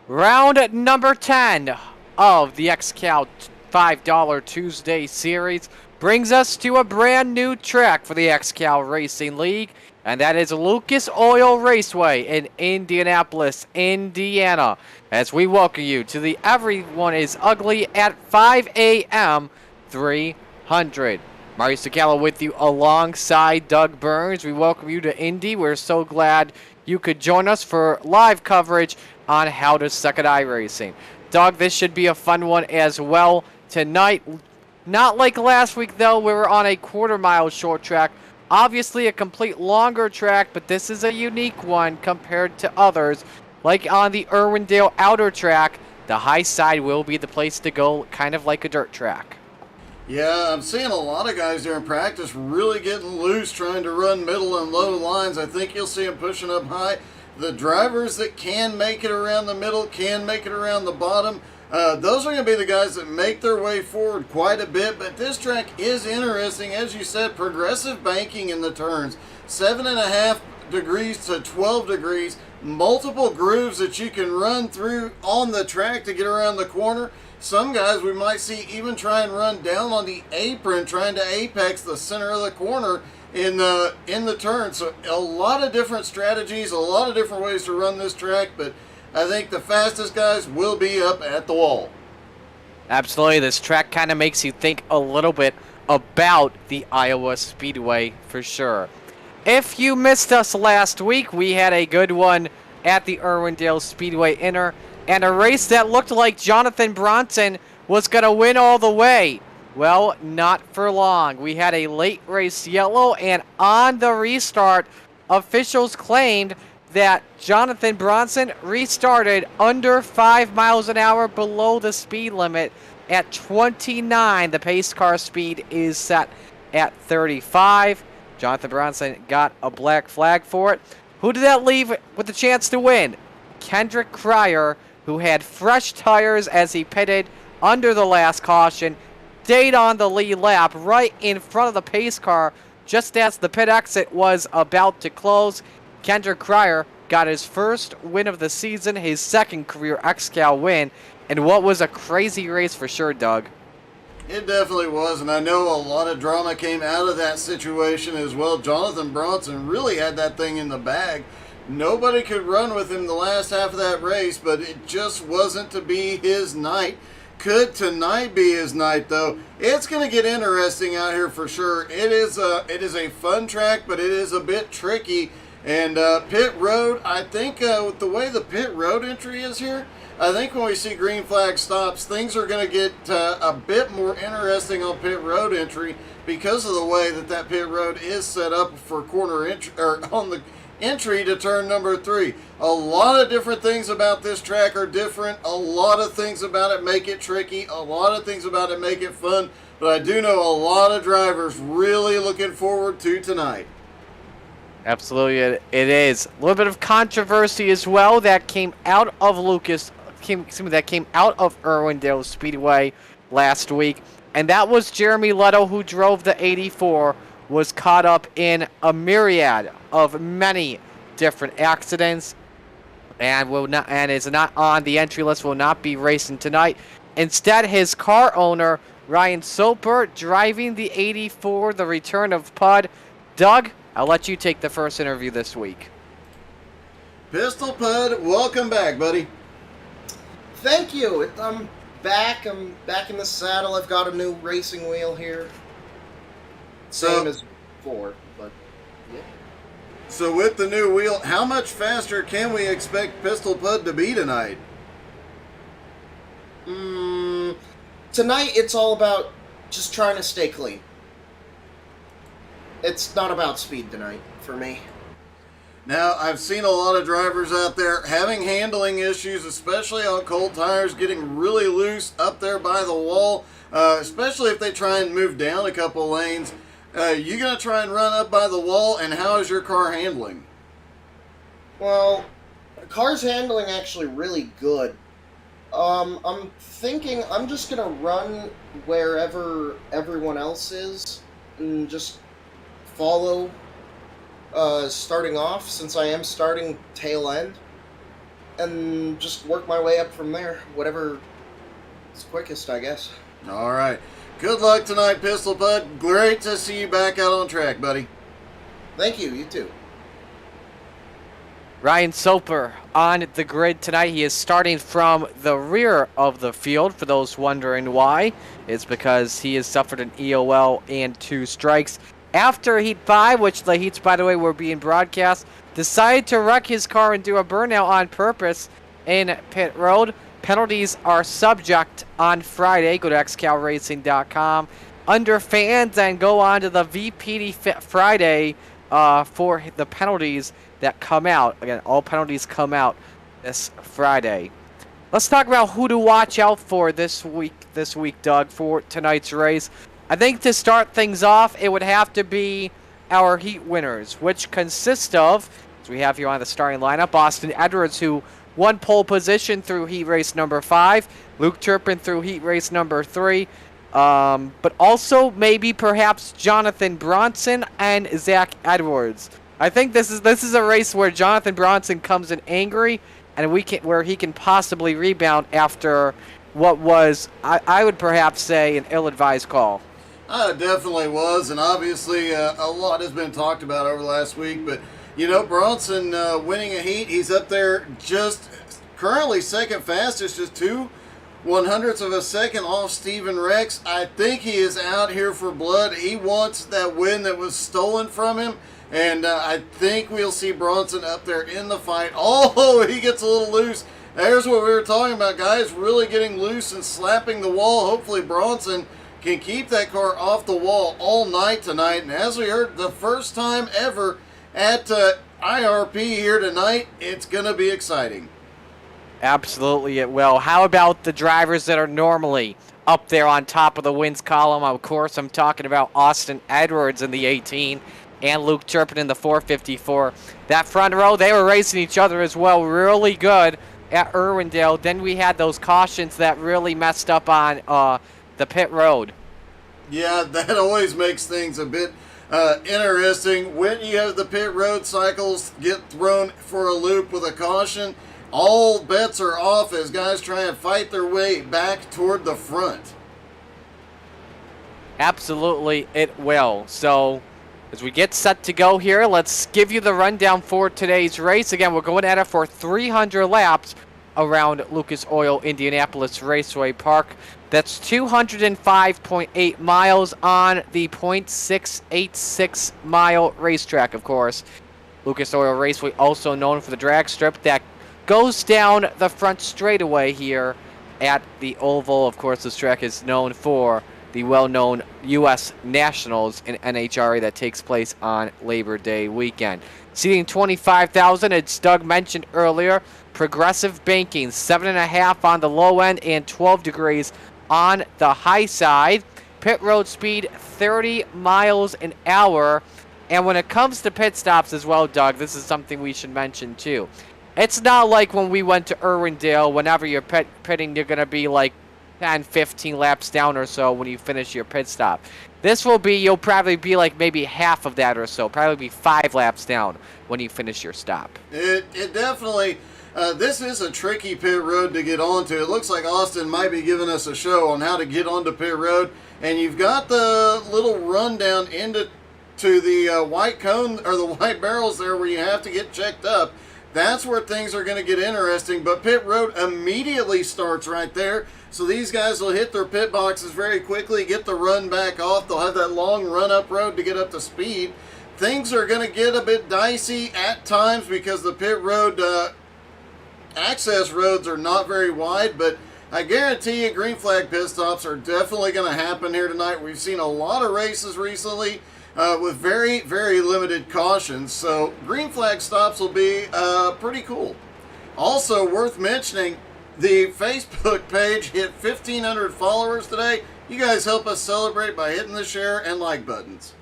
Round number 10 of the XCAL $5 Tuesday series brings us to a brand new track for the XCAL Racing League, and that is Lucas Oil Raceway in Indianapolis, Indiana, as we welcome you to the Everyone is Ugly at 5 a.m. 300. Mario Sakala with you alongside Doug Burns. We welcome you to Indy. We're so glad you could join us for live coverage on how to suck at iRacing. Doug, this should be a fun one as well tonight. Not like last week, though. We were on a quarter-mile short track. Obviously a complete longer track, but this is a unique one compared to others. Like on the Irwindale outer track, the high side will be the place to go, kind of like a dirt track. Yeah, I'm seeing a lot of guys there in practice really getting loose, trying to run middle and low lines. I think you'll see them pushing up high. The drivers that can make it around the middle, can make it around the bottom, those are going to be the guys that make their way forward quite a bit. But this track is interesting. As you said, progressive banking in the turns. 7.5 degrees to 12 degrees. Multiple grooves that you can run through on the track to get around the corner. Some guys we might see even try and run down on the apron, trying to apex the center of the corner in the turn. So a lot of different strategies, a lot of different ways to run this track, but I think the fastest guys will be up at the wall. Absolutely, this track kind of makes you think a little bit about the Iowa Speedway for sure. If you missed us last week, we had a good one at the Irwindale Speedway Inner, and a race that looked like Jonathan Bronson was going to win all the way. Well, not for long. We had a late race yellow, and on the restart, officials claimed that Jonathan Bronson restarted under 5 miles an hour below the speed limit at 29. The pace car speed is set at 35. Jonathan Bronson got a black flag for it. Who did that leave with the chance to win? Kendrick Cryer, who had fresh tires as he pitted under the last caution, stayed on the lead lap right in front of the pace car just as the pit exit was about to close. Kendrick Cryer got his first win of the season, his second career XCAL win, and what was a crazy race for sure, Doug. It definitely was, and I know a lot of drama came out of that situation as well. Jonathan Bronson really had that thing in the bag. Nobody could run with him the last half of that race, but it just wasn't to be his night. Could tonight be his night, though? It's going to get interesting out here for sure. It is a fun track, but it is a bit tricky. And pit road, I think with the way the pit road entry is here, I think when we see green flag stops, things are going to get a bit more interesting on pit road entry because of the way that pit road is set up for corner entry, or on the entry to turn number 3. A lot of different things about this track are different. A lot of things about it make it tricky. A lot of things about it make it fun. But I do know a lot of drivers really looking forward to tonight. Absolutely, it is. A little bit of controversy as well that came out of Irwindale Speedway last week, and that was Jeremy Leto, who drove the 84, was caught up in a myriad of many different accidents, and is not on the entry list. Will not be racing tonight. Instead, his car owner Ryan Soper driving the 84, the return of Pud. Doug, I'll let you take the first interview this week. Pistol Pud, welcome back, buddy. Thank you. I'm back. I'm back in the saddle. I've got a new racing wheel here. Same as before, but yeah. So with the new wheel, how much faster can we expect Pistol Pud to be tonight? Tonight it's all about just trying to stay clean. It's not about speed tonight for me. Now, I've seen a lot of drivers out there having handling issues, especially on cold tires, getting really loose up there by the wall, especially if they try and move down a couple lanes. You going to try and run up by the wall, and how is your car handling? Well, the car's handling actually really good. I'm thinking I'm just going to run wherever everyone else is and just follow starting off, since I am starting tail end. and just work my way up from there. Whatever is quickest, I guess. All right. Good luck tonight, Pistol Bud. Great to see you back out on track, buddy. Thank you. You too. Ryan Soper on the grid tonight. He is starting from the rear of the field. For those wondering why, it's because he has suffered an EOL and 2 strikes. After Heat 5, which the heats, by the way, were being broadcast, decided to wreck his car and do a burnout on purpose in pit road. Penalties are subject on Friday. Go to XCALRacing.com under fans and go on to the VPD Friday for the penalties that come out. Again, all penalties come out this Friday. Let's talk about who to watch out for this week, Doug, for tonight's race. I think to start things off, it would have to be our heat winners, which consist of, as we have here on the starting lineup, Austin Edwards, who won pole position through heat race number 5, Luke Turpin through heat race number 3, but also maybe perhaps Jonathan Bronson and Zach Edwards. I think this is a race where Jonathan Bronson comes in angry, and where he can possibly rebound after what was, I would perhaps say, an ill-advised call. It definitely was, and obviously a lot has been talked about over the last week, but Bronson winning a heat, he's up there just currently second fastest, just 2/100ths of a second off Steven Rex. I think he is out here for blood. He wants that win that was stolen from him, and I think we'll see Bronson up there in the fight. Oh, he gets a little loose. There's what we were talking about, guys, really getting loose and slapping the wall. Hopefully Bronson can keep that car off the wall all night tonight, and as we heard, the first time ever at IRP here tonight, it's going to be exciting. Absolutely it will. How about the drivers that are normally up there on top of the wins column? Of course, I'm talking about Austin Edwards in the 18 and Luke Turpin in the 454. That front row, they were racing each other as well. Really good at Irwindale. Then we had those cautions that really messed up on the pit road. Yeah, that always makes things a bit interesting. When you have the pit road cycles get thrown for a loop with a caution, all bets are off as guys try and fight their way back toward the front. Absolutely it will. So as we get set to go here, let's give you the rundown for today's race. Again, we're going at it for 300 laps around Lucas Oil Indianapolis Raceway Park. That's 205.8 miles on the .686 mile racetrack, of course. Lucas Oil Raceway, also known for the drag strip that goes down the front straightaway here at the Oval. Of course, this track is known for the well-known U.S. Nationals in NHRA that takes place on Labor Day weekend. Seating 25,000, as Doug mentioned earlier. Progressive banking, 7.5 on the low end and 12 degrees on the high side. Pit road speed, 30 miles an hour. And when it comes to pit stops as well, Doug, this is something we should mention too. It's not like when we went to Irwindale, whenever you're pitting, you're going to be like 10, 15 laps down or so when you finish your pit stop. This will be, you'll probably be like maybe half of that or so. Probably be 5 laps down when you finish your stop. It definitely, this is a tricky pit road to get onto. It looks like Austin might be giving us a show on how to get onto pit road. And you've got the little rundown into the white cone, or the white barrels there where you have to get checked up. That's where things are going to get interesting, but pit road immediately starts right there. So these guys will hit their pit boxes very quickly, get the run back off. They'll have that long run up road to get up to speed. Things are going to get a bit dicey at times because the pit road access roads are not very wide, but I guarantee you green flag pit stops are definitely going to happen here tonight. We've seen a lot of races recently with very, very limited cautions, so green flag stops will be pretty cool. Also worth mentioning, the Facebook page hit 1,500 followers today. You guys help us celebrate by hitting the share and like buttons.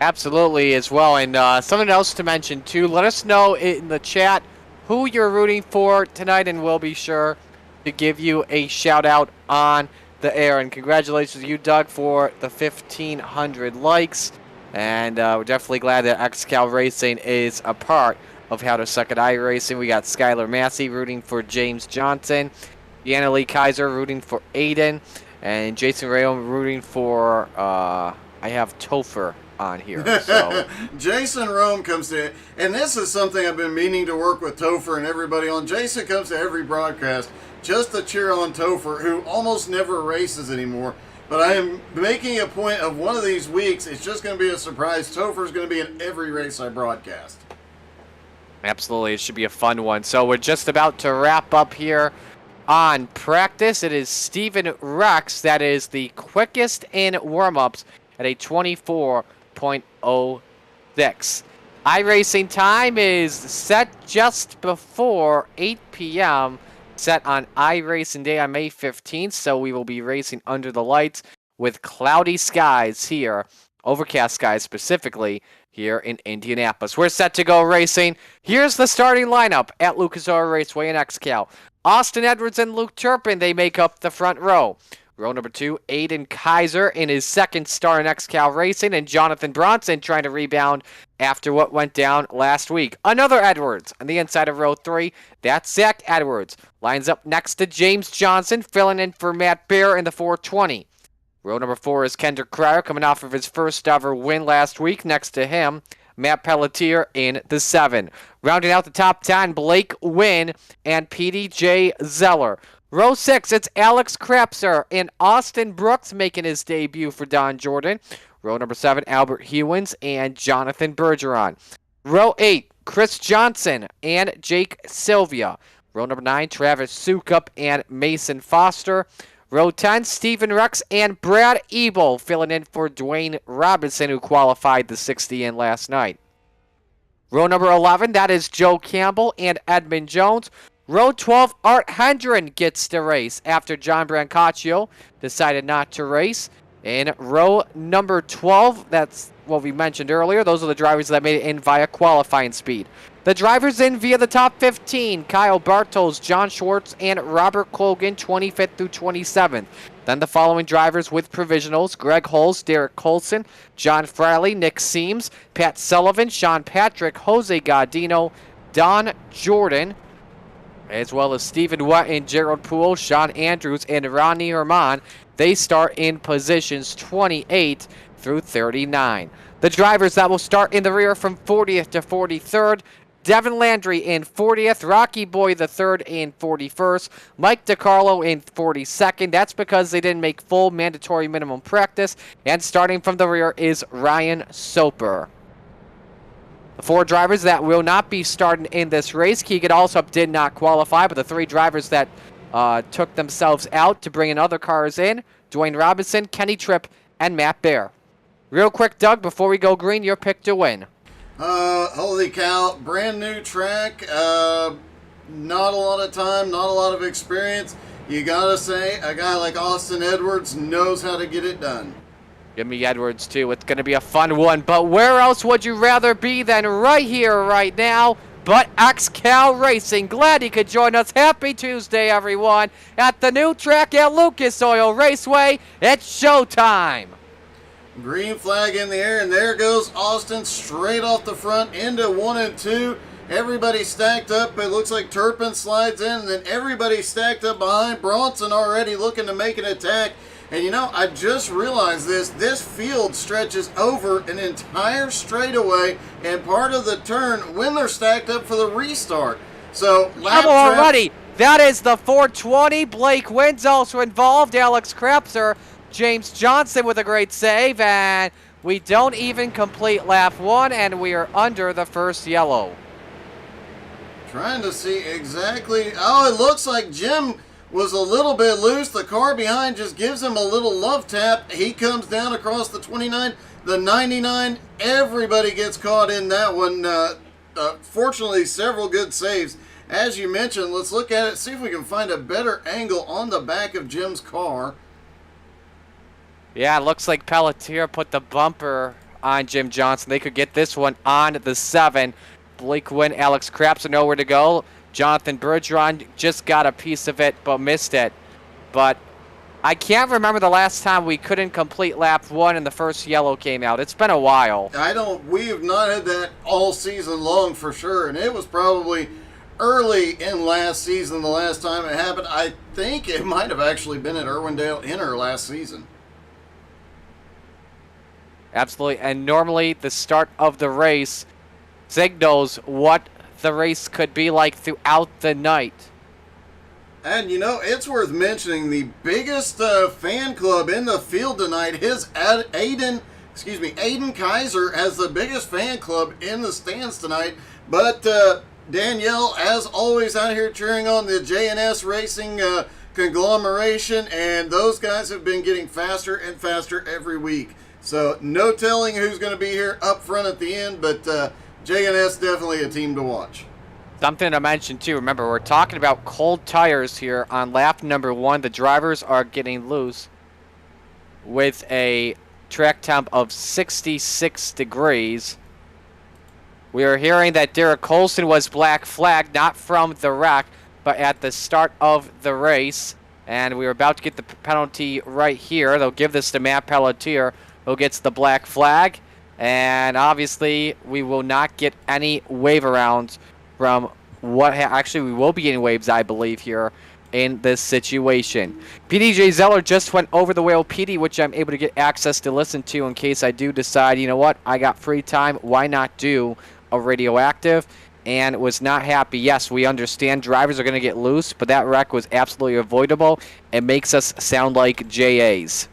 Absolutely as well. And something else to mention too, let us know in the chat who you're rooting for tonight, and we'll be sure to give you a shout out on the air. And congratulations to you, Doug, for the 1,500 likes. And we're definitely glad that XCAL Racing is a part of How to Suck at iRacing. We got Skylar Massey rooting for James Johnson, Deanna Lee Kaiser rooting for Aiden, and Jason Rayo rooting for, I have Topher on here. So. Jason Rome comes to, and this is something I've been meaning to work with Topher and everybody on. Jason comes to every broadcast just to cheer on Topher, who almost never races anymore. But I am making a point of one of these weeks, it's just going to be a surprise. Topher's going to be in every race I broadcast. Absolutely, it should be a fun one. So we're just about to wrap up here on practice. It is Steven Rex that is the quickest in warm-ups at a 24.06. iRacing time is set just before 8 p.m. set on iRacing Day on May 15th, so we will be racing under the lights with cloudy skies here, overcast skies specifically, here in Indianapolis. We're set to go racing. Here's the starting lineup at Lucas Oil Raceway in XCAL. Austin Edwards and Luke Turpin, they make up the front row. Row number 2, Aiden Kaiser in his second start in XCAL Racing, and Jonathan Bronson trying to rebound after what went down last week. Another Edwards on the inside of row 3. That's Zach Edwards. Lines up next to James Johnson, filling in for Matt Bear in the 420. Row number 4 is Kendrick Cryer, coming off of his first ever win last week. Next to him, Matt Pelletier in the 7. Rounding out the top 10, Blake Wynn and PDJ Zeller. Row 6, it's Alex Krepser and Austin Brooks making his debut for Don Jordan. Row number 7, Albert Hewins and Jonathan Bergeron. Row 8, Chris Johnson and Jake Sylvia. Row number 9, Travis Sukup and Mason Foster. Row 10, Steven Rex and Brad Ebel filling in for Dwayne Robinson, who qualified the 60 in last night. Row number 11, that is Joe Campbell and Edmund Jones. Row 12, Art Hendren gets to race after John Brancaccio decided not to race. In row number 12, that's what we mentioned earlier. Those are the drivers that made it in via qualifying speed. The drivers in via the top 15, Kyle Bartels, John Schwartz, and Robert Colgan, 25th through 27th. Then the following drivers with provisionals, Greg Hulse, Derek Colson, John Fraley, Nick Seams, Pat Sullivan, Sean Patrick, Jose Gaudino, Don Jordan, as well as Stephen Wett and Gerald Poole, Sean Andrews, and Ronnie Herman. They start in positions 28 through 39. The drivers that will start in the rear from 40th to 43rd, Devin Landry in 40th, Rocky Boy the 3rd in 41st, Mike DiCarlo in 42nd. That's because they didn't make full mandatory minimum practice. And starting from the rear is Ryan Soper. The 4 drivers that will not be starting in this race, Keegan Alsop did not qualify, but the 3 drivers that took themselves out to bring in other cars in, Dwayne Robinson, Kenny Tripp, and Matt Bear. Real quick, Doug, before we go green, your pick to win. Holy cow, brand new track, not a lot of time, not a lot of experience. You gotta say, a guy like Austin Edwards knows how to get it done. Give me Edwards, too. It's going to be a fun one. But where else would you rather be than right here, right now, but XCAL Racing? Glad you could join us. Happy Tuesday, everyone, at the new track at Lucas Oil Raceway. It's showtime. Green flag in the air, and there goes Austin straight off the front into 1 and 2. Everybody stacked up. It looks like Turpin slides in, and then everybody stacked up behind. Bronson already looking to make an attack. And you know, I just realized this field stretches over an entire straightaway and part of the turn when they're stacked up for the restart. So, lap already. That is the 420. Blake Wynn's also involved. Alex Krepser, James Johnson with a great save, and we don't even complete lap 1, and we are under the first yellow. Trying to see exactly. Oh, it looks like Jim was a little bit loose. The car behind just gives him a little love tap. He comes down across the 29, the 99. Everybody gets caught in that one. Fortunately, several good saves. As you mentioned, let's look at it, see if we can find a better angle on the back of Jim's car. Yeah, it looks like Pelletier put the bumper on Jim Johnson. They could get this one on the 7. Blake Wynn, Alex Krapps are nowhere to go. Jonathan Bergeron just got a piece of it, but missed it. But I can't remember the last time we couldn't complete lap 1 and the first yellow came out. It's been a while. We have not had that all season long for sure, and it was probably early in last season the last time it happened. I think it might have actually been at Irwindale Inner last season. Absolutely, and normally the start of the race signals what the race could be like throughout the night. And it's worth mentioning the biggest fan club in the field tonight. Aiden Kaiser has the biggest fan club in the stands tonight. But Danielle, as always, out here cheering on the J&S Racing conglomeration, and those guys have been getting faster and faster every week. So no telling who's going to be here up front at the end, but J&S definitely a team to watch. Something to mention too, remember we're talking about cold tires here on lap number 1. The drivers are getting loose with a track temp of 66 degrees. We are hearing that Derek Colson was black flagged, not from the wreck, but at the start of the race. And we are about to get the penalty right here. They'll give this to Matt Pelletier, who gets the black flag. And obviously we will not get any wave arounds from actually we will be getting waves, I believe, here in this situation. PDJ Zeller just went over the whale PD, which I'm able to get access to listen to in case I do decide, you know what, I got free time, why not do a radioactive? And was not happy. Yes, we understand drivers are going to get loose, but that wreck was absolutely avoidable. It makes us sound like JAs.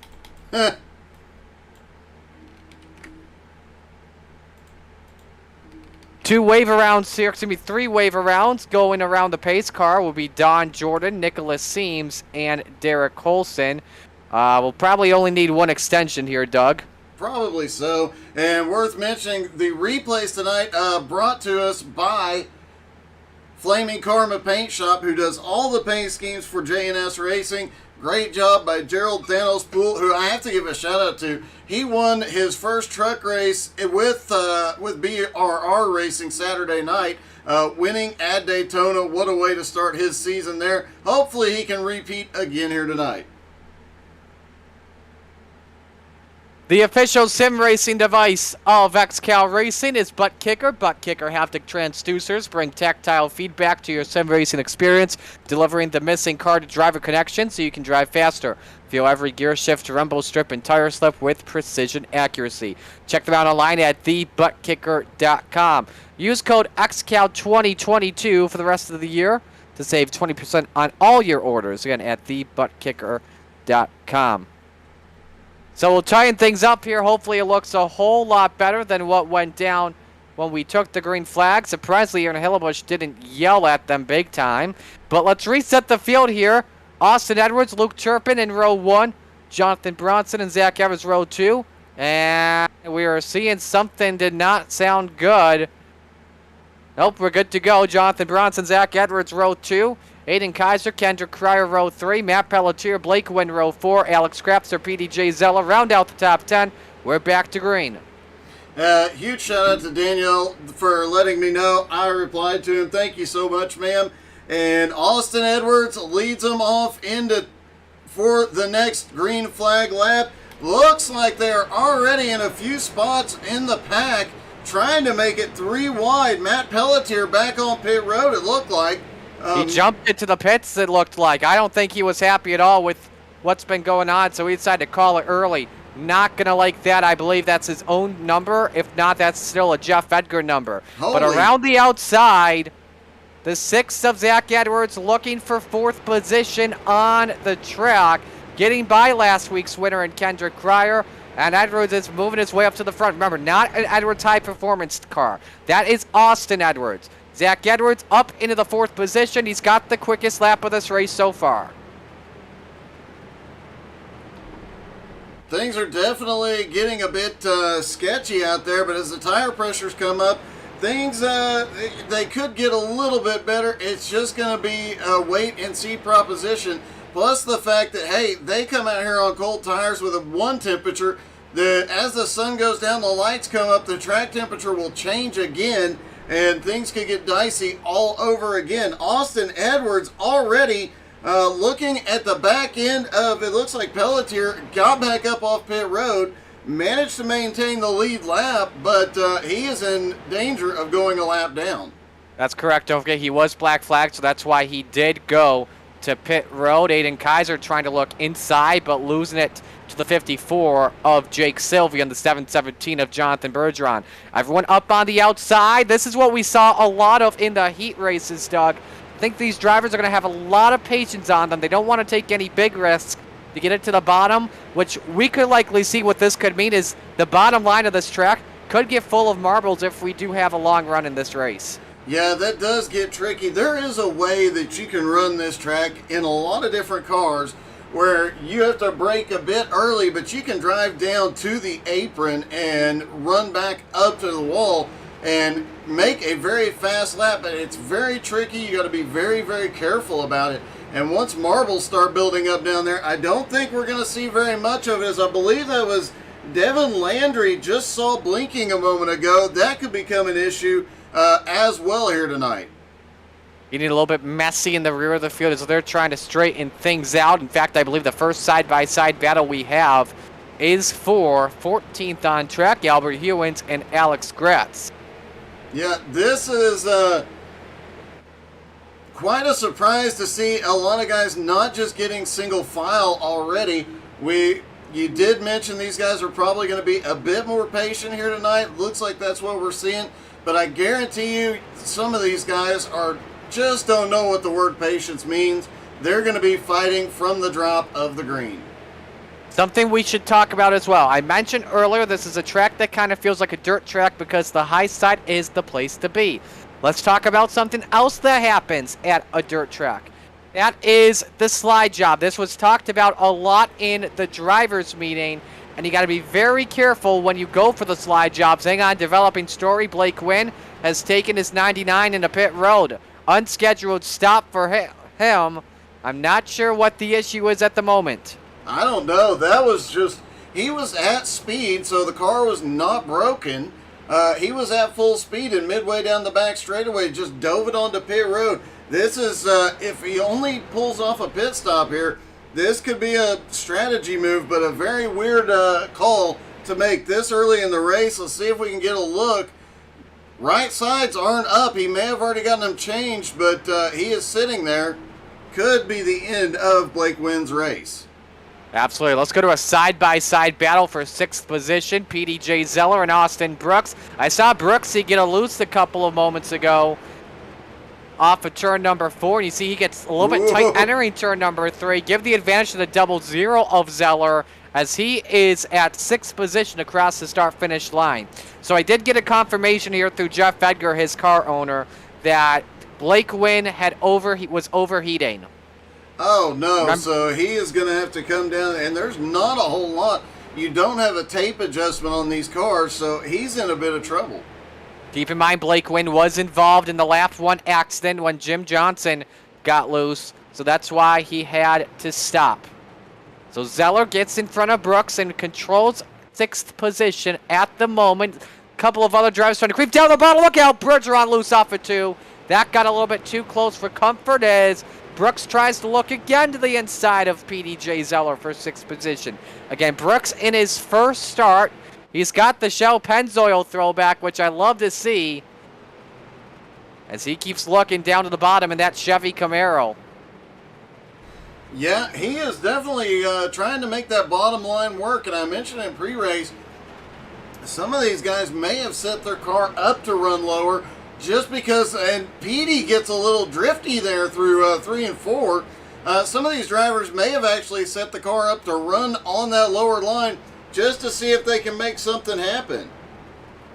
Three wave arounds going around the pace car will be Don Jordan, Nicholas Seams, and Derek Colson. We'll probably only need one extension here, Doug. Probably so. And worth mentioning, the replays tonight brought to us by Flaming Karma Paint Shop, who does all the paint schemes for J&S Racing. Great job by Gerald Thanos Poole, who I have to give a shout out to. He won his first truck race with BRR Racing Saturday night, winning at Daytona. What a way to start his season there. Hopefully he can repeat again here tonight. The official sim racing device of XCAL Racing is Butt Kicker. Butt Kicker haptic transducers bring tactile feedback to your sim racing experience, delivering the missing car-to-driver connection so you can drive faster. Feel every gear shift, rumble strip, and tire slip with precision accuracy. Check them out online at thebuttkicker.com. Use code XCAL2022 for the rest of the year to save 20% on all your orders. Again, at thebuttkicker.com. So we'll tighten things up here. Hopefully it looks a whole lot better than what went down when we took the green flag. Surprisingly, Aaron Hillebush didn't yell at them big time. But let's reset the field here. Austin Edwards, Luke Turpin in row 1. Jonathan Bronson and Zach Evans row 2. And we are seeing something did not sound good. Nope, we're good to go. Jonathan Bronson, Zach Edwards row 2. Aiden Kaiser, Kendrick Cryer, row 3. Matt Pelletier, Blake Wynn, row 4. Alex Krapser, PDJ Zella, round out the top 10. We're back to green. Huge shout out to Danielle for letting me know. I replied to him. Thank you so much, ma'am. And Austin Edwards leads them off for the next green flag lap. Looks like they're already in a few spots in the pack, trying to make it 3 wide. Matt Pelletier back on pit road, it looked like. He jumped into the pits, it looked like. I don't think he was happy at all with what's been going on, so he decided to call it early. Not going to like that. I believe that's his own number. If not, that's still a Jeff Edgar number. But around the outside, the 6th of Zach Edwards looking for 4th position on the track, getting by last week's winner in Kendrick Cryer. And Edwards is moving his way up to the front. Remember, not an Edwards high-performance car. That is Austin Edwards. Zach Edwards up into the 4th position. He's got the quickest lap of this race so far. Things are definitely getting a bit sketchy out there, but as the tire pressures come up, things they could get a little bit better. It's just going to be a wait-and-see proposition. Plus the fact that, hey, they come out here on cold tires with a 1 temperature. As the sun goes down, the lights come up, the track temperature will change again, and things could get dicey all over again. Austin Edwards already Looking at the back end of, it looks like Pelletier got back up off pit road, managed to maintain the lead lap, but he is in danger of going a lap down. That's correct. Don't forget, he was black flagged, so that's why he did go to pit road. Aiden Kaiser trying to look inside, but losing it to the 54 of Jake Sylvia and the 717 of Jonathan Bergeron. Everyone up on the outside. This is what we saw a lot of in the heat races, Doug. I think these drivers are going to have a lot of patience on them. They don't want to take any big risks to get it to the bottom, which we could likely see what this could mean is the bottom line of this track could get full of marbles if we do have a long run in this race. Yeah, that does get tricky. There is a way that you can run this track in a lot of different cars where you have to brake a bit early, but you can drive down to the apron and run back up to the wall and make a very fast lap. But it's very tricky. You got to be very, very careful about it. And once marbles start building up down there, I don't think we're going to see very much of it, as I believe that was Devin Landry just saw blinking a moment ago. That could become an issue as well here tonight. You need a little bit messy in the rear of the field as they're trying to straighten things out. In fact, I believe the first side-by-side battle we have is for 14th on track, Albert Hewins and Alex Gratz. Yeah, this is quite a surprise to see a lot of guys not just getting single file already. You did mention these guys are probably going to be a bit more patient here tonight. Looks like that's what we're seeing. But I guarantee you some of these guys just don't know what the word patience means. They're going to be fighting from the drop of the green. Something we should talk about as well. I mentioned earlier this is a track that kind of feels like a dirt track because the high side is the place to be. Let's talk about something else that happens at a dirt track. That is the slide job. This was talked about a lot in the drivers' meeting, and you got to be very careful when you go for the slide jobs. Hang on, developing story. Blake Quinn has taken his 99 into pit road. Unscheduled stop for him. I'm not sure what the issue is at the moment. I don't know. That was just, he was at speed, so the car was not broken. He was at full speed, and midway down the back straightaway just dove it onto pit road. This is, if he only pulls off a pit stop here, this could be a strategy move, but a very weird call to make this early in the race. Let's see if we can get a look. Right sides aren't up. He may have already gotten them changed, but he is sitting there. Could be the end of Blake Wynn's race. Absolutely. Let's go to a side-by-side battle for 6th position. PDJ Zeller and Austin Brooks. I saw Brooksy get a loose a couple of moments ago off of turn number 4. And you see he gets a little bit tight entering turn number 3. Give the advantage to the double zero of Zeller as he is at 6th position across the start-finish line. So I did get a confirmation here through Jeff Edgar, his car owner, that Blake Wynn was overheating. Oh, no. So he is going to have to come down, and there's not a whole lot. You don't have a tape adjustment on these cars, so he's in a bit of trouble. Keep in mind, Blake Wynn was involved in the lap 1 accident when Jim Johnson got loose, so that's why he had to stop. So Zeller gets in front of Brooks and controls 6th position at the moment. A couple of other drivers trying to creep down the bottom. Look out, Bergeron loose off of 2. That got a little bit too close for comfort as Brooks tries to look again to the inside of PDJ Zeller for 6th position. Again, Brooks in his first start. He's got the Shell Pennzoil throwback, which I love to see, as he keeps looking down to the bottom in that Chevy Camaro. Yeah, he is definitely trying to make that bottom line work, and I mentioned in pre-race, some of these guys may have set their car up to run lower just because, and Petey gets a little drifty there through 3 and 4. Some of these drivers may have actually set the car up to run on that lower line just to see if they can make something happen.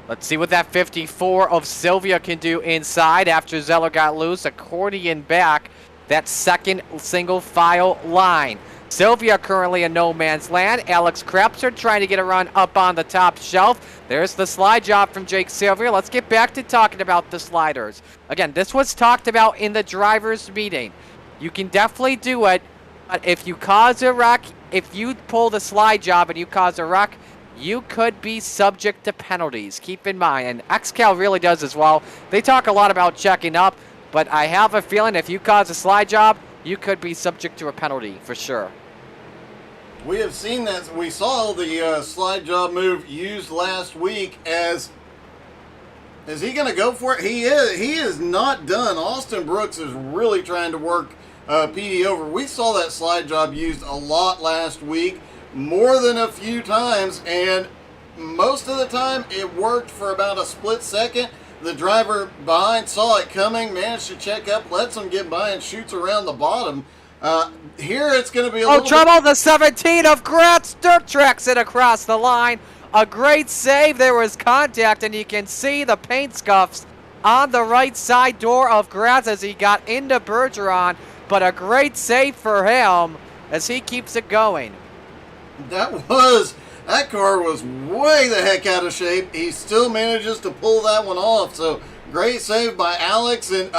Let's see what that 54 of Sylvia can do inside after Zeller got loose. Accordion back that second single file line. Sylvia currently in no man's land. Alex Krebser trying to get a run up on the top shelf. There's the slide job from Jake Sylvia. Let's get back to talking about the sliders. Again, this was talked about in the drivers' meeting. You can definitely do it, but if you cause a wreck, if you pull the slide job and you cause a wreck, you could be subject to penalties. Keep in mind, and XCAL really does as well. They talk a lot about checking up, but I have a feeling if you cause a slide job, you could be subject to a penalty for sure. We have seen that. We saw the slide job move used last week. Is he going to go for it? He is. He is not done. Austin Brooks is really trying to work PD over. We saw that slide job used a lot last week, more than a few times, and most of the time it worked for about a split second. The driver behind saw it coming, managed to check up, lets him get by, and shoots around the bottom. Here it's going to be a little trouble! The 17 of Gratz dirt tracks it across the line. A great save. There was contact, and you can see the paint scuffs on the right side door of Gratz as he got into Bergeron. But a great save for him as he keeps it going. That car was way the heck out of shape. He still manages to pull that one off. So great save by Alex. And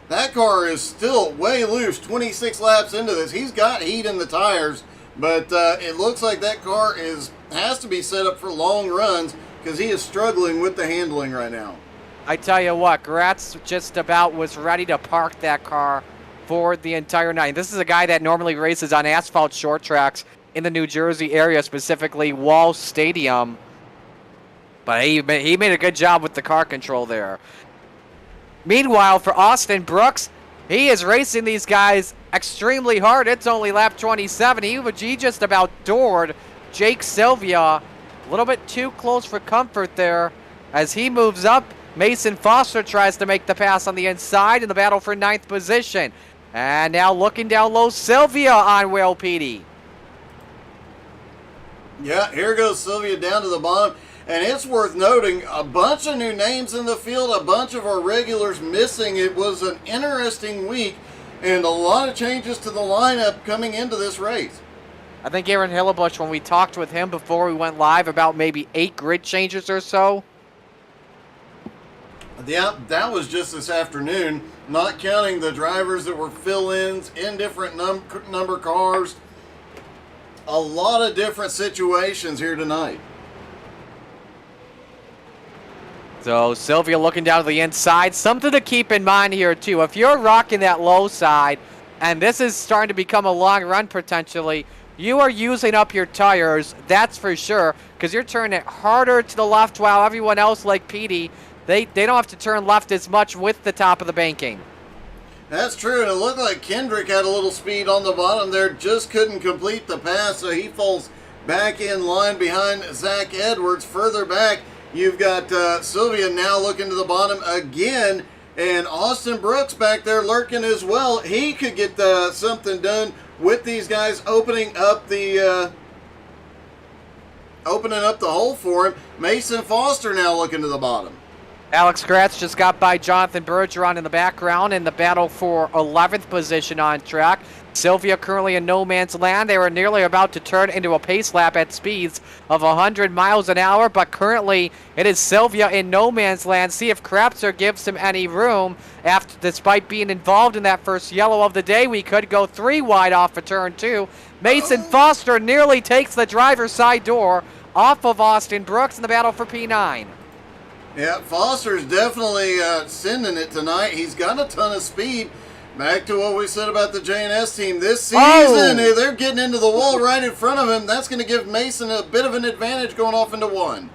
that car is still way loose. 26 laps into this. He's got heat in the tires. But it looks like that car has to be set up for long runs because he is struggling with the handling right now. I tell you what, Gratz just about was ready to park that car for the entire night. This is a guy that normally races on asphalt short tracks in the New Jersey area, specifically Wall Stadium. But he made a good job with the car control there. Meanwhile, for Austin Brooks, he is racing these guys extremely hard. It's only lap 27. He just about doored Jake Sylvia. A little bit too close for comfort there. As he moves up, Mason Foster tries to make the pass on the inside in the battle for 9th position. And now looking down low, Sylvia on Will PD. Yeah, here goes Sylvia down to the bottom. And it's worth noting, a bunch of new names in the field, a bunch of our regulars missing. It was an interesting week and a lot of changes to the lineup coming into this race. I think Aaron Hillebush, when we talked with him before we went live, about maybe 8 grid changes or so. Yeah, that was just this afternoon, not counting the drivers that were fill-ins in different number cars. A lot of different situations here tonight. So Sylvia looking down to the inside. Something to keep in mind here too. If you're rocking that low side, and this is starting to become a long run potentially, you are using up your tires, that's for sure, because you're turning it harder to the left while everyone else like Petey, they don't have to turn left as much with the top of the banking. That's true, and it looked like Kendrick had a little speed on the bottom there, just couldn't complete the pass, so he falls back in line behind Zach Edwards. Further back, you've got Sylvia now looking to the bottom again, and Austin Brooks back there lurking as well. He could get something done with these guys opening up the hole for him. Mason Foster now looking to the bottom. Alex Gratz just got by Jonathan Bergeron in the background in the battle for 11th position on track. Sylvia currently in no man's land. They were nearly about to turn into a pace lap at speeds of 100 miles an hour, but currently it is Sylvia in no man's land. See if Krapser gives him any room. Despite being involved in that first yellow of the day, we could go 3 wide off of turn 2. Mason Foster nearly takes the driver's side door off of Austin Brooks in the battle for P9. Yeah, Foster's definitely sending it tonight. He's got a ton of speed. Back to what we said about the J&S team this season. They're getting into the wall right in front of him. That's going to give Mason a bit of an advantage going off into 1.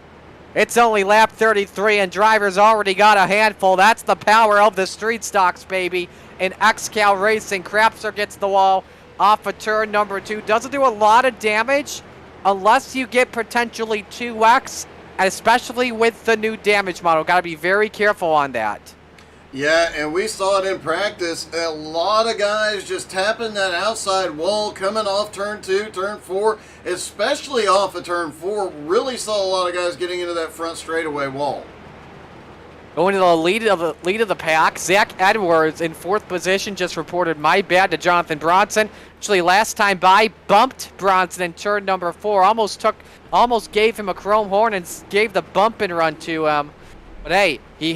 It's only lap 33 and drivers already got a handful. That's the power of the street stocks, baby. In XCAL Racing, Krapser gets the wall off of turn number 2. Doesn't do a lot of damage unless you get potentially 2x, especially with the new damage model. Got to be very careful on that. Yeah, and we saw it in practice. A lot of guys just tapping that outside wall, coming off turn 2, turn 4, especially off of turn 4. Really saw a lot of guys getting into that front straightaway wall. Going to the lead of the pack, Zach Edwards in 4th position just reported my bad to Jonathan Bronson. Actually, last time by, bumped Bronson in turn number 4. Almost gave him a chrome horn and gave the bump and run to him. But hey, he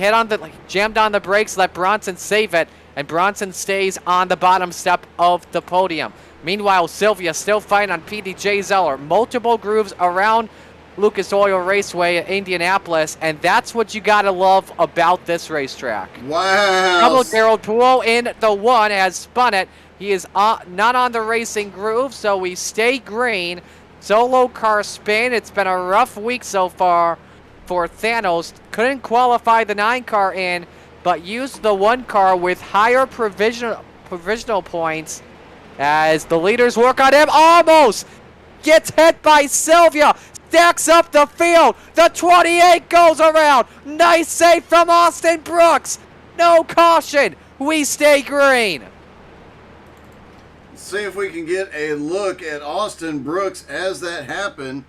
jammed on the brakes, let Bronson save it, and Bronson stays on the bottom step of the podium. Meanwhile, Sylvia still fighting on PDJ Zeller. Multiple grooves around Lucas Oil Raceway at Indianapolis, and that's what you gotta love about this racetrack. Wow. Double Daryl Poole in the 1 has spun it. He is not on the racing groove, so we stay green. Solo car spin. It's been a rough week so far for Thanos. Couldn't qualify the 9 car in, but used the 1 car with higher provisional points as the leaders work on him. Almost gets hit by Sylvia. Stacks up the field. The 28 goes around. Nice save from Austin Brooks. No caution. We stay green. Let's see if we can get a look at Austin Brooks as that happened.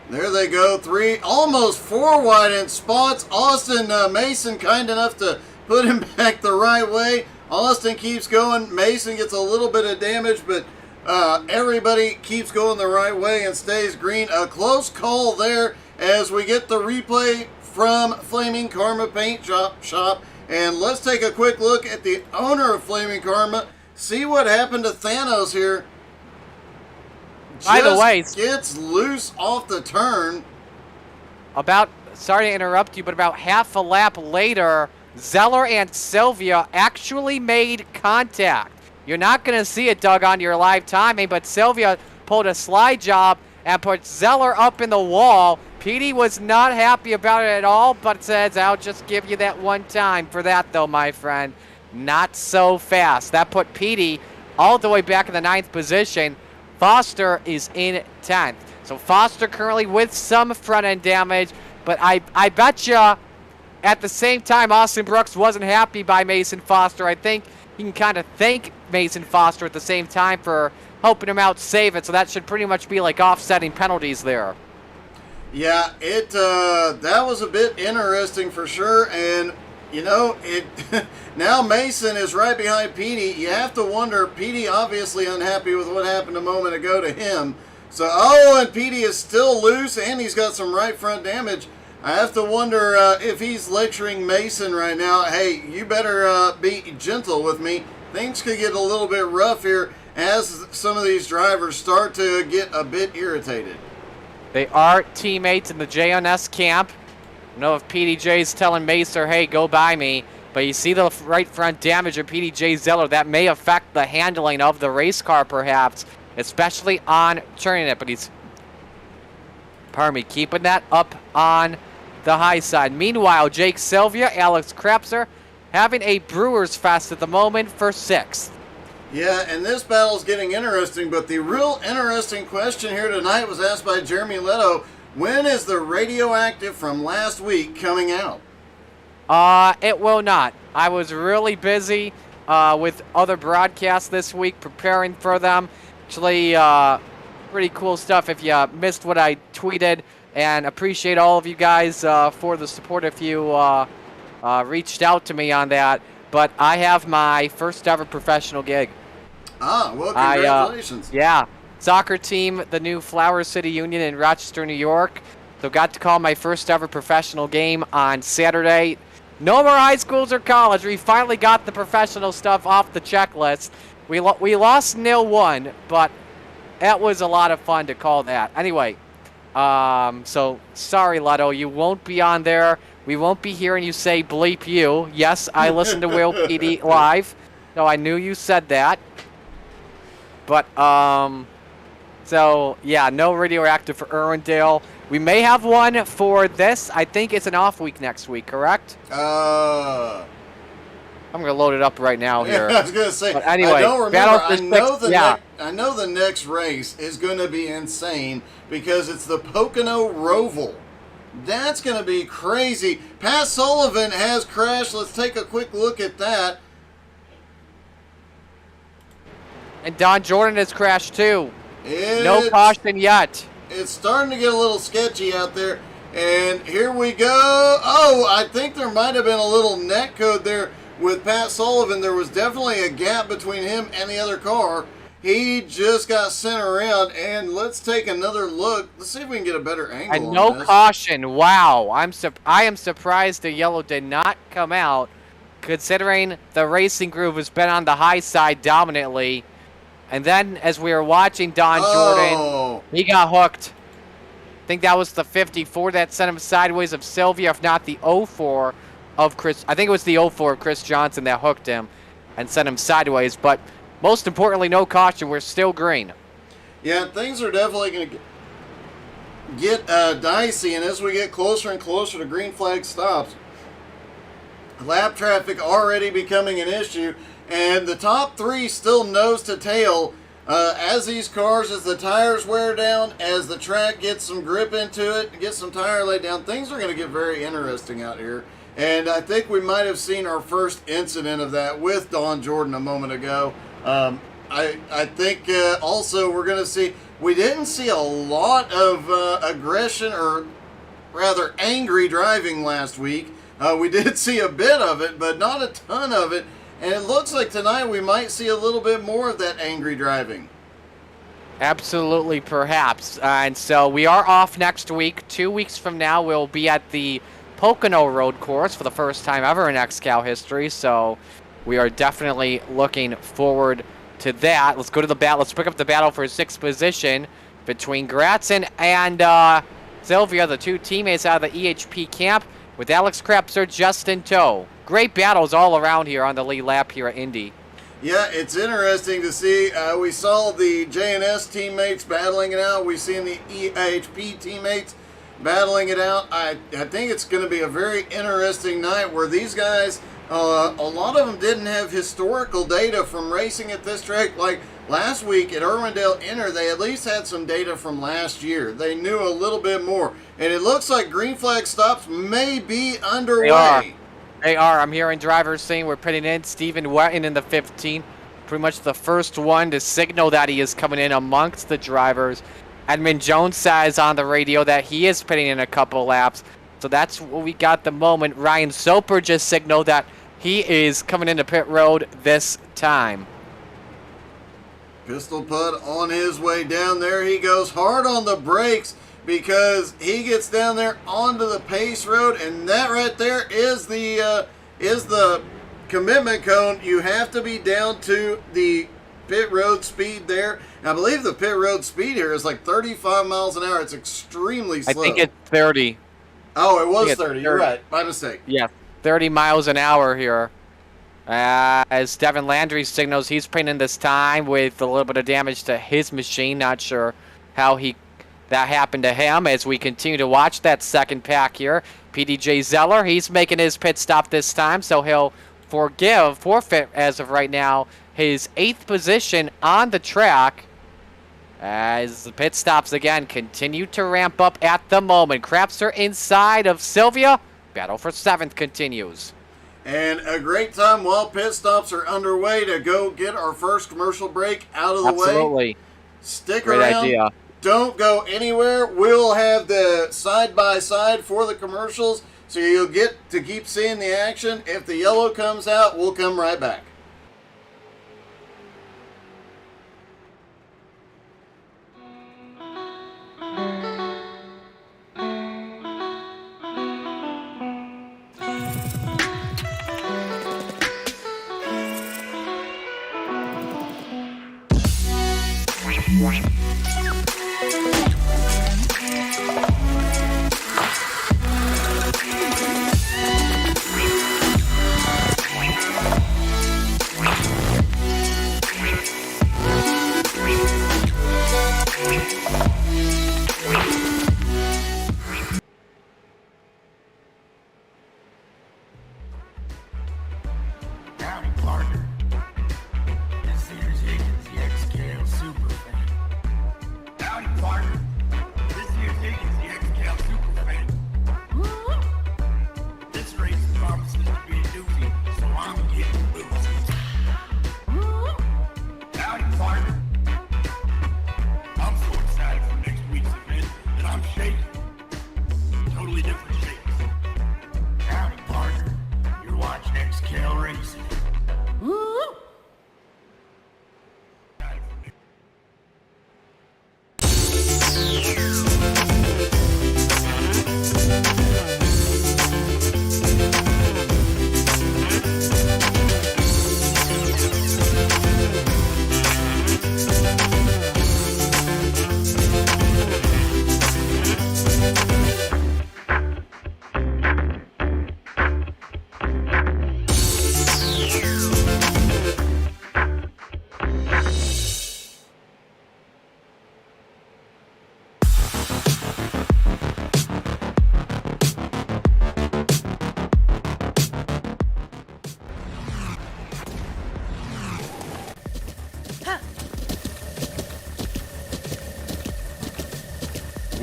There they go. 3, almost 4 wide in spots. Austin Mason kind enough to put him back the right way. Austin keeps going. Mason gets a little bit of damage, but everybody keeps going the right way and stays green. A close call there as we get the replay from Flaming Karma Paint Shop. And let's take a quick look at the owner of Flaming Karma. See what happened to Thanos here. By the way, gets loose off the turn. Sorry to interrupt you, but about half a lap later, Zeller and Sylvia actually made contact. You're not going to see it, Doug, on your live timing, but Sylvia pulled a slide job and put Zeller up in the wall. Petey was not happy about it at all, but says, I'll just give you that 1 time for that, though, my friend. Not so fast. That put Petey all the way back in the 9th position. Foster is in 10th. So Foster currently with some front-end damage, but I bet you at the same time Austin Brooks wasn't happy by Mason Foster. I think you can kind of thank Mason Foster at the same time for helping him out save it, so that should pretty much be like offsetting penalties there. Yeah, that was a bit interesting for sure, and you know, now Mason is right behind Petey. You have to wonder, Petey obviously unhappy with what happened a moment ago to him. So, and Petey is still loose, and he's got some right front damage. I have to wonder if he's lecturing Mason right now. Hey, you better be gentle with me. Things could get a little bit rough here as some of these drivers start to get a bit irritated. They are teammates in the JNS camp. I don't know if PDJ's telling Macer, hey, go by me. But you see the right front damage of PDJ Zeller. That may affect the handling of the race car, perhaps, especially on turning it. But he's, keeping that up on the high side. Meanwhile, Jake Sylvia, Alex Krepser, having a Brewers Fest at the moment for 6th. Yeah, and this battle's getting interesting, but the real interesting question here tonight was asked by Jeremy Leto. When is the radioactive from last week coming out? It will not. I was really busy with other broadcasts this week preparing for them. Actually, pretty cool stuff if you missed what I tweeted, and appreciate all of you guys for the support if you reached out to me on that. But I have my first ever professional gig. Well, congratulations. Yeah. Soccer team, the new Flower City Union in Rochester, New York. So got to call my first ever professional game on Saturday. No more high schools or college. We finally got the professional stuff off the checklist. We lost 0-1, but that was a lot of fun to call that. Anyway, so sorry, Leto, you won't be on there. We won't be hearing you say bleep you. Yes, I listened to Will PD live, so I knew you said that. But, so, yeah, no radioactive for Irwindale. We may have one for this. I think it's an off week next week, correct? I'm going to load it up right now here. Yeah, I was going to say, but anyway, I don't remember. I know the Yeah. next race is going to be insane because it's the Pocono Roval. That's going to be crazy. Pat Sullivan has crashed. Let's take a quick look at that. And Don Jordan has crashed too. No caution yet. It's starting to get a little sketchy out there. And here we go. Oh, I think there might have been a little net code there with Pat Sullivan. There was definitely a gap between him and the other car. He just got sent around, and let's take another look. Let's see if we can get a better angle And on no this. caution. Wow. I am surprised the yellow did not come out, considering the racing groove has been on the high side dominantly. And then, as we were watching Don Jordan, he got hooked. I think that was the 54 that sent him sideways of Sylvia, if not the 04 of Chris. I think it was the 04 of Chris Johnson that hooked him and sent him sideways. But most importantly, no caution. We're still green. Yeah, things are definitely going to get dicey, and as we get closer and closer to green flag stops, lap traffic already becoming an issue, and the top three still nose to tail. As these cars, as the tires wear down, as the track gets some grip into it, gets some tire laid down, things are going to get very interesting out here. And I think we might have seen our first incident of that with Don Jordan a moment ago. I think also we're going to see, we didn't see a lot of aggression, or rather angry driving last week. We did see a bit of it, but not a ton of it. And it looks like tonight we might see a little bit more of that angry driving. Absolutely, perhaps. And so we are off next week. 2 weeks from now, we'll be at the Pocono Road Course for the first time ever in XCAL history. So we are definitely looking forward to that. Let's go to the battle. Let's pick up the battle for 6th position between Gratzen and Sylvia, the two teammates out of the EHP camp, with Alex Krapser just in tow. Great battles all around here on the lead lap here at Indy. Yeah, it's interesting to see. We saw the JNS teammates battling it out. We've seen the EHP teammates battling it out. I think it's going to be a very interesting night where these guys, a lot of them didn't have historical data from racing at this track. Like last week at Irwindale Inner, they at least had some data from last year. They knew a little bit more. And it looks like green flag stops may be underway. They are. I'm hearing drivers saying we're pitting in. Stephen Wetton in the 15. Pretty much the first one to signal that he is coming in amongst the drivers. Edmund Jones says on the radio that he is pitting in a couple laps. So that's what we got the moment. Ryan Soper just signaled that he is coming into pit road this time. Pistol Putt on his way down there. He goes hard on the brakes because he gets down there onto the pace road, and that right there is the commitment cone. You have to be down to the pit road speed there. I believe the pit road speed here is like 35 miles an hour. It's extremely slow. I think it's 30. Oh, it was 30. You're right. My mistake. Yeah, 30 miles an hour here. As Devin Landry signals, he's pitting in this time with a little bit of damage to his machine. Not sure how that happened to him as we continue to watch that second pack here. PDJ Zeller, he's making his pit stop this time, so he'll forfeit as of right now his 8th position on the track as the pit stops again continue to ramp up at the moment. Krapser inside of Sylvia. Battle for 7th continues. And a great time while pit stops are underway to go get our first commercial break out of the way. Absolutely. Stick Great around. idea. Don't go anywhere. We'll have the side-by-side for the commercials, so you'll get to keep seeing the action. If the yellow comes out, we'll come right back. Howdy, partner. This here's Higgins, the XCAL super fan.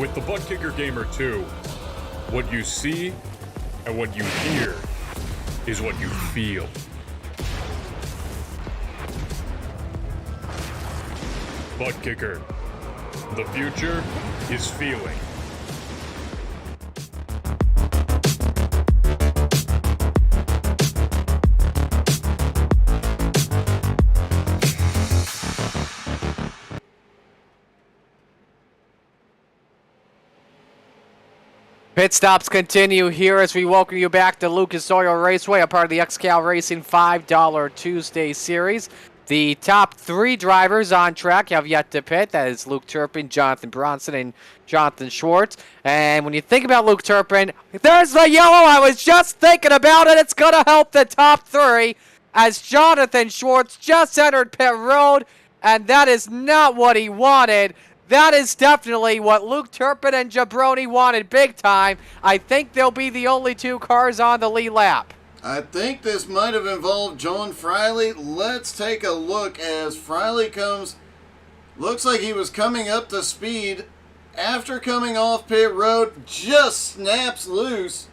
With the Butt Kicker Gamer 2, what you see and what you hear is what you feel. Butt Kicker. The future is feeling. Pit stops continue here as we welcome you back to Lucas Oil Raceway, a part of the XCAL Racing $5 Tuesday series. The top 3 drivers on track have yet to pit. That is Luke Turpin, Jonathan Bronson, and Jonathan Schwartz. And when you think about Luke Turpin, there's the yellow. I was just thinking about it. It's going to help the top 3 as Jonathan Schwartz just entered pit road, and that is not what he wanted. That is definitely what Luke Turpin and Jabroni wanted big time. I think they'll be the only 2 cars on the lead lap. I think this might have involved John Friley. Let's take a look as Friley comes. Looks like he was coming up to speed. After coming off pit road, just snaps loose.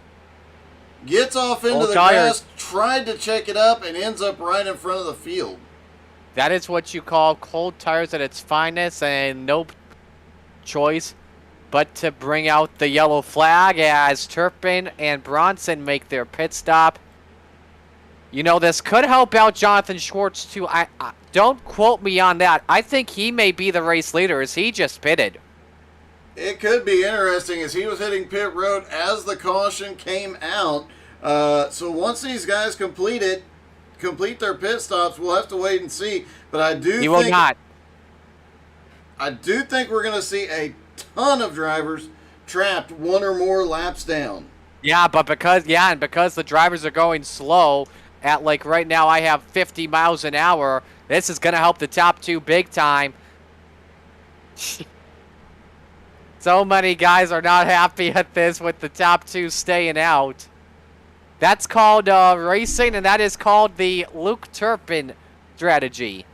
Gets off into the grass, tried to check it up, and ends up right in front of the field. That is what you call cold tires at its finest, and no choice but to bring out the yellow flag as Turpin and Bronson make their pit stop. You know, this could help out Jonathan Schwartz too. I don't quote me on that. I think he may be the race leader as he just pitted. It could be interesting as he was hitting pit road as the caution came out. So once these guys complete their pit stops, we'll have to wait and see. But I do He will not. I do think we're going to see a ton of drivers trapped 1 or more laps down. Yeah, but because the drivers are going slow at, like, right now I have 50 miles an hour, this is going to help the top 2 big time. So many guys are not happy at this with the top 2 staying out. That's called racing, and that is called the Luke Turpin strategy.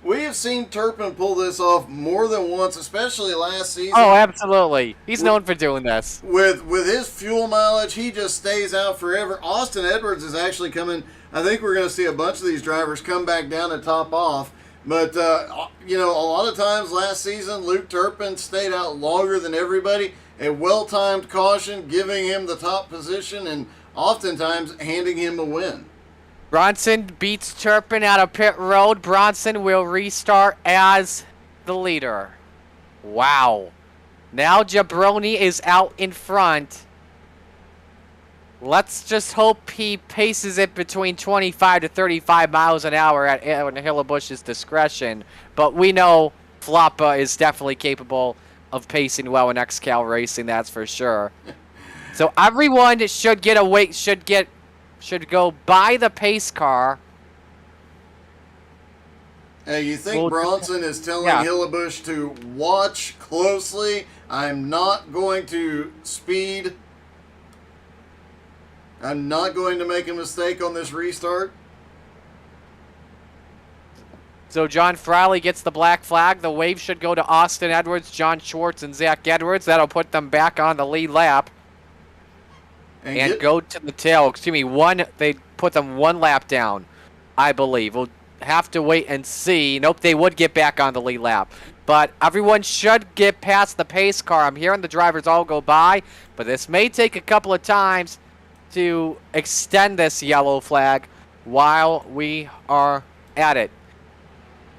We have seen Turpin pull this off more than once, especially last season. Oh, absolutely. He's known for doing this. With his fuel mileage, he just stays out forever. Austin Edwards is actually coming. I think we're going to see a bunch of these drivers come back down and top off. But, you know, a lot of times last season, Luke Turpin stayed out longer than everybody. A well-timed caution giving him the top position and oftentimes handing him a win. Bronson beats Turpin out of pit road. Bronson will restart as the leader. Wow. Now Jabroni is out in front. Let's just hope he paces it between 25 to 35 miles an hour at Hillebush's discretion. But we know Floppa is definitely capable of pacing well in XCAL Racing, that's for sure. So everyone should get a wait, should go by the pace car. Hey, you think Bronson is telling Hillebush to watch closely? I'm not going to speed. I'm not going to make a mistake on this restart. So John Friley gets the black flag. The wave should go to Austin Edwards, John Schwartz, and Zach Edwards. That'll put them back on the lead lap. And go to the tail. Excuse me, they put them 1 lap down, I believe. We'll have to wait and see. Nope, they would get back on the lead lap. But everyone should get past the pace car. I'm hearing the drivers all go by, but this may take a couple of times to extend this yellow flag while we are at it.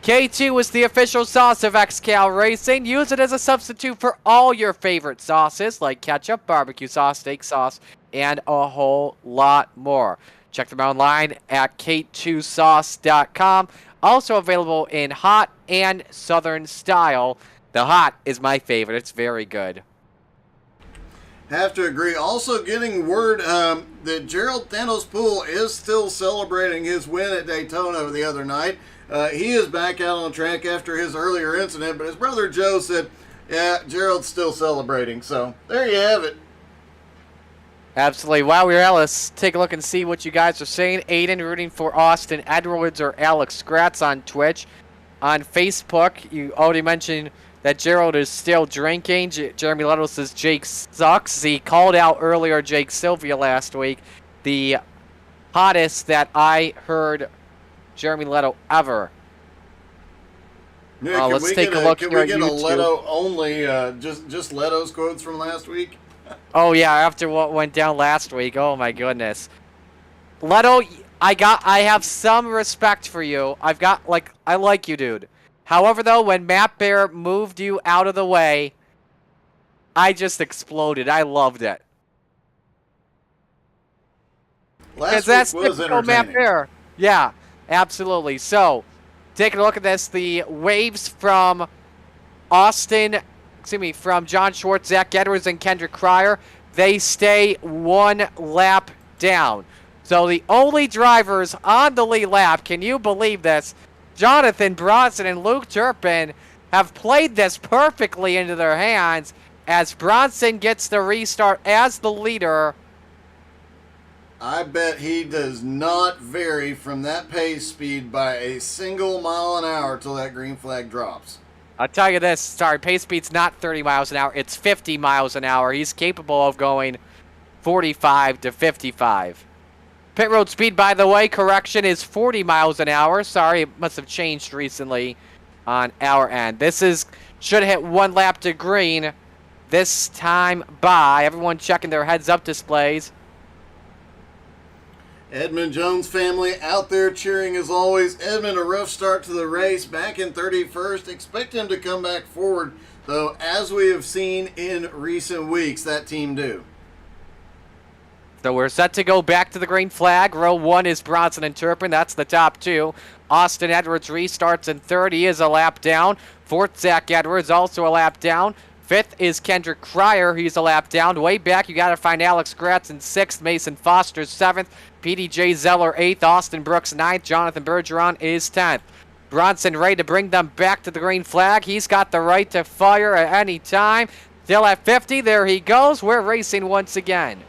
K2 is the official sauce of XCAL Racing. Use it as a substitute for all your favorite sauces like ketchup, barbecue sauce, steak sauce, and a whole lot more. Check them out online at k2sauce.com. Also available in hot and southern style. The hot is my favorite. It's very good. Have to agree. Also getting word that Gerald Thanos Poole is still celebrating his win at Daytona the other night. He is back out on the track after his earlier incident, but his brother Joe said, yeah, Gerald's still celebrating. So there you have it. Absolutely. While we're at, let's take a look and see what you guys are saying. Aiden rooting for Austin Edwards or Alex Gratz on Twitch. On Facebook, you already mentioned that Gerald is still drinking. Jeremy Little says Jake sucks. He called out earlier Jake Sylvia last week, the hottest that I heard Jeremy Leto ever. Yeah, Let's take a look Can here we at get a YouTube. Leto only, just Leto's quotes from last week? Oh yeah, after what went down last week. Oh my goodness. Leto, I have some respect for you. I like you, dude. However, though, when Matt Bear moved you out of the way, I just exploded. I loved it. Last That's week was typical Matt entertaining. Bear. Yeah, absolutely. So, taking a look at this, the waves from from John Schwartz, Zach Edwards, and Kendrick Cryer, they stay one lap down. So the only drivers on the lead lap, can you believe this? Jonathan Bronson and Luke Turpin have played this perfectly into their hands as Bronson gets the restart as the leader. I bet he does not vary from that pace speed by a single mile an hour till that green flag drops. I'll tell you this, sorry, pace speed's not 30 miles an hour, it's 50 miles an hour. He's capable of going 45 to 55. Pit road speed, by the way, correction, is 40 miles an hour. Sorry, it must have changed recently on our end. Should hit one lap to green this time by. Everyone checking their heads-up displays. Edmund Jones family out there cheering as always. Edmund, a rough start to the race, back in 31st. Expect him to come back forward, though, as we have seen in recent weeks, that team do. So we're set to go back to the green flag. Row 1 is Bronson and Turpin. That's the top two. Austin Edwards restarts in third. He is a lap down. Fourth, Zach Edwards, also a lap down. Fifth is Kendrick Cryer. He's a lap down. Way back, you got to find Alex Gratz in sixth. Mason Foster, seventh. PDJ Zeller, eighth. Austin Brooks, ninth. Jonathan Bergeron is 10th. Bronson ready to bring them back to the green flag. He's got the right to fire at any time. Still at 50. There he goes. We're racing once again.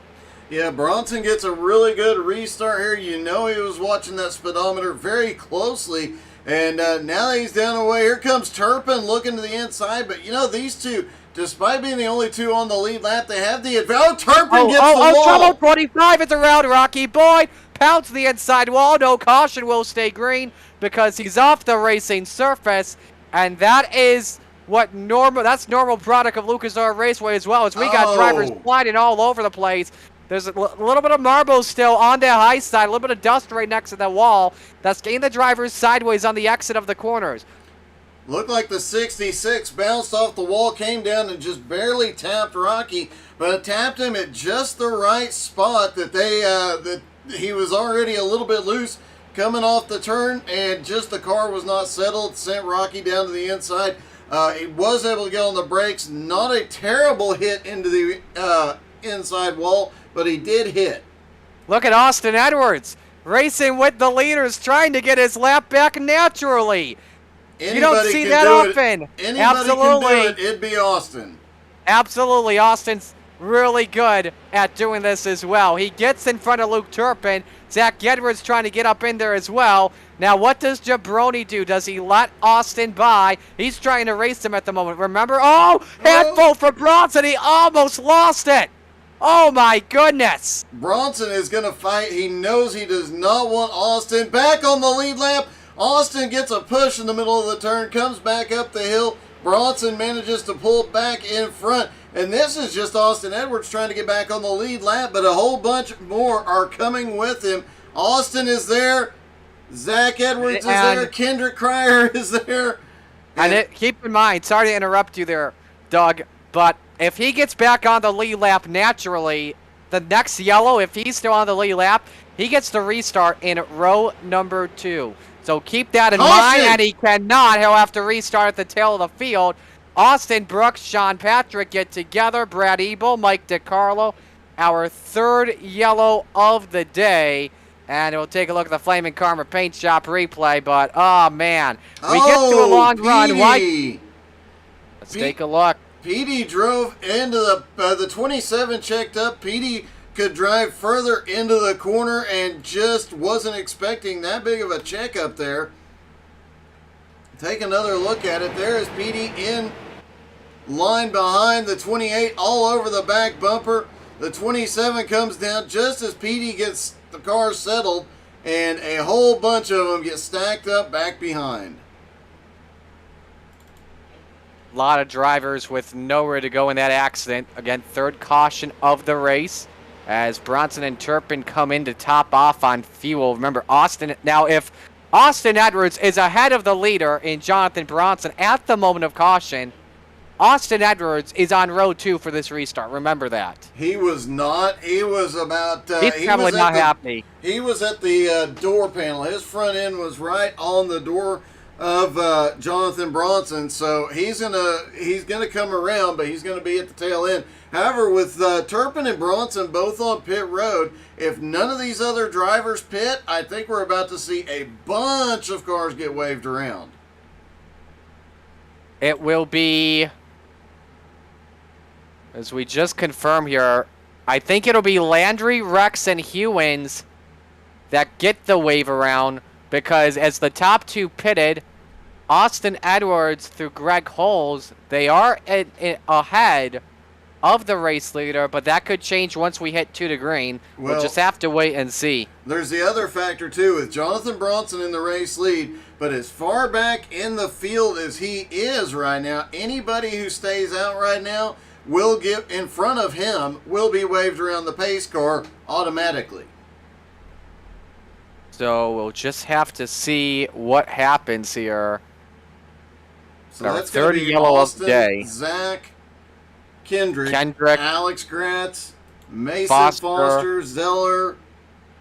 Yeah, Bronson gets a really good restart here. You know he was watching that speedometer very closely. And now that he's down the way, here comes Turpin looking to the inside. But, you know, these two, despite being the only two on the lead lap, they have the advantage. Oh, Turpin gets the wall. Trouble 25 is around Rocky Boyd. Pounds the inside wall. No caution will stay green because he's off the racing surface. And that is that's normal product of Lucas Oil Raceway as well, as we got drivers sliding all over the place. There's a little bit of marble still on the high side, a little bit of dust right next to the wall. That's getting the drivers sideways on the exit of the corners. Looked like the 66 bounced off the wall, came down and just barely tapped Rocky, but it tapped him at just the right spot that he was already a little bit loose coming off the turn, and just the car was not settled, sent Rocky down to the inside. He was able to get on the brakes. Not a terrible hit into the inside wall, but he did hit. Look at Austin Edwards racing with the leaders, trying to get his lap back naturally. You don't see that often. Anybody Absolutely. can do it. It'd be Austin. Absolutely. Austin's really good at doing this as well. He gets in front of Luke Turpin. Zach Edwards trying to get up in there as well. Now, what does Jabroni do? Does he let Austin by? He's trying to race him at the moment. Remember? Handful for Bronson. He almost lost it. Oh, my goodness. Bronson is going to fight. He knows he does not want Austin back on the lead lap. Austin gets a push in the middle of the turn, comes back up the hill. Bronson manages to pull back in front. And this is just Austin Edwards trying to get back on the lead lap, but a whole bunch more are coming with him. Austin is there. Zach Edwards is there. Kendrick Cryer is there. And keep in mind, sorry to interrupt you there, Doug, but if he gets back on the lead lap naturally, the next yellow, if he's still on the lead lap, he gets to restart in row number 2. So keep that in mind, and he cannot. He'll have to restart at the tail of the field. Austin Brooks, Sean Patrick get together. Brad Ebel, Mike DiCarlo, our third yellow of the day. And we'll take a look at the Flaming Karma Paint Shop replay. But, oh, man. We get to a long run. Let's take a look. Petey drove into the 27 checked up. Petey could drive further into the corner and just wasn't expecting that big of a check up there. Take another look at it. There is Petey in line behind the 28 all over the back bumper. The 27 comes down just as Petey gets the car settled, and a whole bunch of them get stacked up back behind. A lot of drivers with nowhere to go in that accident. Again, third caution of the race as Bronson and Turpin come in to top off on fuel. Remember, if Austin Edwards is ahead of the leader in Jonathan Bronson at the moment of caution, Austin Edwards is on row 2 for this restart. Remember that. He was not. He was about... He's probably not happy. He was at the door panel. His front end was right on the door of Jonathan Bronson, so he's gonna come around, but he's gonna be at the tail end. However, with Turpin and Bronson both on pit road, if none of these other drivers pit, I think we're about to see a bunch of cars get waved around. It will be, as we just confirmed here, I think it'll be Landry, Rex, and Hewins that get the wave around, because as the top 2 pitted, Austin Edwards through Greg Holes, they are ahead of the race leader, but that could change once we hit 2 to green. We'll just have to wait and see. There's the other factor, too, with Jonathan Bronson in the race lead, but as far back in the field as he is right now, anybody who stays out right now will get in front of him, will be waved around the pace car automatically. So we'll just have to see what happens here. So Our that's third going to be yellow Austin, of the day. Zach, Kendrick, Alex Gratz, Mason Foster, Zeller,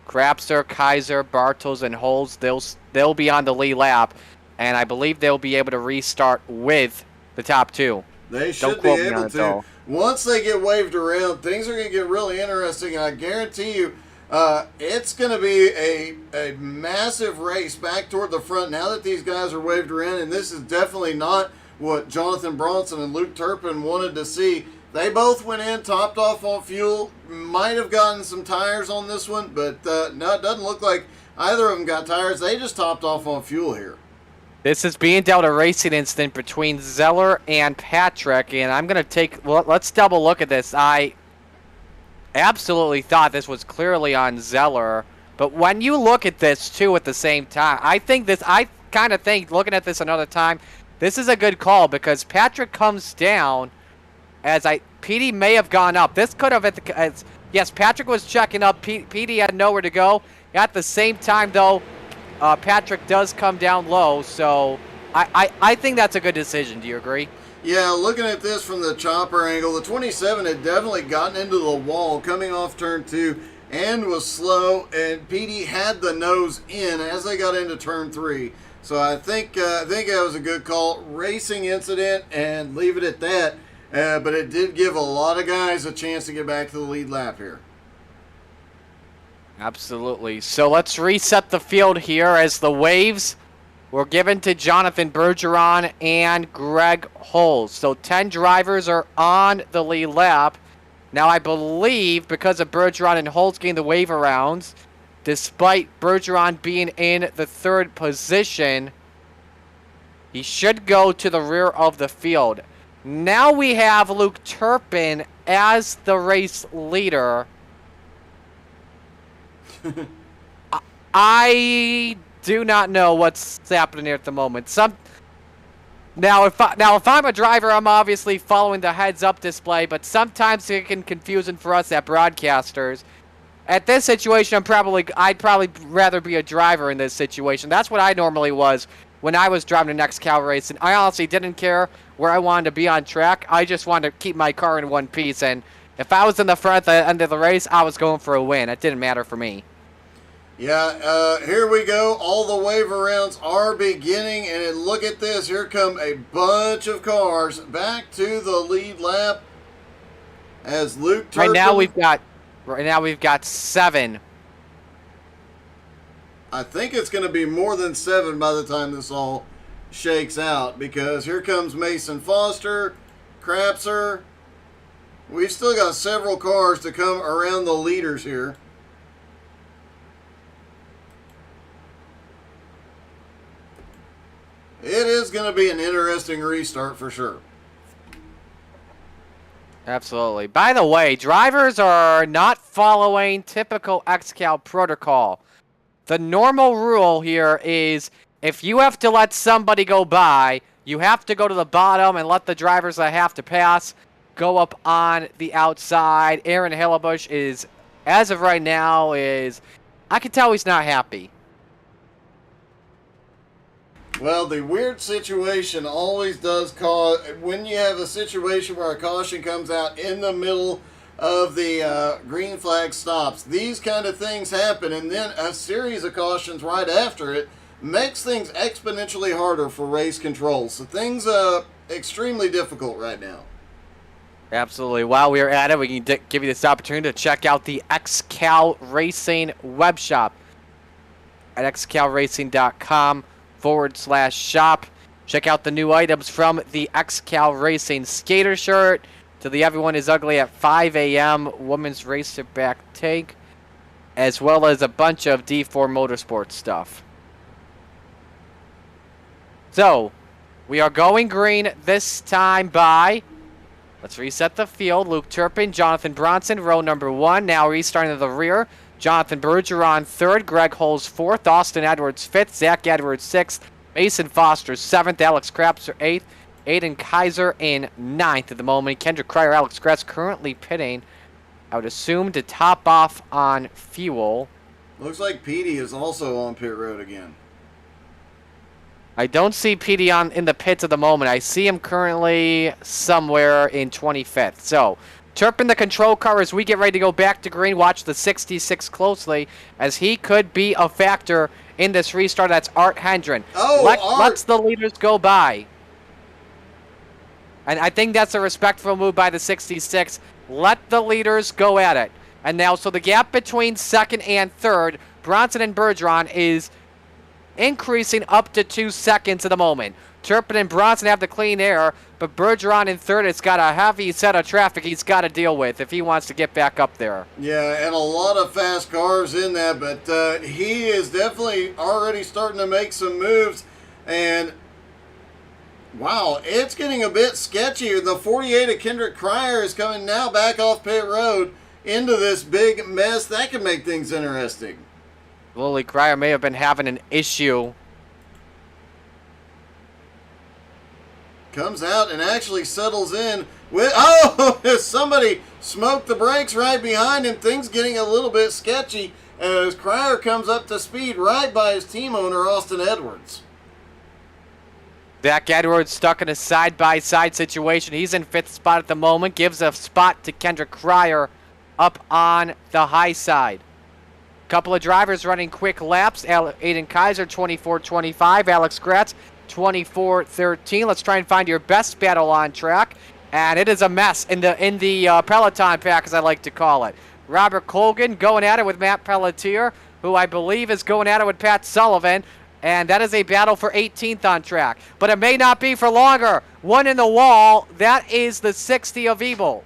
Crapser, Kaiser, Bartels, and Holes. They'll be on the lead lap, and I believe they'll be able to restart with the top 2. They should be able to. Once they get waved around, things are going to get really interesting. I guarantee you, it's going to be a massive race back toward the front now that these guys are waved around, and this is definitely not what Jonathan Bronson and Luke Turpin wanted to see. They both went in, topped off on fuel, might have gotten some tires on this one, but no, it doesn't look like either of them got tires. They just topped off on fuel here. This is being dealt a racing incident between Zeller and Patrick, and I'm going to let's double look at this. I absolutely thought this was clearly on Zeller, but when you look at this too at the same time, I kind of think, looking at this another time, this is a good call, because Patrick comes down as Petey may have gone up. This could have, yes, Patrick was checking up. Petey had nowhere to go. At the same time, though, Patrick does come down low, so I think that's a good decision. Do you agree? Yeah, looking at this from the chopper angle, the 27 had definitely gotten into the wall coming off turn 2 and was slow, and Petey had the nose in as they got into turn 3. So I think that was a good call. Racing incident, and leave it at that. But it did give a lot of guys a chance to get back to the lead lap here. Absolutely. So let's reset the field here as the waves were given to Jonathan Bergeron and Greg Holes. So 10 drivers are on the lead lap. Now I believe because of Bergeron and Holes getting the wave arounds, despite Bergeron being in the 3rd position, he should go to the rear of the field. Now we have Luke Turpin as the race leader. I do not know what's happening here at the moment. Now if I'm a driver, I'm obviously following the heads-up display, but sometimes it can confusing for us as broadcasters. At this situation, I'd probably rather be a driver in this situation. That's what I normally was when I was driving the XCAL race, and I honestly didn't care where I wanted to be on track. I just wanted to keep my car in one piece, and if I was in the front at the end of the race, I was going for a win. It didn't matter for me. Yeah, here we go. All the wave arounds are beginning, and look at this. Here come a bunch of cars back to the lead lap as Luke Turpin... Right now we've got 7. I think it's going to be more than 7 by the time this all shakes out, because here comes Mason Foster, Crapser. We've still got several cars to come around the leaders here. It is going to be an interesting restart for sure. Absolutely. By the way, drivers are not following typical XCAL protocol. The normal rule here is if you have to let somebody go by, you have to go to the bottom and let the drivers that have to pass go up on the outside. Aaron Hillebush is, as of right now, I can tell he's not happy. Well, the weird situation always does cause, when you have a situation where a caution comes out in the middle of the green flag stops, these kind of things happen, and then a series of cautions right after it makes things exponentially harder for race control. So things are extremely difficult right now. Absolutely. While we are at it, we can give you this opportunity to check out the XCAL Racing web shop at xcalracing.com/shop. Check out the new items from the XCAL Racing skater shirt to the Everyone is Ugly at 5 a.m. women's racer back tank, as well as a bunch of D4 Motorsports stuff. So, we are going green this time by, let's reset the field, Luke Turpin, Jonathan Bronson, row number 1, now restarting to the rear. Jonathan Bergeron 3rd, Greg Holes 4th, Austin Edwards 5th, Zach Edwards 6th, Mason Foster 7th, Alex Krapser 8th, Aiden Kaiser in 9th at the moment. Kendrick Cryer, Alex Gretz currently pitting, I would assume, to top off on fuel. Looks like Petey is also on pit road again. I don't see Petey in the pits at the moment. I see him currently somewhere in 25th. So, Turpin the control car as we get ready to go back to green. Watch the 66 closely as he could be a factor in this restart. That's Art Hendren. Art Lets the leaders go by. And I think that's a respectful move by the 66. Let the leaders go at it. And now, so the gap between 2nd and 3rd, Bronson and Bergeron is increasing up to 2 seconds at the moment. Turpin and Bronson have the clean air, but Bergeron in 3rd has got a heavy set of traffic he's got to deal with if he wants to get back up there. Yeah, and a lot of fast cars in that, but he is definitely already starting to make some moves, and wow, it's getting a bit sketchy. The 48 of Kendrick Cryer is coming now back off pit road into this big mess. That could make things interesting. Lily Cryer may have been having an issue. Comes out and actually settles in with, oh, somebody smoked the brakes right behind him. Things getting a little bit sketchy as Cryer comes up to speed right by his team owner, Austin Edwards. Zach Edwards stuck in a side-by-side situation. He's in 5th spot at the moment. Gives a spot to Kendrick Cryer up on the high side. Couple of drivers running quick laps. Aiden Kaiser, 24-25. Alex Gretz, 24-13. Let's try and find your best battle on track. And it is a mess in the Peloton pack, as I like to call it. Robert Colgan going at it with Matt Pelletier, who I believe is going at it with Pat Sullivan. And that is a battle for 18th on track. But it may not be for longer. One in the wall. That is the 60 of Evil.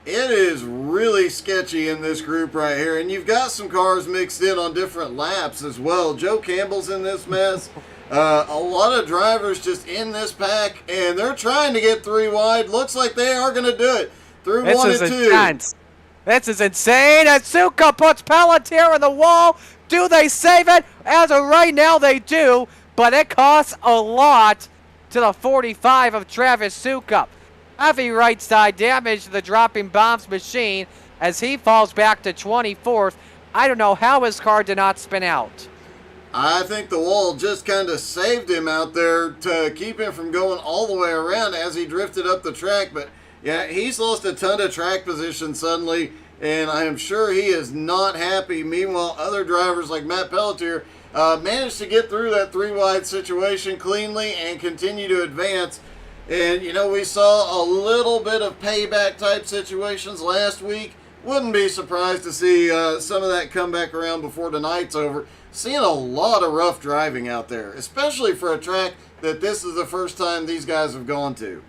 It is really sketchy in this group right here. And you've got some cars mixed in on different laps as well. Joe Campbell's in this mess. A lot of drivers just in this pack. And they're trying to get 3 wide. Looks like they are going to do it. Through 1 and 2. Intense. This is insane. Asuka puts Pelletier in the wall. Do they save it? As of right now, they do. But it costs a lot to the 45 of Travis Sukup. Heavy right side damage to the dropping bombs machine as he falls back to 24th. I don't know how his car did not spin out. I think the wall just kind of saved him out there to keep him from going all the way around as he drifted up the track. But yeah, he's lost a ton of track position suddenly, and I am sure he is not happy. Meanwhile, other drivers like Matt Pelletier managed to get through that 3 wide situation cleanly and continue to advance. And, you know, we saw a little bit of payback type situations last week. Wouldn't be surprised to see some of that come back around before tonight's over. Seeing a lot of rough driving out there, especially for a track that this is the first time these guys have gone to.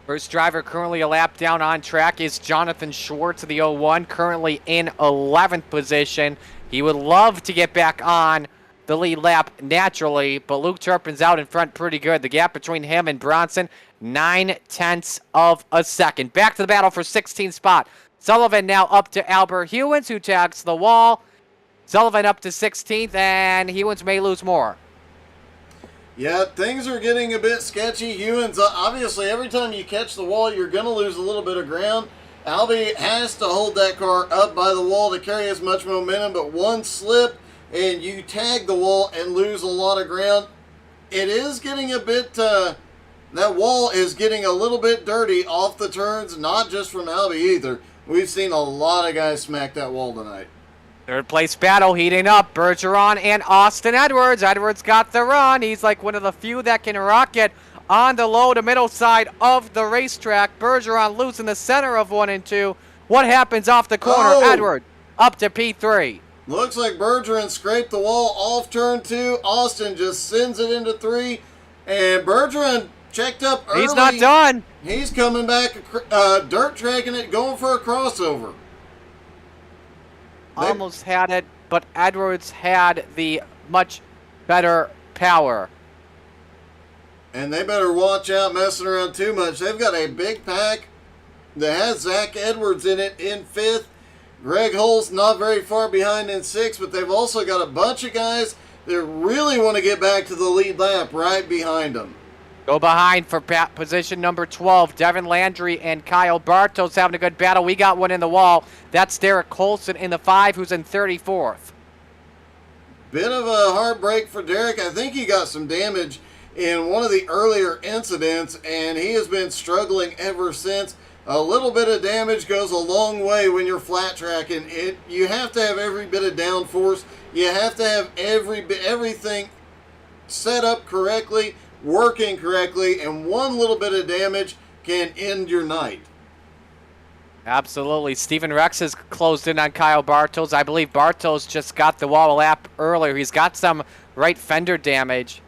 First driver currently a lap down on track is Jonathan Schwartz of the 01, currently in 11th position. He would love to get back on the lead lap naturally, but Luke Turpin's out in front pretty good. The gap between him and Bronson, 0.9 of a second. Back to the battle for 16th spot. Sullivan now up to Albert Hewins, who tags the wall. Sullivan up to 16th, and Hewins may lose more. Yeah, things are getting a bit sketchy. Hewins, obviously, every time you catch the wall, you're going to lose a little bit of ground. Albie has to hold that car up by the wall to carry as much momentum, but one slip and you tag the wall and lose a lot of ground. It is getting a bit, that wall is getting a little bit dirty off the turns, not just from Albie either. We've seen a lot of guys smack that wall tonight. Third place battle heating up. Bergeron and Austin Edwards. Edwards got the run. He's like one of the few that can rocket on the low to middle side of the racetrack. Bergeron losing the center of 1 and 2. What happens off the corner? Oh. Edwards up to P3. Looks like Bergeron scraped the wall off turn 2. Austin just sends it into 3. And Bergeron checked up early. He's not done. He's coming back, dirt tracking it, going for a crossover. Almost had it, but Edwards had the much better power. And they better watch out messing around too much. They've got a big pack that has Zach Edwards in it in 5th. Greg Hull's not very far behind in 6th, but they've also got a bunch of guys that really want to get back to the lead lap right behind them. Go behind for position number 12. Devin Landry and Kyle Bartos having a good battle. We got one in the wall. That's Derek Colson in the 5, who's in 34th. Bit of a heartbreak for Derek. I think he got some damage in one of the earlier incidents, and he has been struggling ever since. A little bit of damage goes a long way when you're flat tracking. You have to have every bit of downforce. You have to have everything set up correctly, working correctly, and one little bit of damage can end your night. Absolutely. Steven Rex has closed in on Kyle Bartos. I believe Bartos just got the wall lap earlier. He's got some right fender damage.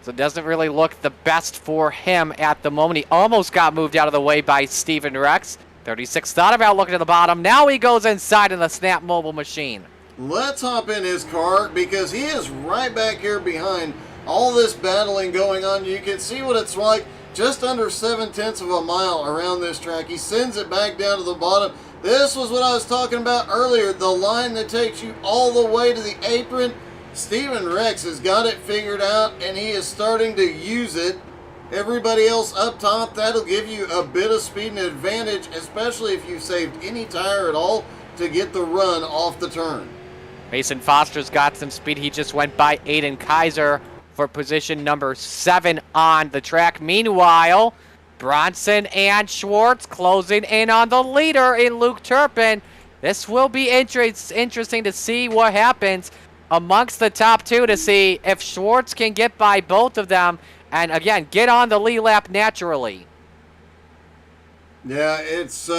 So it doesn't really look the best for him at the moment. He almost got moved out of the way by Steven Rex. 36 thought about looking at the bottom. Now he goes inside in the Snap Mobile machine. Let's hop in his car because he is right back here behind all this battling going on. You can see what it's like. Just under 0.7 of a mile around this track. He sends it back down to the bottom. This was what I was talking about earlier. The line that takes you all the way to the apron. Steven Rex has got it figured out, and he is starting to use it. Everybody else up top, that'll give you a bit of speed and advantage, especially if you saved any tire at all to get the run off the turn. Mason Foster's got some speed. He just went by Aiden Kaiser for position number 7 on the track. Meanwhile, Bronson and Schwartz closing in on the leader in Luke Turpin. This will be interesting to see what happens amongst the top 2 to see if Schwartz can get by both of them and, again, get on the lead lap naturally. Yeah, it's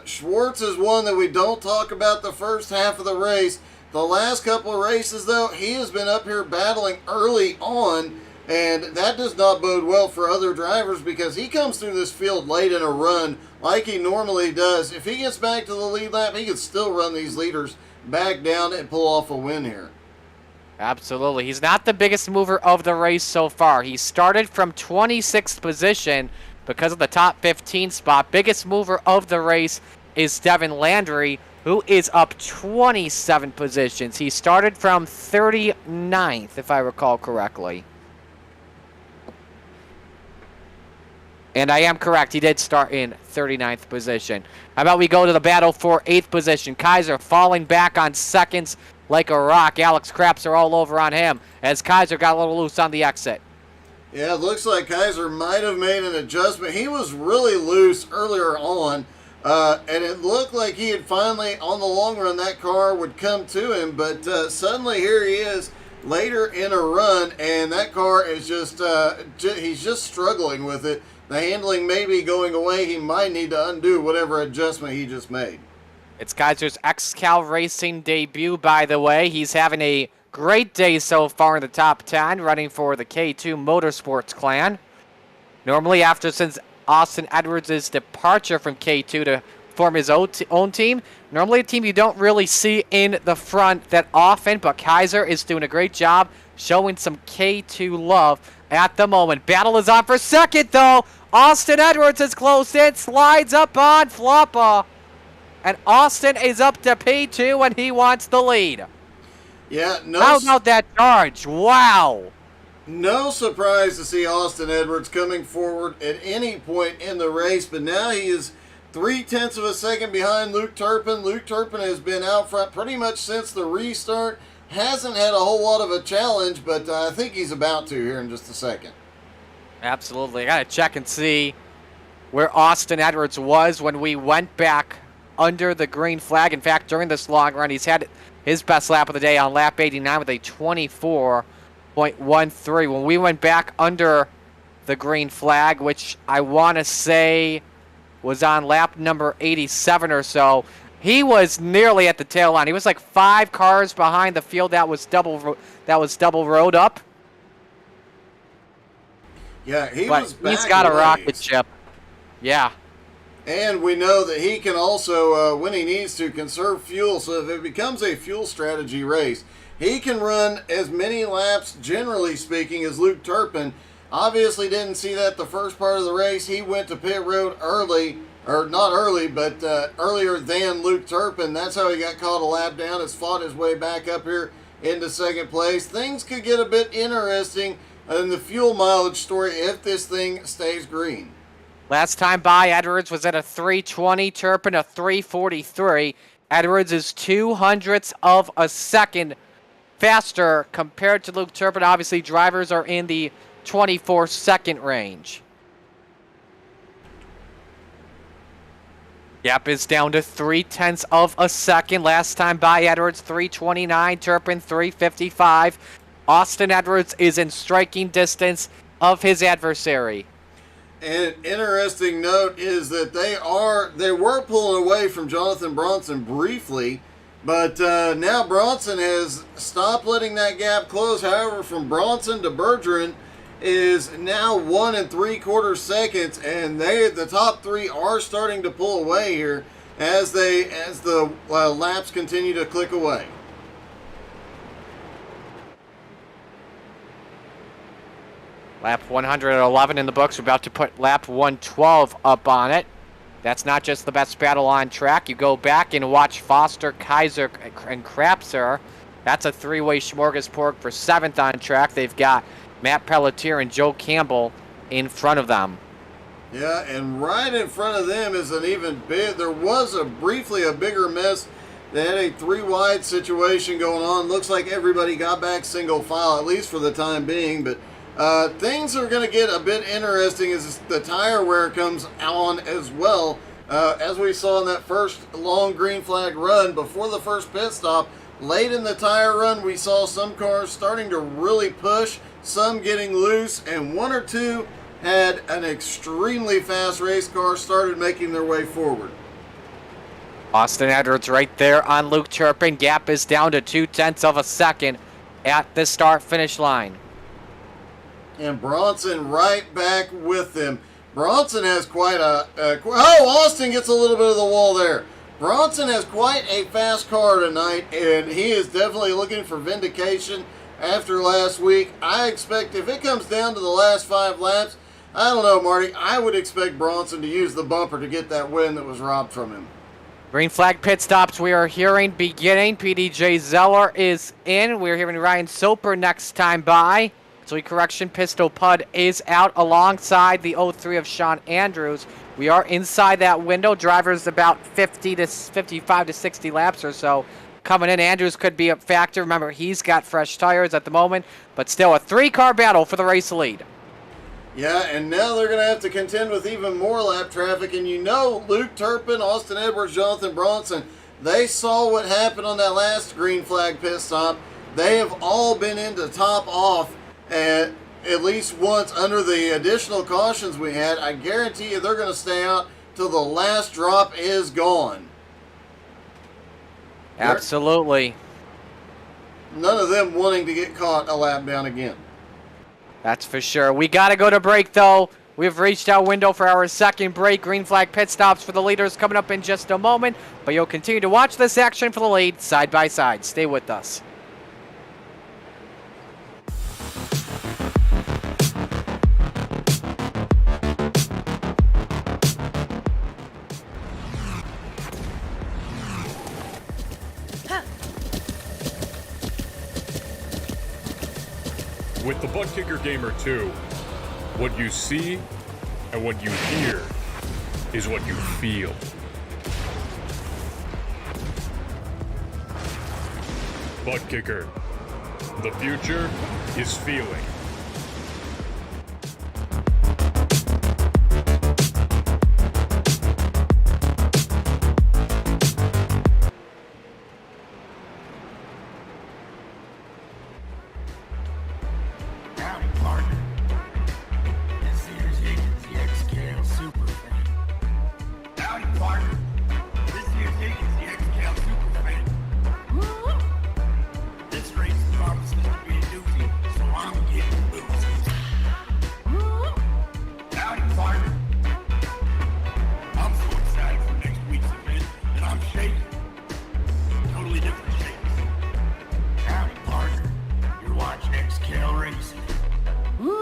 Schwartz is one that we don't talk about the first half of the race. The last couple of races, though, he has been up here battling early on, and that does not bode well for other drivers because he comes through this field late in a run like he normally does. If he gets back to the lead lap, he could still run these leaders back down and pull off a win here. Absolutely. He's not the biggest mover of the race so far. He started from 26th position because of the top 15 spot. Biggest mover of the race is Devin Landry, who is up 27 positions. He started from 39th, if I recall correctly. And I am correct. He did start in 39th position. How about we go to the battle for 8th position? Kaiser falling back on seconds like a rock. Alex Craps are all over on him as Kaiser got a little loose on the exit. Yeah, it looks like Kaiser might have made an adjustment. He was really loose earlier on, and it looked like he had finally, on the long run, that car would come to him, but suddenly here he is later in a run, and that car is just, he's just struggling with it. The handling may be going away. He might need to undo whatever adjustment he just made. It's Kaiser's XCAL Racing debut, by the way. He's having a great day so far in the top 10, running for the K2 Motorsports clan. Normally, since Austin Edwards' departure from K2 to form his own team. Normally a team you don't really see in the front that often, but Kaiser is doing a great job showing some K2 love at the moment. Battle is on for second, though. Austin Edwards is close in, slides up on Floppa. And Austin is up to P2 and he wants the lead. Yeah, How about that charge? Wow. No surprise to see Austin Edwards coming forward at any point in the race, but now he is 0.3 of a second behind Luke Turpin. Luke Turpin has been out front pretty much since the restart. Hasn't had a whole lot of a challenge, but I think he's about to here in just a second. Absolutely. I got to check and see where Austin Edwards was when we went back under the green flag. In fact, during this long run, he's had his best lap of the day on lap 89 with a 24.13. When we went back under the green flag, which I want to say was on lap number 87 or so, he was nearly at the tail line. He was like 5 cars behind the field that was double rowed up. Yeah, He's back got a ways. rocket ship. Yeah. And we know that he can also, when he needs to, conserve fuel. So if it becomes a fuel strategy race, he can run as many laps, generally speaking, as Luke Turpin. Obviously didn't see that the first part of the race. He went to pit road early, or not early, but earlier than Luke Turpin. That's how he got caught a lap down. Has fought his way back up here into second place. Things could get a bit interesting in the fuel mileage story if this thing stays green. Last time by, Edwards was at a 320, Turpin a 343. Edwards is 0.02 of a second faster compared to Luke Turpin. Obviously, drivers are in the 24-second range. Gap is down to 0.3 of a second. Last time by, Edwards 329, Turpin 355. Austin Edwards is in striking distance of his adversary. And an interesting note is that they were pulling away from Jonathan Bronson briefly, but now Bronson has stopped letting that gap close. However, from Bronson to Bergeron is now 1 3/4 seconds, and the top 3 are starting to pull away here as the laps continue to click away. Lap 111 in the books. We're about to put lap 112 up on it. That's not just the best battle on track. You go back and watch Foster, Kaiser, and Krapser. That's a 3-way smorgasbord for 7th on track. They've got Matt Pelletier and Joe Campbell in front of them. Yeah, and right in front of them is an even big. There was briefly a bigger mess. They had a 3-wide situation going on. Looks like everybody got back single file, at least for the time being, but things are going to get a bit interesting as the tire wear comes on as well. As we saw in that first long green flag run before the first pit stop, late in the tire run, we saw some cars starting to really push, some getting loose, and 1 or 2 had an extremely fast race car started making their way forward. Austin Edwards right there on Luke Turpin. Gap is down to 0.2 of a second at the start-finish line. And Bronson right back with them. Bronson has quite Austin gets a little bit of the wall there. Bronson has quite a fast car tonight, and he is definitely looking for vindication after last week. I expect if it comes down to the last 5 laps, I don't know, Marty, I would expect Bronson to use the bumper to get that win that was robbed from him. Green flag pit stops we are hearing beginning. PDJ Zeller is in. We're hearing Ryan Soper next time by. So correction, Pistol Pud is out alongside the 03 of Sean Andrews. We are inside that window. Drivers about 55 to 60 laps or so coming in. Andrews could be a factor. Remember, he's got fresh tires at the moment, but still a 3-car battle for the race lead. Yeah, and now they're going to have to contend with even more lap traffic. And you know, Luke Turpin, Austin Edwards, Jonathan Bronson, they saw what happened on that last green flag pit stop. They have all been into top off at least once under the additional cautions we had. I guarantee you they're going to stay out till the last drop is gone. Absolutely. None of them wanting to get caught a lap down again. That's for sure. We got to go to break, though. We've reached our window for our second break. Green flag pit stops for the leaders coming up in just a moment. But you'll continue to watch this action for the lead side by side. Stay with us. With the Butt Kicker Gamer 2, what you see and what you hear is what you feel. Butt Kicker. The future is feeling. Howdy, partner. This here's Higgins, the XCAL Super Fan. Howdy, partner. This here's Higgins, the XCAL Super Fan. Woo! This race promises to be a doozy, so I'm getting boozy. Woo! Howdy, partner. I'm so excited for next week's event that I'm shaking. Totally different shakes. Howdy, partner. You're watching XCAL Racing. Woo!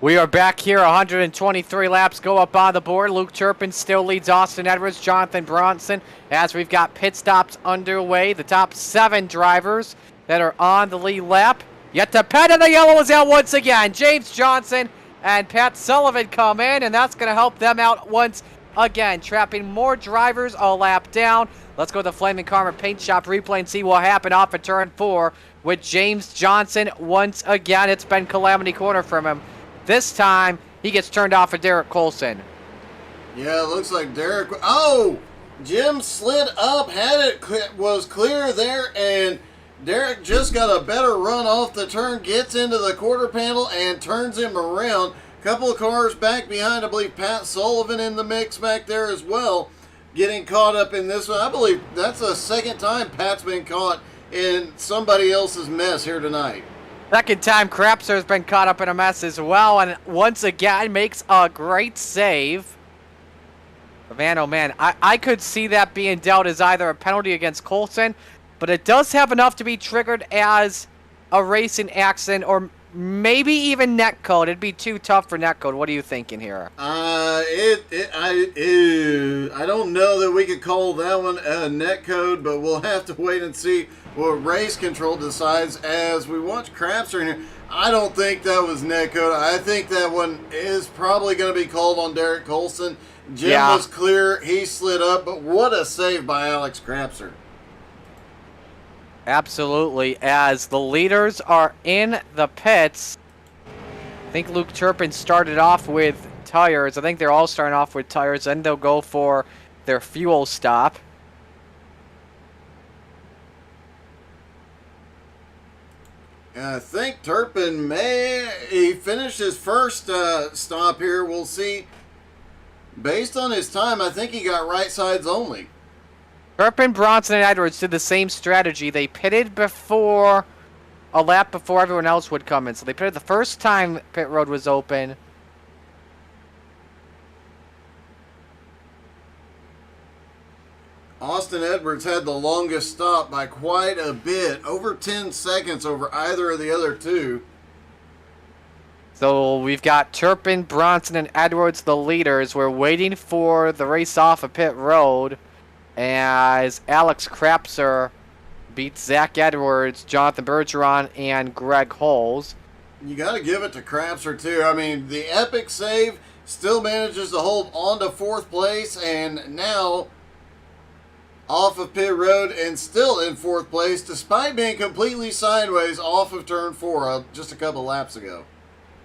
We are back here. 123 laps go up on the board. Luke Turpin still leads Austin Edwards, Jonathan Bronson, as we've got pit stops underway. The top 7 drivers that are on the lead lap. Yet the pet of the yellow is out once again. James Johnson and Pat Sullivan come in, and that's going to help them out once again, trapping more drivers a lap down. Let's go to the Flaming Karma Paint Shop replay and see what happened off of turn 4 with James Johnson once again. It's been calamity corner from him. This time, he gets turned off of Derek Colson. Yeah, it looks like Derek... Oh! Jim slid up, was clear there, and Derek just got a better run off the turn, gets into the quarter panel, and turns him around. Couple of cars back behind, I believe Pat Sullivan in the mix back there as well, getting caught up in this one. I believe that's the second time Pat's been caught in somebody else's mess here tonight. Second time Crapser has been caught up in a mess as well, and once again makes a great save. Man, oh man, I could see that being dealt as either a penalty against Colson, but it does have enough to be triggered as a racing accident, or maybe even netcode. It'd be too tough for netcode. What are you thinking here? I don't know that we could call that one a netcode, but we'll have to wait and see what race control decides as we watch Crapster in here. I don't think that was netcode. I think that one is probably going to be called on Derek Colson. Jim was clear. He slid up, but what a save by Alex Crapser. Absolutely. As the leaders are in the pits, I think Luke Turpin started off with tires. I think they're all starting off with tires. Then they'll go for their fuel stop. And I think Turpin he finished his first stop here. We'll see. Based on his time, I think he got right sides only. Turpin, Bronson, and Edwards did the same strategy. They pitted before a lap before everyone else would come in. So they pitted the first time pit road was open. Austin Edwards had the longest stop by quite a bit, over 10 seconds over either of the other two. So we've got Turpin, Bronson, and Edwards, the leaders. We're waiting for the race off of pit road as Alex Crapser beats Zach Edwards, Jonathan Bergeron, and Greg Holes. You got to give it to Crapser, too. I mean, the epic save still manages to hold on to 4th place, and now off of pit road and still in 4th place, despite being completely sideways off of turn 4 just a couple laps ago.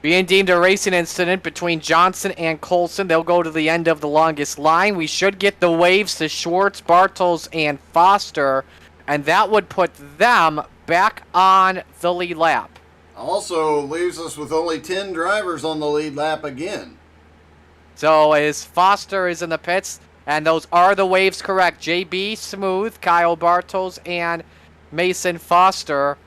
Being deemed a racing incident between Johnson and Coulson. They'll go to the end of the longest line. We should get the waves to Schwartz, Bartels, and Foster, and that would put them back on the lead lap. Also leaves us with only 10 drivers on the lead lap again. So as Foster is in the pits, and those are the waves correct. JB Smooth, Kyle Bartels, and Mason Foster.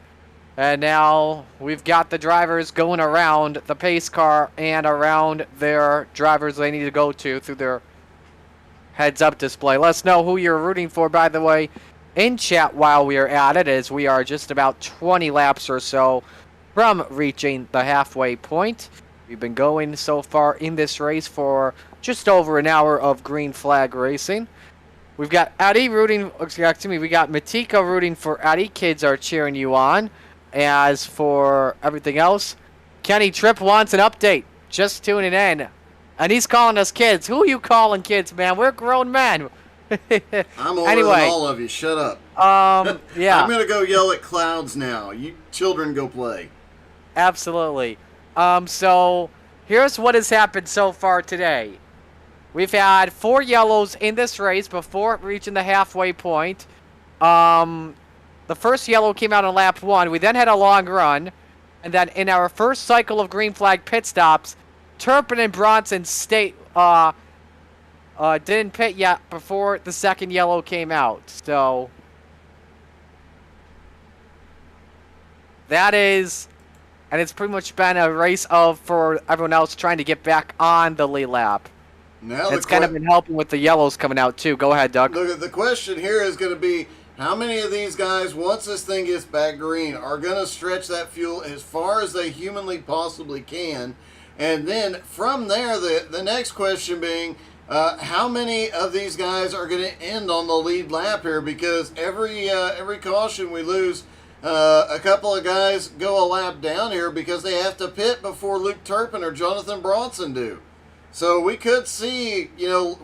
And now we've got the drivers going around the pace car and around their drivers they need to go to through their heads-up display. Let us know who you're rooting for, by the way, in chat while we are at it, as we are just about 20 laps or so from reaching the halfway point. We've been going so far in this race for just over an hour of green flag racing. We've got Eddie rooting, excuse me, we got Matika rooting for Eddie. Kids are cheering you on. As for everything else, Kenny Tripp wants an update. Just tuning in. And he's calling us kids. Who are you calling kids, man? We're grown men. I'm older Anyway, than all of you. Shut up. Yeah. I'm going to go yell at clouds now. You children go play. Absolutely. So here's what has happened so far today. We've had 4 yellows in this race before reaching the halfway point. The first yellow came out on lap 1. We then had a long run. And then in our first cycle of green flag pit stops, Turpin and Bronson didn't pit yet before the second yellow came out. So that is, and it's pretty much been a race for everyone else trying to get back on the lead lap. Now It's kind of been helping with the yellows coming out too. Go ahead, Doug. Look, the question here is going to be, how many of these guys, once this thing gets back green, are going to stretch that fuel as far as they humanly possibly can? And then from there, the next question being, how many of these guys are going to end on the lead lap here? Because every caution we lose, a couple of guys go a lap down here because they have to pit before Luke Turpin or Jonathan Bronson do. So we could see,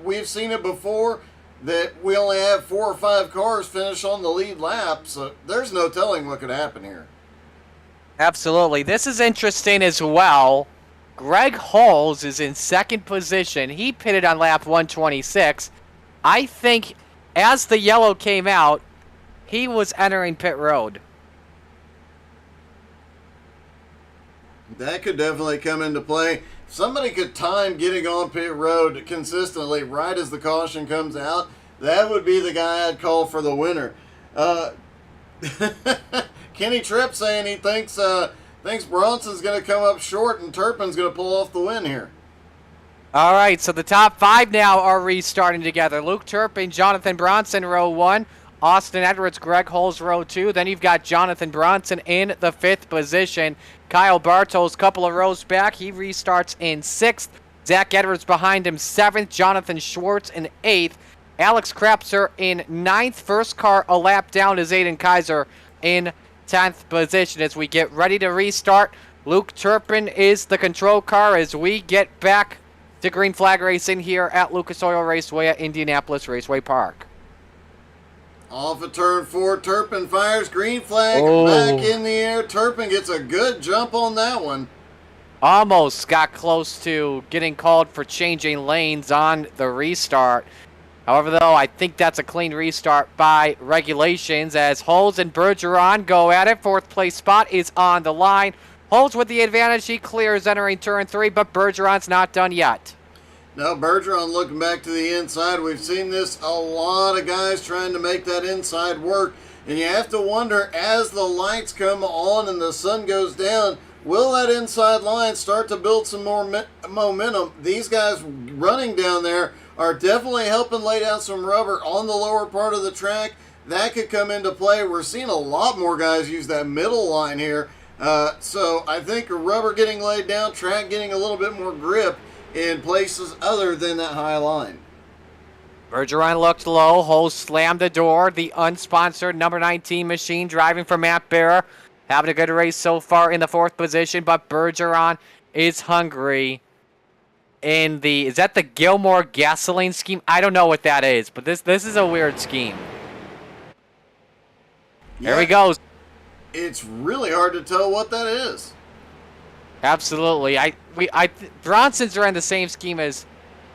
we've seen it before, that we only have 4 or 5 cars finish on the lead lap, so there's no telling what could happen here. Absolutely. This is interesting as well. Greg Halls is in second position. He pitted on lap 126. I think as the yellow came out, he was entering pit road. That could definitely come into play. Somebody could time getting on pit road consistently right as the caution comes out. That would be the guy I'd call for the winner. Kenny Tripp saying he thinks Bronson's going to come up short and Turpin's going to pull off the win here. All right, so the top 5 now are restarting together. Luke Turpin, Jonathan Bronson, row 1. Austin Edwards, Greg Hulls, row 2. Then you've got Jonathan Bronson in the 5th position. Kyle Bartels, couple of rows back. He restarts in 6th. Zach Edwards behind him, 7th. Jonathan Schwartz in 8th. Alex Krapser in 9th. First car a lap down is Aiden Kaiser in 10th position. As we get ready to restart, Luke Turpin is the control car as we get back to green flag racing here at Lucas Oil Raceway at Indianapolis Raceway Park. Off of turn 4, Turpin fires, green flag, Oh. back in the air. Turpin gets a good jump on that one. Almost got close to getting called for changing lanes on the restart. However, though, I think that's a clean restart by regulations as Hulls and Bergeron go at it. 4th place spot is on the line. Hulls with the advantage. He clears entering turn 3, but Bergeron's not done yet. Now Bergeron looking back to the inside. We've seen this a lot of guys trying to make that inside work. And you have to wonder, as the lights come on and the sun goes down, will that inside line start to build some more momentum? These guys running down there are definitely helping lay down some rubber on the lower part of the track. That could come into play. We're seeing a lot more guys use that middle line here. So I think rubber getting laid down, track getting a little bit more grip in places other than that high line. Bergeron looked low. Hulls slammed the door. The unsponsored number 19 machine driving for Matt Bear having a good race so far in the 4th position, but Bergeron is hungry in the... Is that the Gilmore gasoline scheme? I don't know what that is, but this is a weird scheme. There he goes. It's really hard to tell what that is. Absolutely. Bronson's ran the same scheme as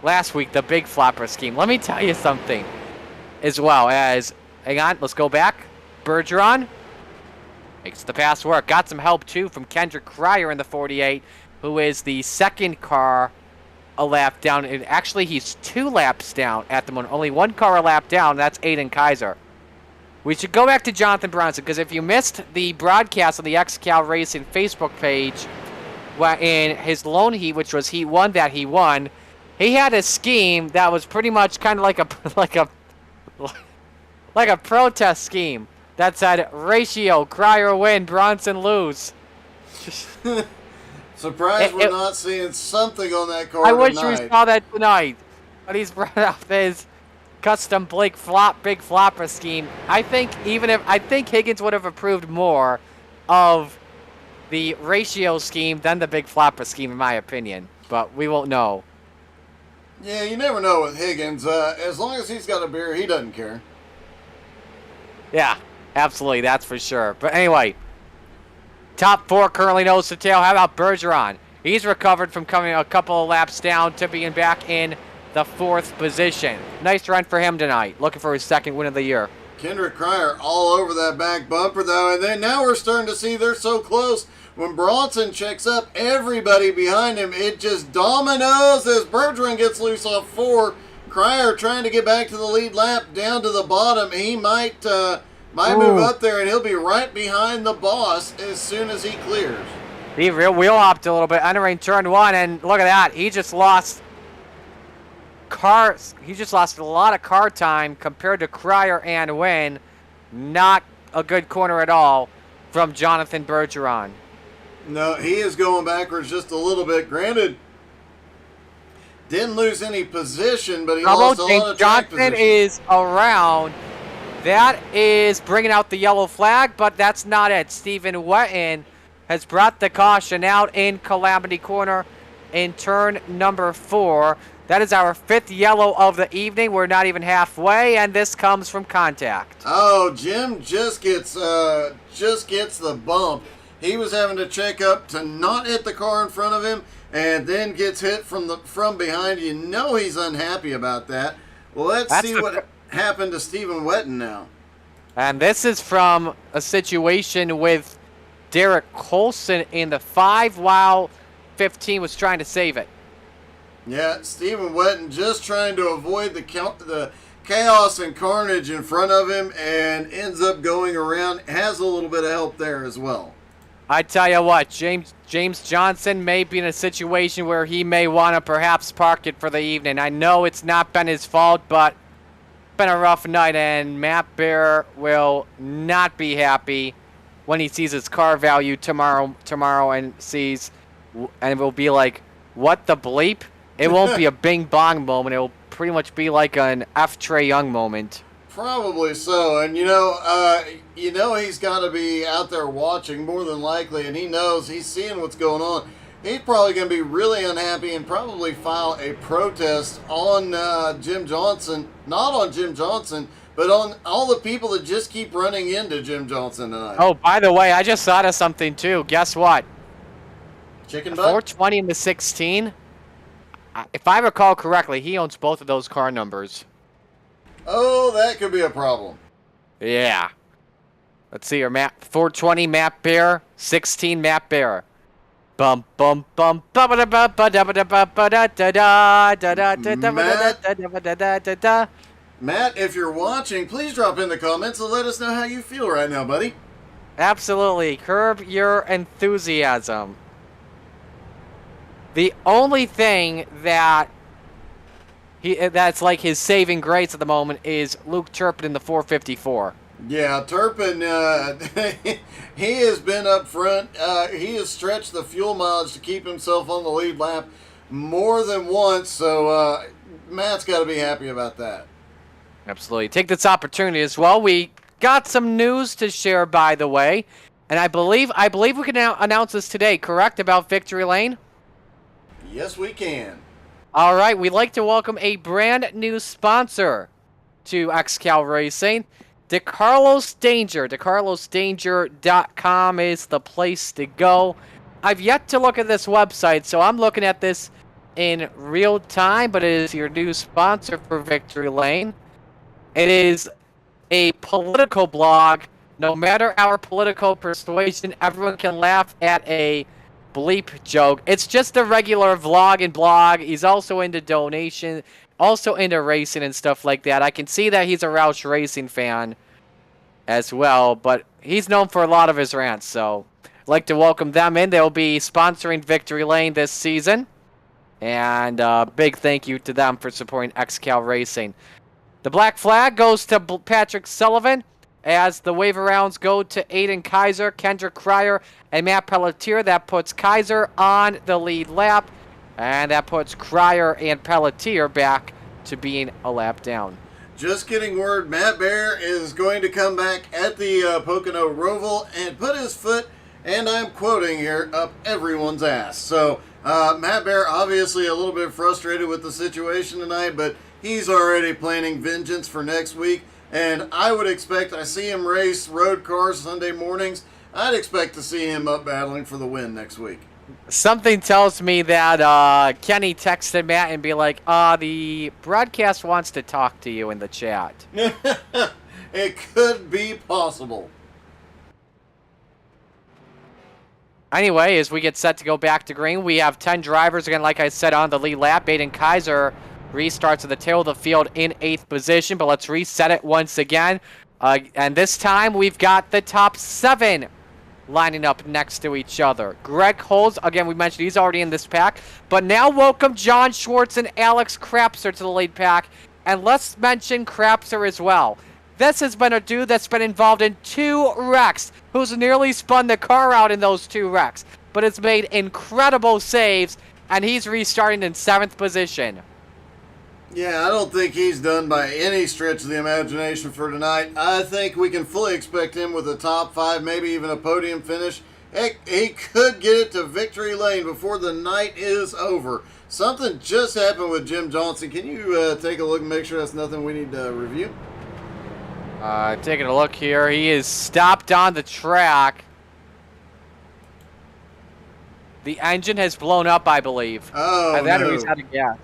last week, the big flopper scheme. Let me tell you something as well as... Hang on, let's go back. Bergeron makes the pass work. Got some help, too, from Kendrick Cryer in the 48, who is the second car a lap down. And actually, he's 2 laps down at the moment. Only 1 car a lap down. That's Aiden Kaiser. We should go back to Jonathan Bronson, because if you missed the broadcast on the XCAL Racing Facebook page, in his lone heat, which was Heat 1 that he won, he had a scheme that was pretty much kind of like a protest scheme that said ratio, Cryer win, Bronson lose. Surprised we're not seeing something on that car I wish tonight. we saw that tonight, but he's brought up his custom big flopper scheme. I think Higgins would have approved more of the ratio scheme than the big flopper scheme, in my opinion. But we won't know. Yeah, you never know with Higgins. As long as he's got a beer, he doesn't care. Yeah, absolutely, that's for sure. But anyway, top 4 currently nose to tail. How about Bergeron? He's recovered from coming a couple of laps down to being back in the 4th position. Nice run for him tonight. Looking for his 2nd win of the year. Kendrick Cryer all over that back bumper, though. And then now we're starting to see they're so close. When Bronson checks up, everybody behind him, it just dominoes as Bergeron gets loose off 4. Cryer trying to get back to the lead lap, down to the bottom. He might move up there, and he'll be right behind the boss as soon as he clears. He wheel hopped a little bit, entering turn 1, and look at that. He just lost a lot of car time compared to Cryer and Wynn. Not a good corner at all from Jonathan Bergeron. No, he is going backwards just a little bit. Granted, didn't lose any position, but he lost a lot of track Johnson position. is around. That is bringing out the yellow flag, but that's not it. Stephen Wetton has brought the caution out in Calamity Corner in turn number 4. That is our 5th yellow of the evening. We're not even halfway, and this comes from contact. Oh, Jim just gets the bump. He was having to check up to not hit the car in front of him, and then gets hit from behind. You know he's unhappy about that. Well, let's see what happened to Stephen Wetton now. And this is from a situation with Derek Colson in the 5 while 15 was trying to save it. Yeah, Stephen Wetton just trying to avoid the chaos and carnage in front of him, and ends up going around. Has a little bit of help there as well. I tell you what, James Johnson may be in a situation where he may want to perhaps park it for the evening. I know it's not been his fault, but it's been a rough night, and Matt Bear will not be happy when he sees his car value tomorrow and it will be like, what the bleep? It won't be a bing bong moment. It will pretty much be like an F. Trae Young moment. Probably so, and you know he's got to be out there watching more than likely, and he knows he's seeing what's going on. He's probably going to be really unhappy and probably file a protest on Jim Johnson, not on Jim Johnson, but on all the people that just keep running into Jim Johnson tonight. Oh, by the way, I just thought of something too. Guess what? Chicken butt? 420 and the 16. If I recall correctly, he owns both of those car numbers. Oh, that could be a problem. Yeah. Let's see here, Matt. 420 Matt Bear, 16 Matt Bear. Bum bum bum ba ba ba ba da ba da ba ba da da da da da da da da da da. Matt, if you're watching, please drop in the comments and let us know how you feel right now, buddy. Absolutely. Curb your enthusiasm. The only thing that's like his saving grace at the moment is Luke Turpin in the 454. Yeah, Turpin, he has been up front. He has stretched the fuel mileage to keep himself on the lead lap more than once, so Matt's got to be happy about that. Absolutely. Take this opportunity as well. We got some news to share, by the way. And I believe we can now announce this today, correct, about Victory Lane? Yes, we can. All right, we'd like to welcome a brand new sponsor to XCAL Racing. DeCarlos Danger. DeCarlosDanger.com is the place to go. I've yet to look at this website, so I'm looking at this in real time, but it is your new sponsor for Victory Lane. It is a political blog. No matter our political persuasion, everyone can laugh at a bleep joke. It's just a regular vlog and blog. He's also into donation, also into racing and stuff like that. I can see that he's a Roush Racing fan as well, but he's known for a lot of his rants, so I'd like to welcome them in. They'll be sponsoring Victory Lane this season, and big thank you to them for supporting XCAL Racing. The black flag goes to Patrick Sullivan, as the waiver rounds go to Aiden Kaiser, Kendrick Cryer, and Matt Pelletier. That puts Kaiser on the lead lap, and that puts Cryer and Pelletier back to being a lap down. Just getting word, Matt Bear is going to come back at the Pocono Roval and put his foot, and I'm quoting here, up everyone's ass. So Matt Bear obviously a little bit frustrated with the situation tonight, but he's already planning vengeance for next week. And I would expect, I see him race road cars Sunday mornings, I'd expect to see him up battling for the win next week. Something tells me that Kenny texted Matt and be like, the broadcast wants to talk to you in the chat. It could be possible. Anyway, as we get set to go back to green, we have 10 drivers, again, like I said, on the lead lap. Aiden Kaiser restarts at the tail of the field in 8th position, but let's reset it once again. And this time, we've got the top 7 lining up next to each other. Greg Holz, again, we mentioned he's already in this pack, but now welcome John Schwartz and Alex Krapser to the lead pack. And let's mention Krapser as well. This has been a dude that's been involved in 2 wrecks, who's nearly spun the car out in those 2 wrecks, but has made incredible saves, and he's restarting in 7th position. Yeah, I don't think he's done by any stretch of the imagination for tonight. I think we can fully expect him with a top 5, maybe even a podium finish. Heck, he could get it to Victory Lane before the night is over. Something just happened with Jim Johnson. Can you take a look and make sure that's nothing we need to review? Taking a look here. He is stopped on the track. The engine has blown up, I believe. Oh, no. He's out of gas.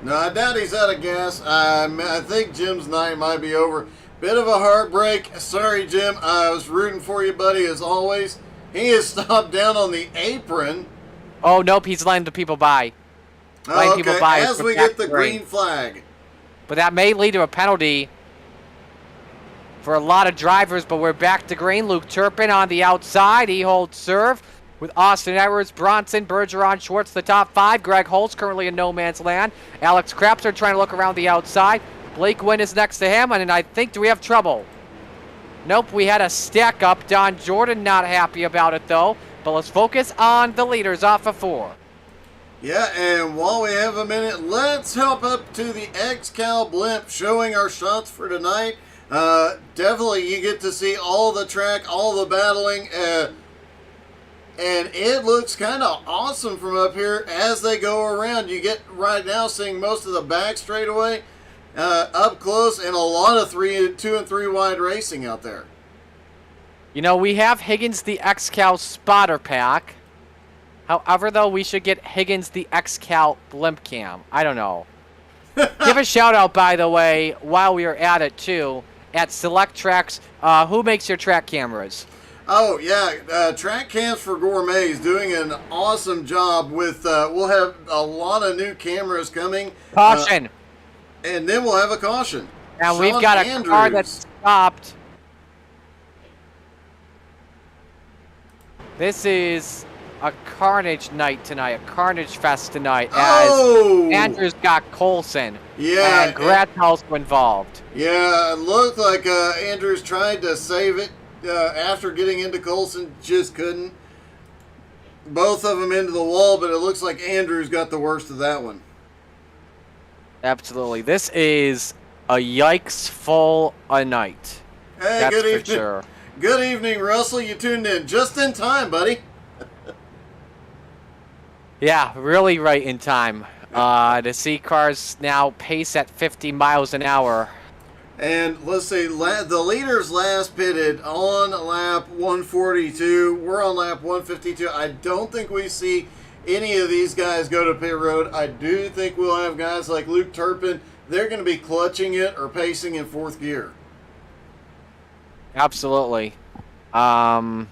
No, I doubt he's out of gas. I think Jim's night might be over. Bit of a heartbreak. Sorry, Jim. I was rooting for you, buddy, as always. He is stopped down on the apron. Oh, nope. He's letting the people by. Oh, okay. As we get the green flag. But that may lead to a penalty for a lot of drivers, but we're back to green. Luke Turpin on the outside. He holds serve with Austin Edwards, Bronson, Bergeron, Schwartz, the top 5. Greg Holtz currently in no man's land. Alex Krapser trying to look around the outside. Blake Wynn is next to him, and I think, do we have trouble? Nope, we had a stack up. Don Jordan not happy about it, though. But let's focus on the leaders off of 4. Yeah, and while we have a minute, let's help up to the XCAL blimp showing our shots for tonight. Definitely you get to see all the track, all the battling, and it looks kind of awesome from up here as they go around. You get right now seeing most of the back straightaway up close and a lot of 2 and 3 wide racing out there. You know, we have Higgins the XCAL spotter pack. However, though, we should get Higgins the XCAL blimp cam. I don't know. Give a shout out, by the way, while we are at it, too, at Select Tracks. Who makes your track cameras? Oh, yeah. Track Cams for Gourmets doing an awesome job with, we'll have a lot of new cameras coming. Caution. And then we'll have a caution. Now we've got a car that's stopped. This is a carnage night tonight, a carnage fest tonight, as Andrews got Colson. Yeah. And Gratz also involved. Yeah, it looked like Andrews tried to save it after getting into Colson, just couldn't. Both of them into the wall, but it looks like Andrews got the worst of that one. Absolutely. This is a yikes full a night. Hey, that's good for evening. sure. Good evening, Russell. You tuned in just in time, buddy. Yeah, really right in time to see cars now pace at 50 miles an hour. And let's see, the leaders last pitted on lap 142. We're on lap 152. I don't think we see any of these guys go to pit road. I do think we'll have guys like Luke Turpin. They're going to be clutching it or pacing in fourth gear. Absolutely. I'm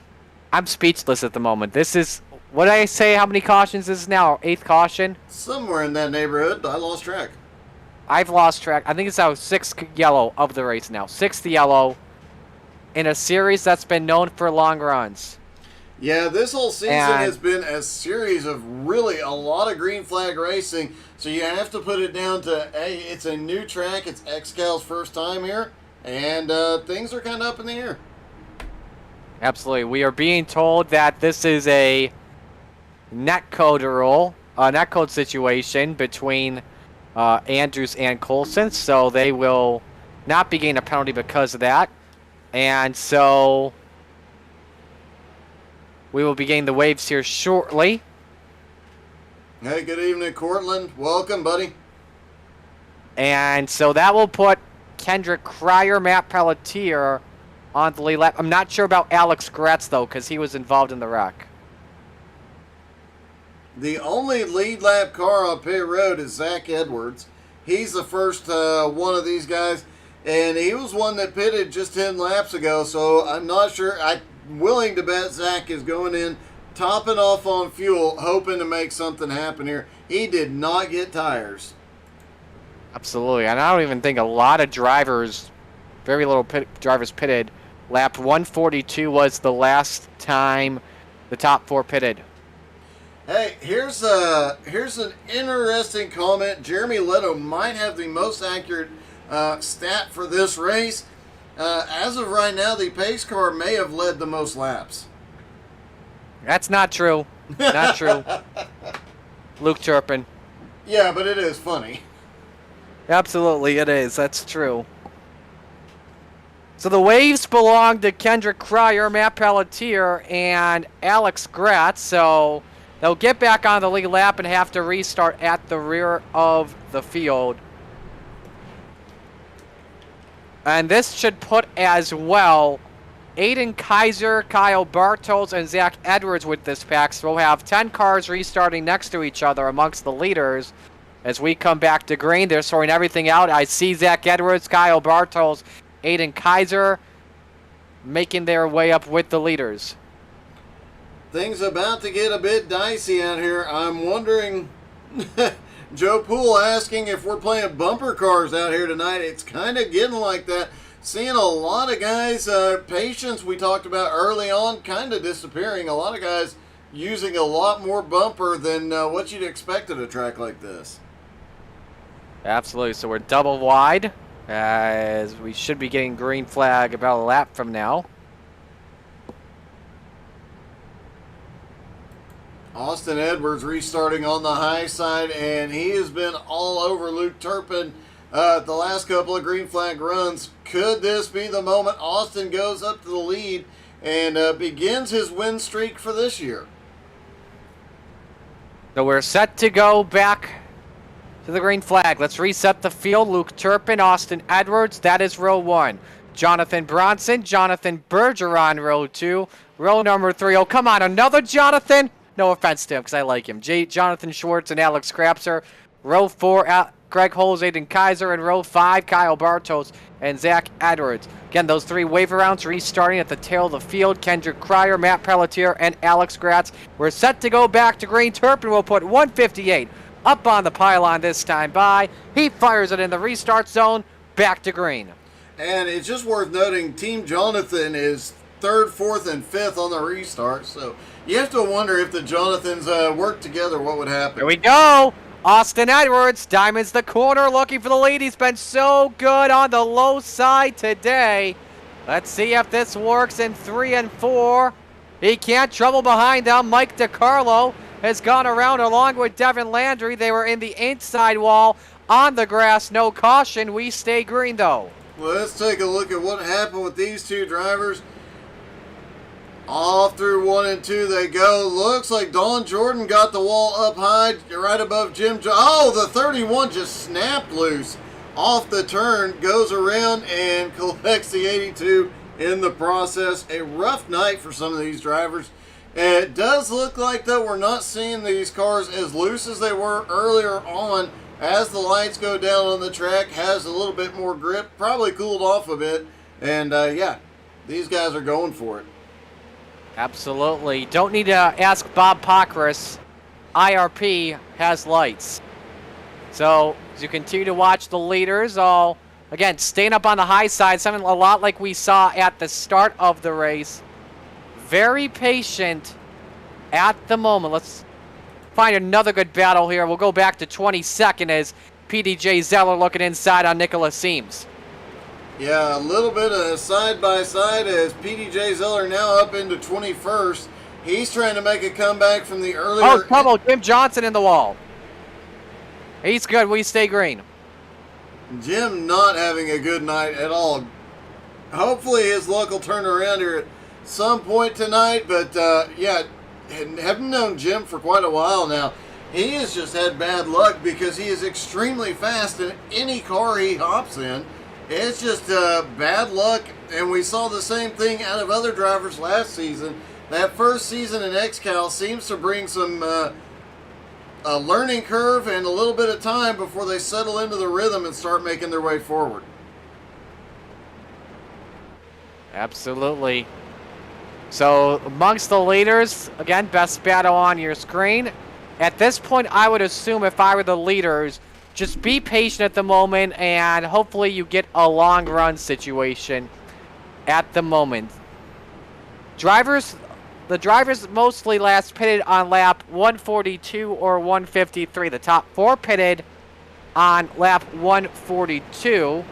speechless at the moment. This is, what did I say, how many cautions this is now? 8th caution? Somewhere in that neighborhood. I lost track. I've lost track. I think it's our 6th yellow of the race now. 6th yellow in a series that's been known for long runs. Yeah, this whole season has been a series of really a lot of green flag racing. So you have to put it down to, hey, it's a new track. It's XCAL's first time here. And things are kind of up in the air. Absolutely. We are being told that this is a netcode rule, a netcode situation between Andrews and Coulson, so they will not be getting a penalty because of that. And so we will be getting the waves here shortly. Hey, good evening, Cortland. Welcome, buddy. And so that will put Kendrick Cryer, Matt Pelletier on the lead lap. I'm not sure about Alex Gretz, though, because he was involved in the wreck. The only lead lap car on pit road is Zach Edwards. He's the first one of these guys, and he was one that pitted just 10 laps ago, so I'm not sure. I'm willing to bet Zach is going in, topping off on fuel, hoping to make something happen here. He did not get tires. Absolutely, and I don't even think a lot of drivers, very little drivers pitted. Lap 142 was the last time the top 4 pitted. Hey, here's an interesting comment. Jeremy Leto might have the most accurate stat for this race. As of right now, the pace car may have led the most laps. That's not true. Not true. Luke Turpin. Yeah, but it is funny. Absolutely, it is. That's true. So the waves belong to Kendrick Cryer, Matt Pelletier, and Alex Gratz. So they'll get back on the lead lap and have to restart at the rear of the field. And this should put as well Aiden Kaiser, Kyle Bartels, and Zach Edwards with this pack. So we'll have 10 cars restarting next to each other amongst the leaders. As we come back to green, they're sorting everything out. I see Zach Edwards, Kyle Bartels, Aiden Kaiser making their way up with the leaders. Things about to get a bit dicey out here. I'm wondering, Joe Poole asking if we're playing bumper cars out here tonight. It's kind of getting like that. Seeing a lot of guys, patience we talked about early on, kind of disappearing. A lot of guys using a lot more bumper than what you'd expect at a track like this. Absolutely. So we're double wide, as we should be getting green flag about a lap from now. Austin Edwards restarting on the high side, and he has been all over Luke Turpin the last couple of green flag runs. Could this be the moment Austin goes up to the lead and begins his win streak for this year? So we're set to go back to the green flag. Let's reset the field. Luke Turpin, Austin Edwards, that is row 1. Jonathan Bronson, Jonathan Bergeron, row 2. Row number 3, oh come on, another Jonathan? No offense to him, because I like him. Jonathan Schwartz and Alex Krapser. Row 4, Greg Holes, Aiden Kaiser. And row 5, Kyle Bartos and Zach Edwards. Again, those 3 waiver rounds restarting at the tail of the field. Kendrick Cryer, Matt Pelletier, and Alex Gratz. We're set to go back to green. Turpin will put 158 up on the pylon this time by. He fires it in the restart zone. Back to green. And it's just worth noting, Team Jonathan is 3rd, 4th, and 5th on the restart. So you have to wonder if the Jonathans work together, what would happen. Here we go. Austin Edwards, diamonds the corner, looking for the lead. He's been so good on the low side today. Let's see if this works in 3 and 4. He can't. Trouble behind them. Mike DiCarlo has gone around along with Devin Landry. They were in the inside wall on the grass. No caution. We stay green, though. Well, let's take a look at what happened with these two drivers. Off through 1 and 2 they go. Looks like Don Jordan got the wall up high right above Jim. Oh, the 31 just snapped loose off the turn, goes around and collects the 82 in the process. A rough night for some of these drivers. And it does look like that we're not seeing these cars as loose as they were earlier on. As the lights go down on the track, has a little bit more grip, probably cooled off a bit. And yeah, these guys are going for it. Absolutely. Don't need to ask Bob Pockris. IRP has lights. So, as you continue to watch the leaders, all, again, staying up on the high side, something a lot like we saw at the start of the race. Very patient at the moment. Let's find another good battle here. We'll go back to 22nd as PDJ Zeller looking inside on Nicholas Seams. Yeah, a little bit of side-by-side as PDJ Zeller now up into 21st. He's trying to make a comeback from the earlier... Oh, trouble. Jim Johnson in the wall. He's good. We stay green. Jim not having a good night at all. Hopefully his luck will turn around here at some point tonight. But, yeah, haven't known Jim for quite a while now. He has just had bad luck because he is extremely fast in any car he hops in. It's just bad luck, and we saw the same thing out of other drivers last season. That first season in XCAL seems to bring some a learning curve and a little bit of time before they settle into the rhythm and start making their way forward. Absolutely. So, amongst the leaders, again, best battle on your screen. At this point, I would assume if I were the leaders, just be patient at the moment, and hopefully you get a long run situation at the moment. The drivers mostly last pitted on lap 142 or 153. The top 4 pitted on lap 142.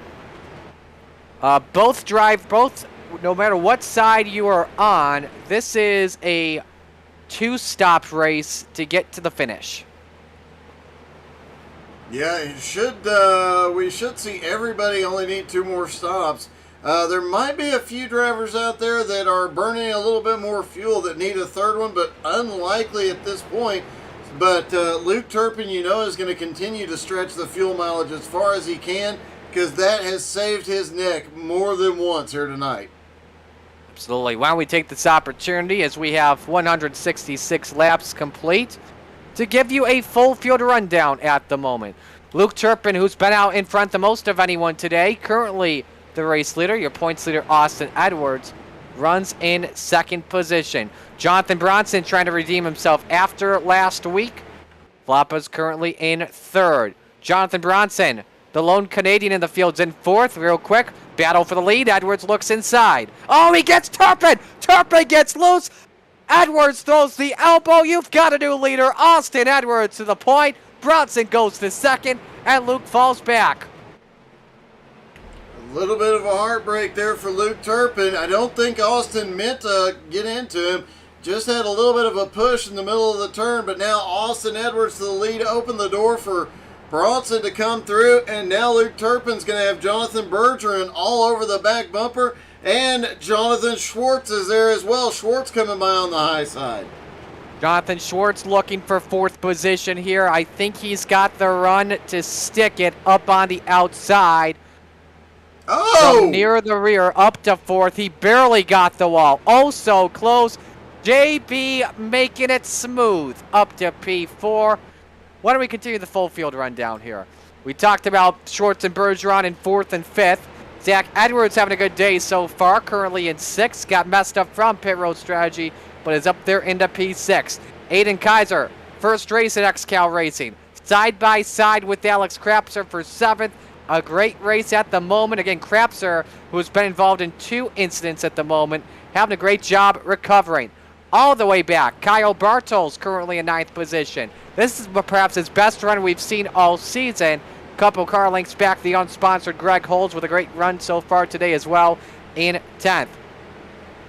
Both, no matter what side you are on, this is a 2-stop race to get to the finish. Yeah, we should see everybody only need 2 more stops. There might be a few drivers out there that are burning a little bit more fuel that need a 3rd one, but unlikely at this point. But Luke Turpin, you know, is going to continue to stretch the fuel mileage as far as he can because that has saved his neck more than once here tonight. Absolutely. Why don't we take this opportunity as we have 166 laps complete to give you a full field rundown at the moment. Luke Turpin, who's been out in front the most of anyone today, currently the race leader. Your points leader, Austin Edwards, runs in 2nd position. Jonathan Bronson trying to redeem himself after last week. Floppa's currently in 3rd. Jonathan Bronson, the lone Canadian in the field's in 4th. Real quick, battle for the lead. Edwards looks inside. Oh, he gets Turpin! Turpin gets loose! Edwards throws the elbow. You've got a new leader. Austin Edwards to the point. Bronson goes to 2nd, and Luke falls back. A little bit of a heartbreak there for Luke Turpin. I don't think Austin meant to get into him. Just had a little bit of a push in the middle of the turn, but now Austin Edwards to the lead opened the door for Bronson to come through, and now Luke Turpin's going to have Jonathan Bergeron all over the back bumper. And Jonathan Schwartz is there as well. Schwartz coming by on the high side. Jonathan Schwartz looking for 4th position here. I think he's got the run to stick it up on the outside. Oh! From near the rear, up to 4th. He barely got the wall. Oh, so close. JB making it smooth up to P4. Why don't we continue the full field rundown here? We talked about Schwartz and Bergeron in 4th and 5th. Zach Edwards having a good day so far, currently in 6th. Got messed up from pit road strategy, but is up there into P6. Aiden Kaiser, first race at XCAL Racing. Side by side with Alex Krapser for 7th. A great race at the moment. Again, Krapser, who's been involved in 2 incidents at the moment, having a great job recovering. All the way back, Kyle Bartels currently in 9th position. This is perhaps his best run we've seen all season. Couple car lengths back, the unsponsored Greg Holds with a great run so far today as well in 10th.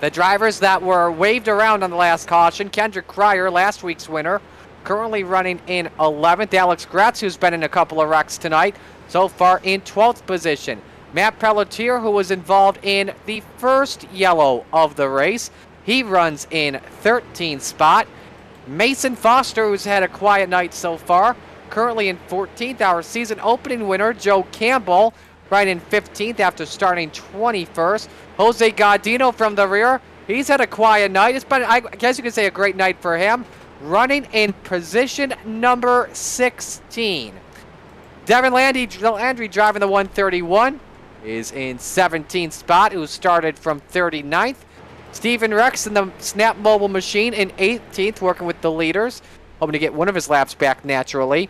The drivers that were waved around on the last caution, Kendrick Cryer, last week's winner, currently running in 11th. Alex Gratz, who's been in a couple of wrecks tonight, so far in 12th position. Matt Pelletier, who was involved in the first yellow of the race, He runs in 13th spot. Mason Foster, who's had a quiet night so far, currently in 14th. Our season opening winner, Joe Campbell, right in 15th after starting 21st. Jose Gaudino from the rear. He's had a quiet night. It's been, I guess you could say, a great night for him. Running in position number 16. Devin Landry driving the 131 is in 17th spot, who started from 39th. Stephen Rex in the Snap Mobile Machine in 18th, working with the leaders, hoping to get one of his laps back naturally.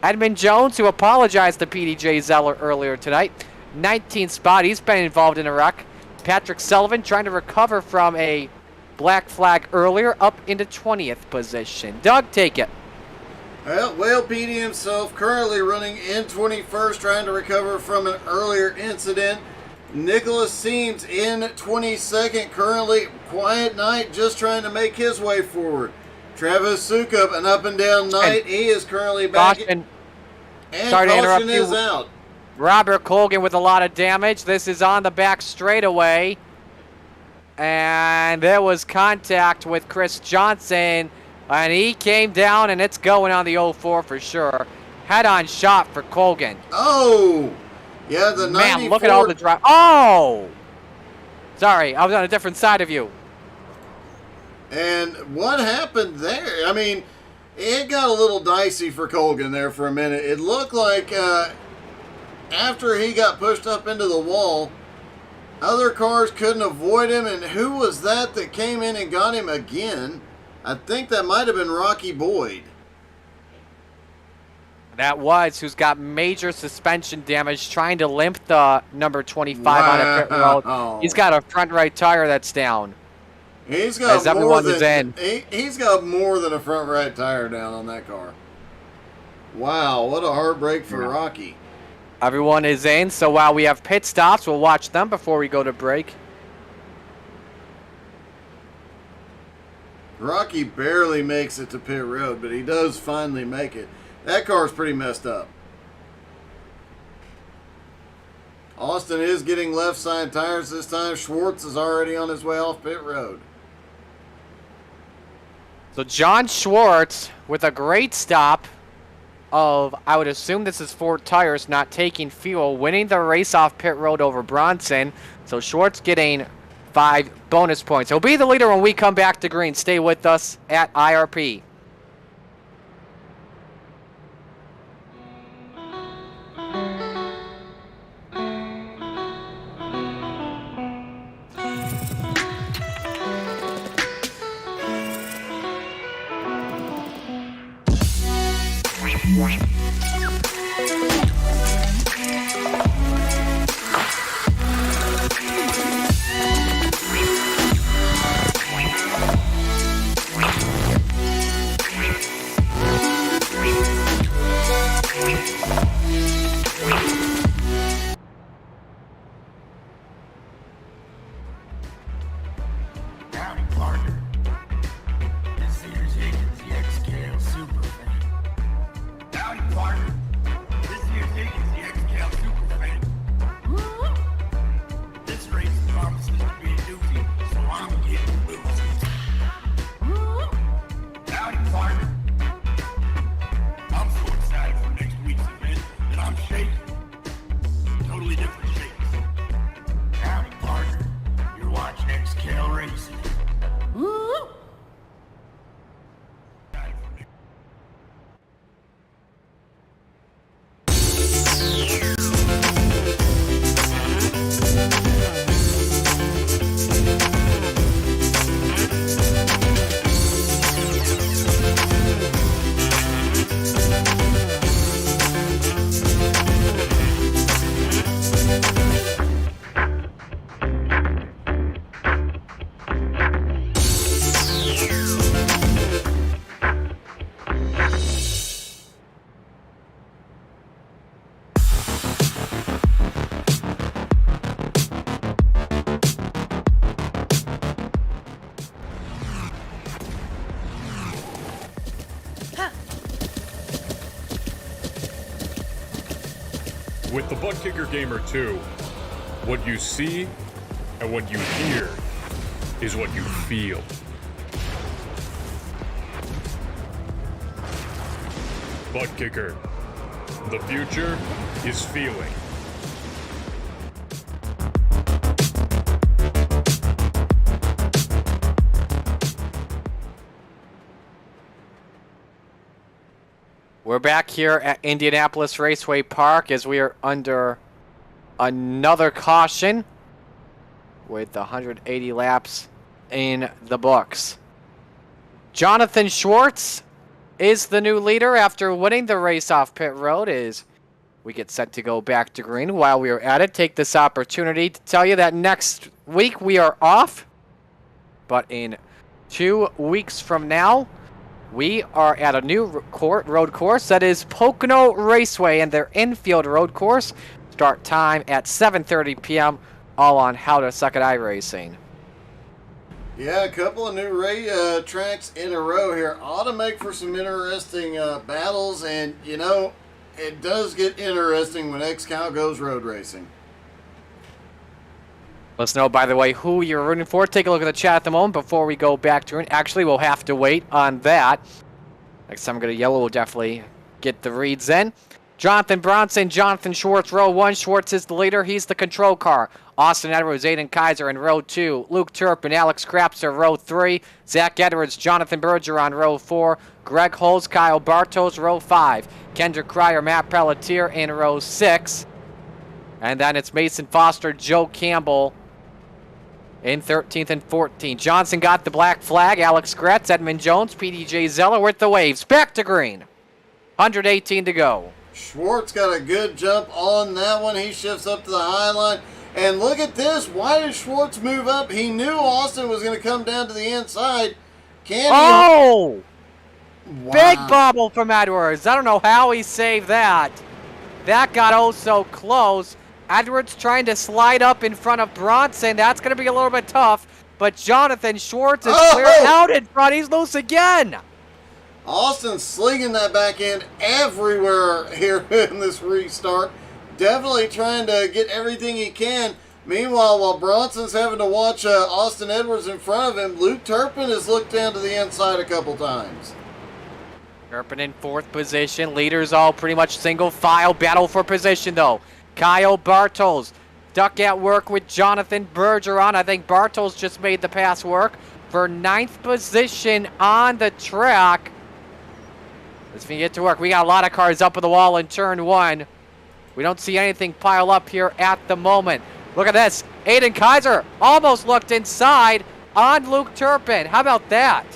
Edmund Jones, who apologized to PDJ Zeller earlier tonight, 19th spot. He's been involved in a wreck. Patrick Sullivan trying to recover from a black flag earlier, up into 20th position. Doug, take it. Well, Whale PD himself currently running in 21st, trying to recover from an earlier incident. Nicholas Seams in 22nd, currently quiet night, just trying to make his way forward. Travis Sukup, an up and down night. He is currently back. Caution. And Sorry to interrupt caution you. is out. Robert Colgan with a lot of damage. This is on the back straightaway. And there was contact with Chris Johnson. And he came down, and it's going on the 04 for sure. Head-on shot for Colgan. Oh! Yeah, the 94. Man, look at all the drive. Oh! Sorry, I was on a different side of you. And what happened there? I mean, it got a little dicey for Colgan there for a minute. It looked like after he got pushed up into the wall, other cars couldn't avoid him. And who was that came in and got him again? I think that might have been Rocky Boyd. That was, who's got major suspension damage, trying to limp the number 25 on a pit road. He's got a front right tire that's down. He's got As everyone is in. He's got more than a front right tire down on that car. Wow, what a heartbreak for Rocky. Everyone is in, so while we have pit stops, we'll watch them before we go to break. Rocky barely makes it to pit road, but he does finally make it. That car's pretty messed up. Austin is getting left side tires this time. Schwartz is already on his way off pit road. So John Schwartz with a great stop of, I would assume this is 4 tires, not taking fuel, winning the race off pit road over Bronson. So Schwartz getting 5 bonus points. He'll be the leader when we come back to green. Stay with us at IRP. Howdy, partner. This here's Higgins, the XCAL super fan. Howdy, partner. This here's Higgins, the XCAL super fan. This race promises to be a doozy, so I'm getting loose. Howdy, partner. I'm so excited for next week's event that I'm shaking. Totally different shakes. Howdy, partner. You're watching XCAL Racing. With the Butt Kicker Gamer 2, what you see and what you hear is what you feel. Butt kicker. The future is feeling. We're back here at Indianapolis Raceway Park as we are under another caution with 180 laps in the books. Jonathan Schwartz is the new leader after winning the race off pit road as we get set to go back to green. While we are at it, take this opportunity to tell you that next week we are off, but in 2 weeks from now, we are at a new road course that is Pocono Raceway and their infield road course. Start time at 7:30 p.m. all on How to Suck at iRacing. Yeah, a couple of new tracks in a row here ought to make for some interesting battles, and you know, it does get interesting when XCAL goes road racing. Let us know, by the way, who you're rooting for. Take a look at the chat at the moment before we go back to it. Actually, we'll have to wait on that. Next time I'm going to yellow, we'll definitely get the reads in. Jonathan Bronson, Jonathan Schwartz, row 1. Schwartz is the leader. He's the control car. Austin Edwards, Aiden Kaiser in row 2. Luke Turpin, Alex Krapser, row 3. Zach Edwards, Jonathan Bergeron, row 4. Greg Holz, Kyle Bartos, row 5. Kendrick Cryer, Matt Pelletier in row 6. And then it's Mason Foster, Joe Campbell in 13th and 14th. Johnson got the black flag. Alex Gretz, Edmund Jones, PDJ Zeller with the waves. Back to green. 118 to go. Schwartz got a good jump on that one. He shifts up to the high line. And look at this. Why did Schwartz move up? He knew Austin was going to come down to the inside. Can he? Oh! Wow. Big bobble from Edwards. I don't know how he saved that. That got oh so close. Edwards trying to slide up in front of Bronson. That's going to be a little bit tough. But Jonathan Schwartz is clear out in front. He's loose again. Austin slinging that back end everywhere here in this restart. Definitely trying to get everything he can. Meanwhile, while Bronson's having to watch Austin Edwards in front of him, Luke Turpin has looked down to the inside a couple times. Turpin in 4th position. Leaders all pretty much single file. Battle for position, though. Kyle Bartels, duck at work with Jonathan Bergeron. I think Bartels just made the pass work for 9th position on the track. Let's get to work. We got a lot of cars up on the wall in turn 1. We don't see anything pile up here at the moment. Look at this. Aiden Kaiser almost looked inside on Luke Turpin. How about that?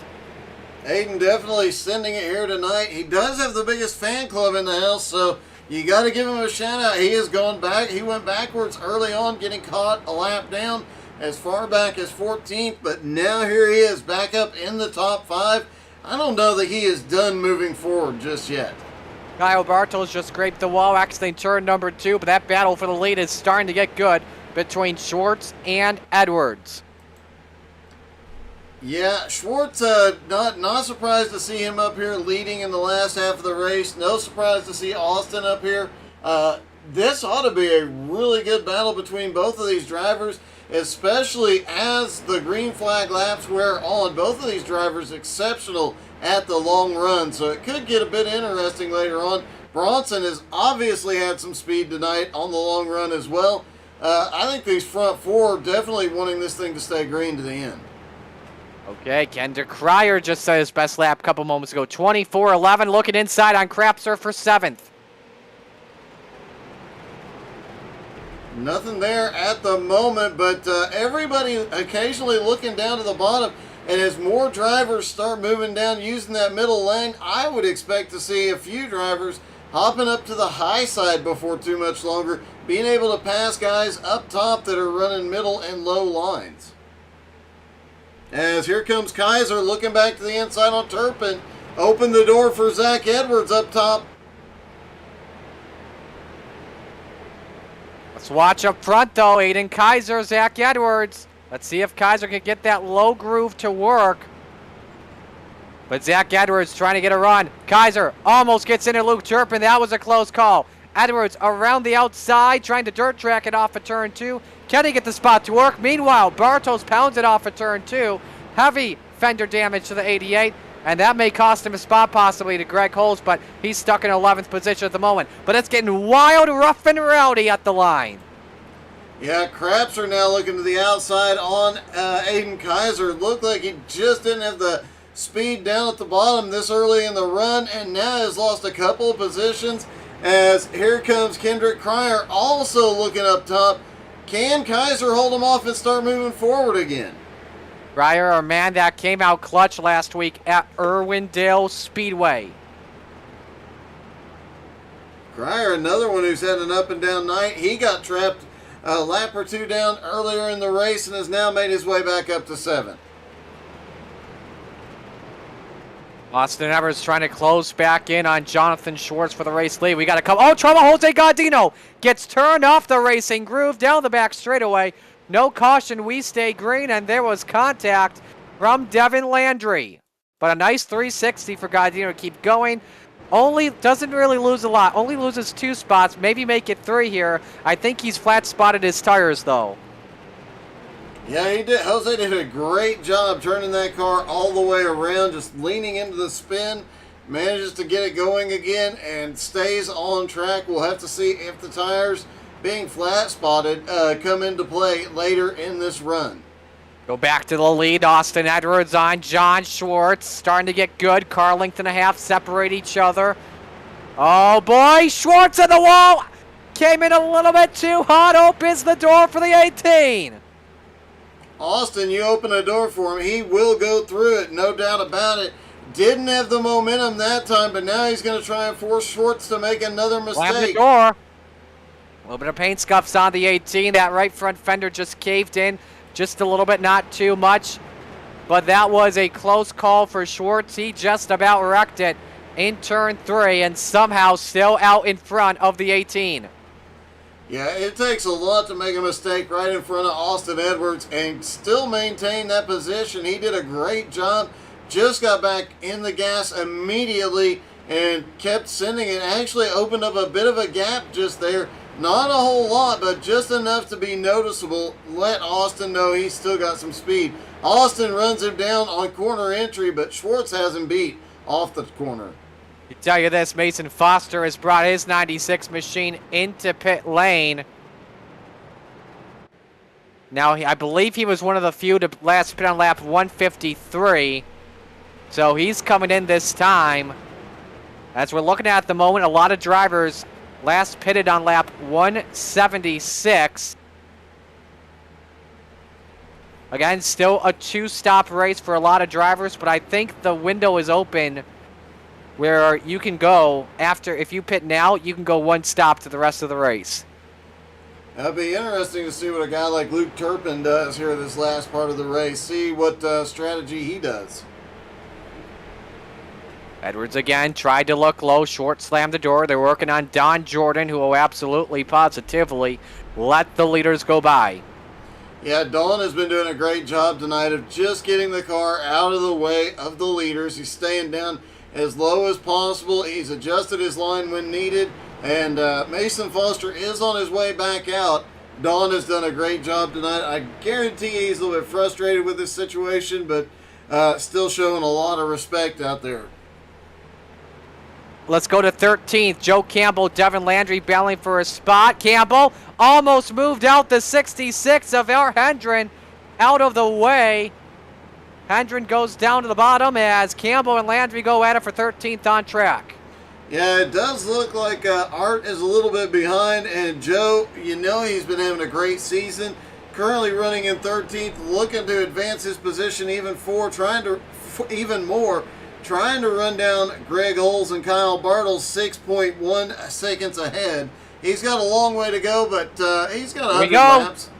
Aiden definitely sending it here tonight. He does have the biggest fan club in the house, so you got to give him a shout out. He has gone back. He went backwards early on, getting caught a lap down as far back as 14th, but now here he is back up in the top 5. I don't know that he is done moving forward just yet. Kyle Bartels just scraped the wall, actually turn number 2, but that battle for the lead is starting to get good between Schwartz and Edwards. Yeah, Schwartz, not surprised to see him up here leading in the last half of the race. No surprise to see Austin up here. This ought to be a really good battle between both of these drivers, especially as the green flag laps wear on. Both of these drivers exceptional at the long run, so it could get a bit interesting later on. Bronson has obviously had some speed tonight on the long run as well. I think these front 4 are definitely wanting this thing to stay green to the end. Okay, Kendrick Cryer just set his best lap a couple moments ago. 24-11, looking inside on Krapser for 7th. Nothing there at the moment, but everybody occasionally looking down to the bottom. And as more drivers start moving down using that middle lane, I would expect to see a few drivers hopping up to the high side before too much longer, being able to pass guys up top that are running middle and low lines. As here comes Kaiser looking back to the inside on Turpin. Open the door for Zach Edwards up top. Let's watch up front, though. Aiden Kaiser, Zach Edwards. Let's see if Kaiser can get that low groove to work. But Zach Edwards trying to get a run. Kaiser almost gets into Luke Turpin. That was a close call. Edwards around the outside, trying to dirt track it off of turn 2. Can he get the spot to work? Meanwhile, Bartos pounds it off at turn 2. Heavy fender damage to the 88. And that may cost him a spot possibly to Greg Holes, but he's stuck in 11th position at the moment. But it's getting wild, rough, and rowdy at the line. Yeah, Craps are now looking to the outside on Aiden Kaiser. Looked like he just didn't have the speed down at the bottom this early in the run, and now has lost a couple of positions as here comes Kendrick Cryer also looking up top. Can Kaiser hold him off and start moving forward again? Cryer, a man that came out clutch last week at Irwindale Speedway. Cryer, another one who's had an up and down night. He got trapped a lap or two down earlier in the race and has now made his way back up to 7th. Austin Evers trying to close back in on Jonathan Schwartz for the race lead. We got to come. Oh, trouble. Jose Gaudino gets turned off the racing groove down the back straightaway. No caution. We stay green, and there was contact from Devin Landry. But a nice 360 for Gaudino to keep going. Only doesn't really lose a lot. Only loses 2 spots. Maybe make it 3 here. I think he's flat spotted his tires, though. Yeah, he did. Jose did a great job turning that car all the way around, just leaning into the spin, manages to get it going again, and stays on track. We'll have to see if the tires being flat spotted come into play later in this run. Go back to the lead. Austin Edwards on John Schwartz. Starting to get good. Car length and a half separate each other. Oh boy, Schwartz at the wall. Came in a little bit too hot. Opens the door for the 18. Austin, you open a door for him. He will go through it, no doubt about it. Didn't have the momentum that time, but now he's going to try and force Schwartz to make another mistake. Slam the door. A little bit of paint scuffs on the 18. That right front fender just caved in. Just a little bit, not too much. But that was a close call for Schwartz. He just about wrecked it in turn 3 and somehow still out in front of the 18. Yeah, it takes a lot to make a mistake right in front of Austin Edwards and still maintain that position. He did a great job. Just got back in the gas immediately and kept sending it. Actually opened up a bit of a gap just there. Not a whole lot, but just enough to be noticeable. Let Austin know he's still got some speed. Austin runs him down on corner entry, but Schwartz has him beat off the corner. I tell you this, Mason Foster has brought his 96 machine into pit lane. Now, I believe he was one of the few to last pit on lap 153. So he's coming in this time. As we're looking at the moment, a lot of drivers last pitted on lap 176. Again, still a 2-stop race for a lot of drivers, but I think the window is open where you can go after, if you pit now, you can go 1 stop to the rest of the race. That'd be interesting to see what a guy like Luke Turpin does here this last part of the race. See what strategy he does. Edwards again tried to look low. Short slammed the door. They're working on Don Jordan, who will absolutely, positively let the leaders go by. Yeah, Don has been doing a great job tonight of just getting the car out of the way of the leaders. He's staying down as low as possible. He's adjusted his line when needed. And Mason Foster is on his way back out. Don has done a great job tonight. I guarantee he's a little bit frustrated with this situation, but still showing a lot of respect out there. Let's go to 13th. Joe Campbell, Devin Landry battling for a spot. Campbell almost moved out the 66 of our Hendren out of the way. Hendren goes down to the bottom as Campbell and Landry go at it for 13th on track. Yeah, it does look like Art is a little bit behind, and Joe, you know he's been having a great season. Currently running in 13th, looking to advance his position even more. Trying to run down Greg Holes and Kyle Bartles 6.1 seconds ahead. He's got a long way to go, but he's got 100 laps.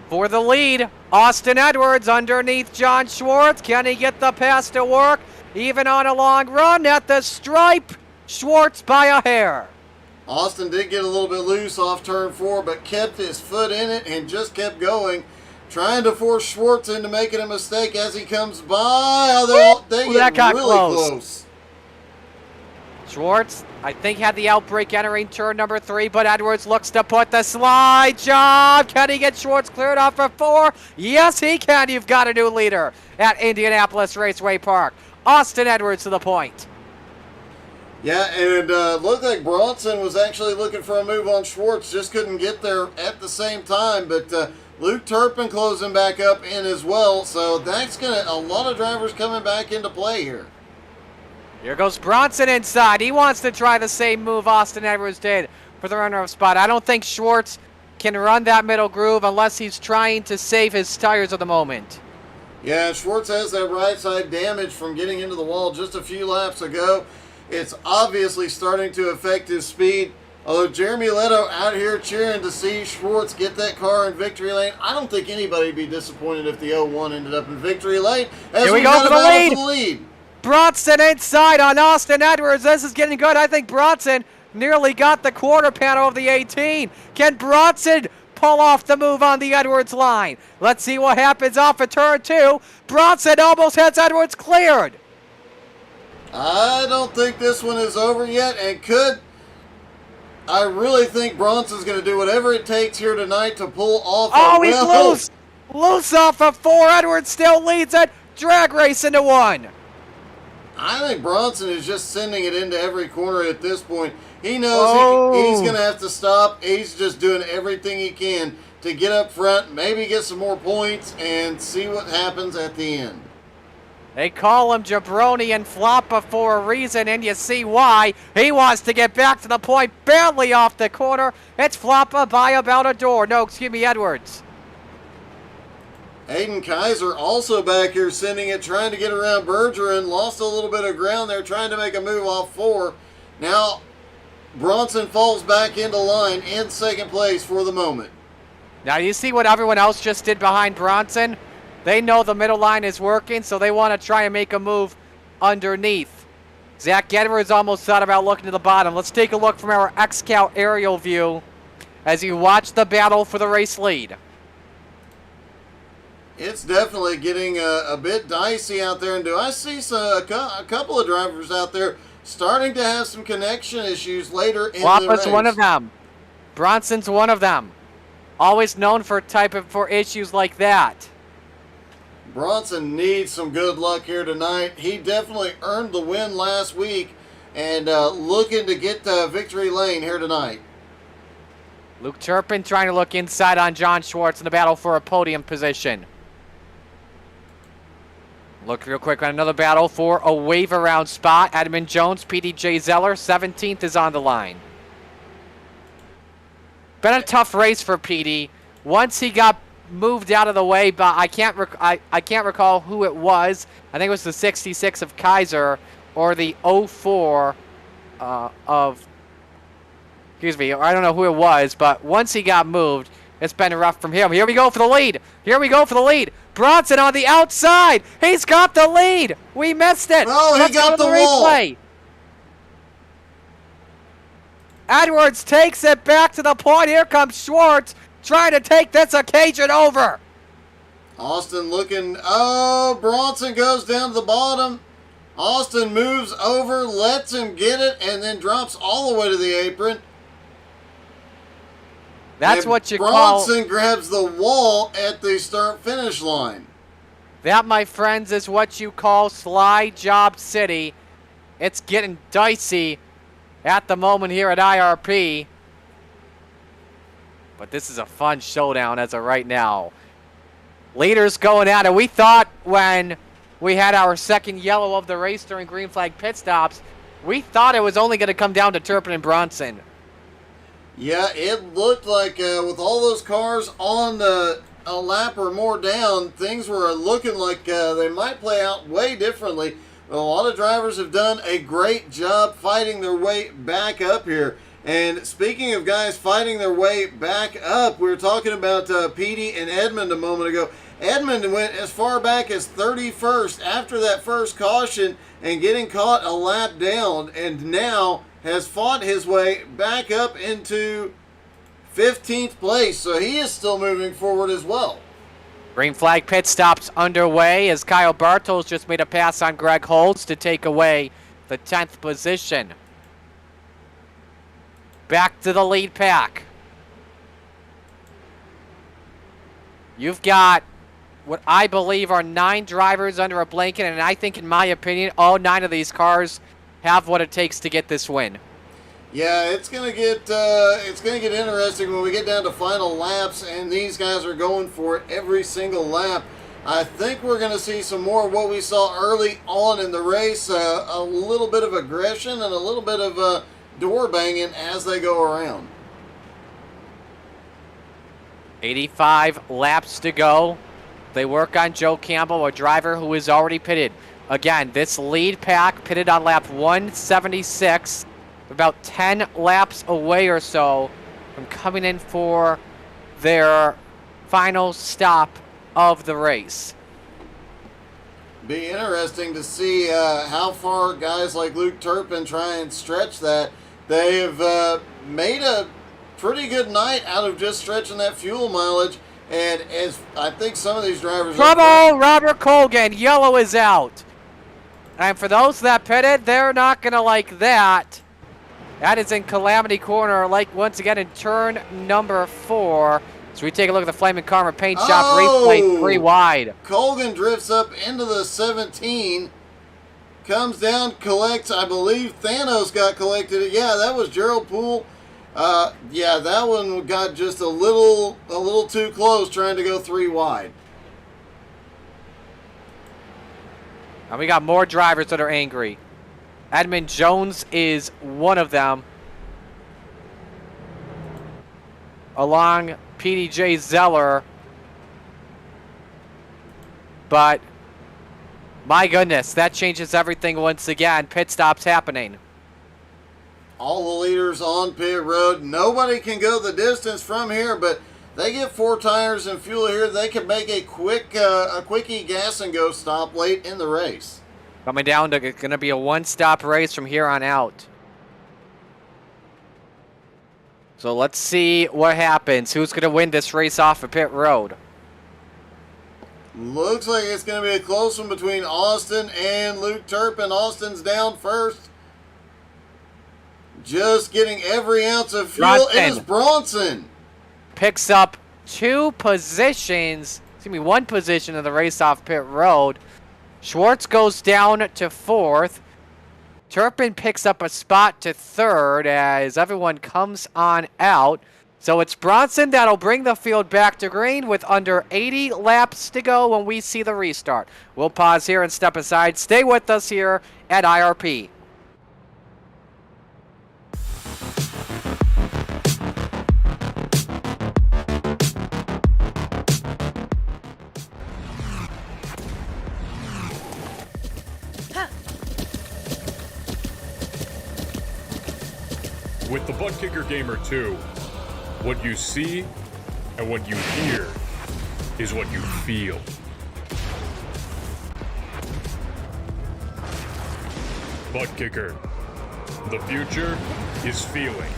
For the lead, Austin Edwards underneath John Schwartz. Can he get the pass to work? Even on a long run at the stripe, Schwartz by a hair. Austin did get a little bit loose off turn 4, but kept his foot in it and just kept going. Trying to force Schwartz into making a mistake as he comes by. Oh, they get got really close. Schwartz, I think, had the outbreak entering turn number 3, but Edwards looks to put the slide job. Can he get Schwartz cleared off for 4? Yes, he can. You've got a new leader at Indianapolis Raceway Park. Austin Edwards to the point. Yeah, and looked like Bronson was actually looking for a move on Schwartz, just couldn't get there at the same time, but Luke Turpin closing back up in as well, so that's a lot of drivers coming back into play here. Here goes Bronson inside. He wants to try the same move Austin Edwards did for the runner-up spot. I don't think Schwartz can run that middle groove unless he's trying to save his tires at the moment. Yeah, Schwartz has that right side damage from getting into the wall just a few laps ago. It's obviously starting to affect his speed. Although Jeremy Leto out here cheering to see Schwartz get that car in victory lane, I don't think anybody would be disappointed if the 01 ended up in victory lane. As Here we go for the lead. Bronson inside on Austin Edwards. This is getting good. I think Bronson nearly got the quarter panel of the 18. Can Bronson pull off the move on the Edwards line? Let's see what happens off of turn 2. Bronson almost has Edwards cleared. I don't think this one is over yet, and I really think Bronson's going to do whatever it takes here tonight to pull off. Oh, he's loose. Loose off of 4. Edwards still leads it. Drag race into 1. I think Bronson is just sending it into every corner at this point. He knows he's going to have to stop. He's just doing everything he can to get up front, maybe get some more points, and see what happens at the end. They call him Jabroni and Floppa for a reason, and you see why. He wants to get back to the point, barely off the corner. It's Floppa by about a door. No, excuse me, Edwards. Aiden Kaiser also back here sending it, trying to get around Bergeron. Lost a little bit of ground there, trying to make a move off 4. Now, Bronson falls back into line in second place for the moment. Now, you see what everyone else just did behind Bronson? They know the middle line is working, so they want to try and make a move underneath. Zach Edwards almost thought about looking to the bottom. Let's take a look from our XCAL aerial view as you watch the battle for the race lead. It's definitely getting a bit dicey out there, and do I see a couple of drivers out there starting to have some connection issues later in the race. Floppa's one of them. Bronson's one of them. Always known for issues like that. Bronson needs some good luck here tonight. He definitely earned the win last week, and looking to get the victory lane here tonight. Luke Turpin trying to look inside on John Schwartz in the battle for a podium position. Look real quick on another battle for a wave around spot. Edmund Jones, PDJ Zeller, 17th is on the line. Been a tough race for PD. Once he got moved out of the way, but I can't recall who it was. I think it was the 66 of Kaiser or the 04 of. Excuse me, I don't know who it was, but once he got moved, it's been rough from him. Here we go for the lead. Here we go for the lead. Bronson on the outside. He's got the lead. We missed it. Oh, he got the wall. Replay. Edwards takes it back to the point. Here comes Schwartz trying to take this occasion over. Austin looking. Oh, Bronson goes down to the bottom. Austin moves over, lets him get it, and then drops all the way to the apron. That's and what you Bronson grabs the wall at the start-finish line. That, my friends, is what you call Slide Job City. It's getting dicey at the moment here at IRP. But this is a fun showdown as of right now. Leaders going at it. We thought when we had our second yellow of the race during green flag pit stops, we thought it was only going to come down to Turpin and Bronson. Yeah, it looked like with all those cars on a lap or more down, things were looking like they might play out way differently. But a lot of drivers have done a great job fighting their way back up here. And speaking of guys fighting their way back up, we were talking about Petey and Edmund a moment ago. Edmund went as far back as 31st after that first caution and getting caught a lap down, and now has fought his way back up into 15th place, so he is still moving forward as well. Green flag pit stops underway as Kyle Bartels just made a pass on Greg Holtz to take away the 10th position. back to the lead pack. You've got what I believe are 9 drivers under a blanket, and I think, in my opinion, all 9 of these cars have what it takes to get this win. Yeah, it's gonna get interesting when we get down to final laps, and these guys are going for it every single lap. I think we're gonna see some more of what we saw early on in the race, a little bit of aggression and a little bit of door banging as they go around. 85 laps to go. They work on Joe Campbell, a driver who is already pitted. Again, this lead pack pitted on lap 176, about 10 laps away or so from coming in for their final stop of the race. Be interesting to see how far guys like Luke Turpin try and stretch that. They have made a pretty good night out of just stretching that fuel mileage, and as I think some of these drivers... Trouble, Robert Colgan, yellow is out. And for those that pitted, they're not going to like that. That is in Calamity Corner, like once again in turn number 4. So we take a look at the Flaming Karma Paint Shop replay 3 wide. Colgan drifts up into the 17, comes down, collects, I believe Thanos got collected. Yeah, that was Gerald Poole. Yeah, that one got just a little too close trying to go 3 wide. And we got more drivers that are angry. Edmund Jones is one of them. Along PDJ Zeller. But, my goodness, that changes everything once again. Pit stops happening. All the leaders on pit road. Nobody can go the distance from here, but they get 4 tires and fuel here. They can make a quickie gas and go stop late in the race. Coming down to going to be a one-stop race from here on out. So let's see what happens. Who's going to win this race off of pit road? Looks like it's going to be a close one between Austin and Luke Turpin. Austin's down first. Just getting every ounce of fuel. It is Bronson. Picks up 2 positions. Excuse me, 1 position in the race off pit road. Schwartz goes down to 4th. Turpin picks up a spot to 3rd as everyone comes on out. So it's Bronson that'll bring the field back to green with under 80 laps to go when we see the restart. We'll pause here and step aside. Stay with us here at IRP. With the Butt Kicker Gamer 2, what you see and what you hear is what you feel. Butt Kicker. The future is feeling.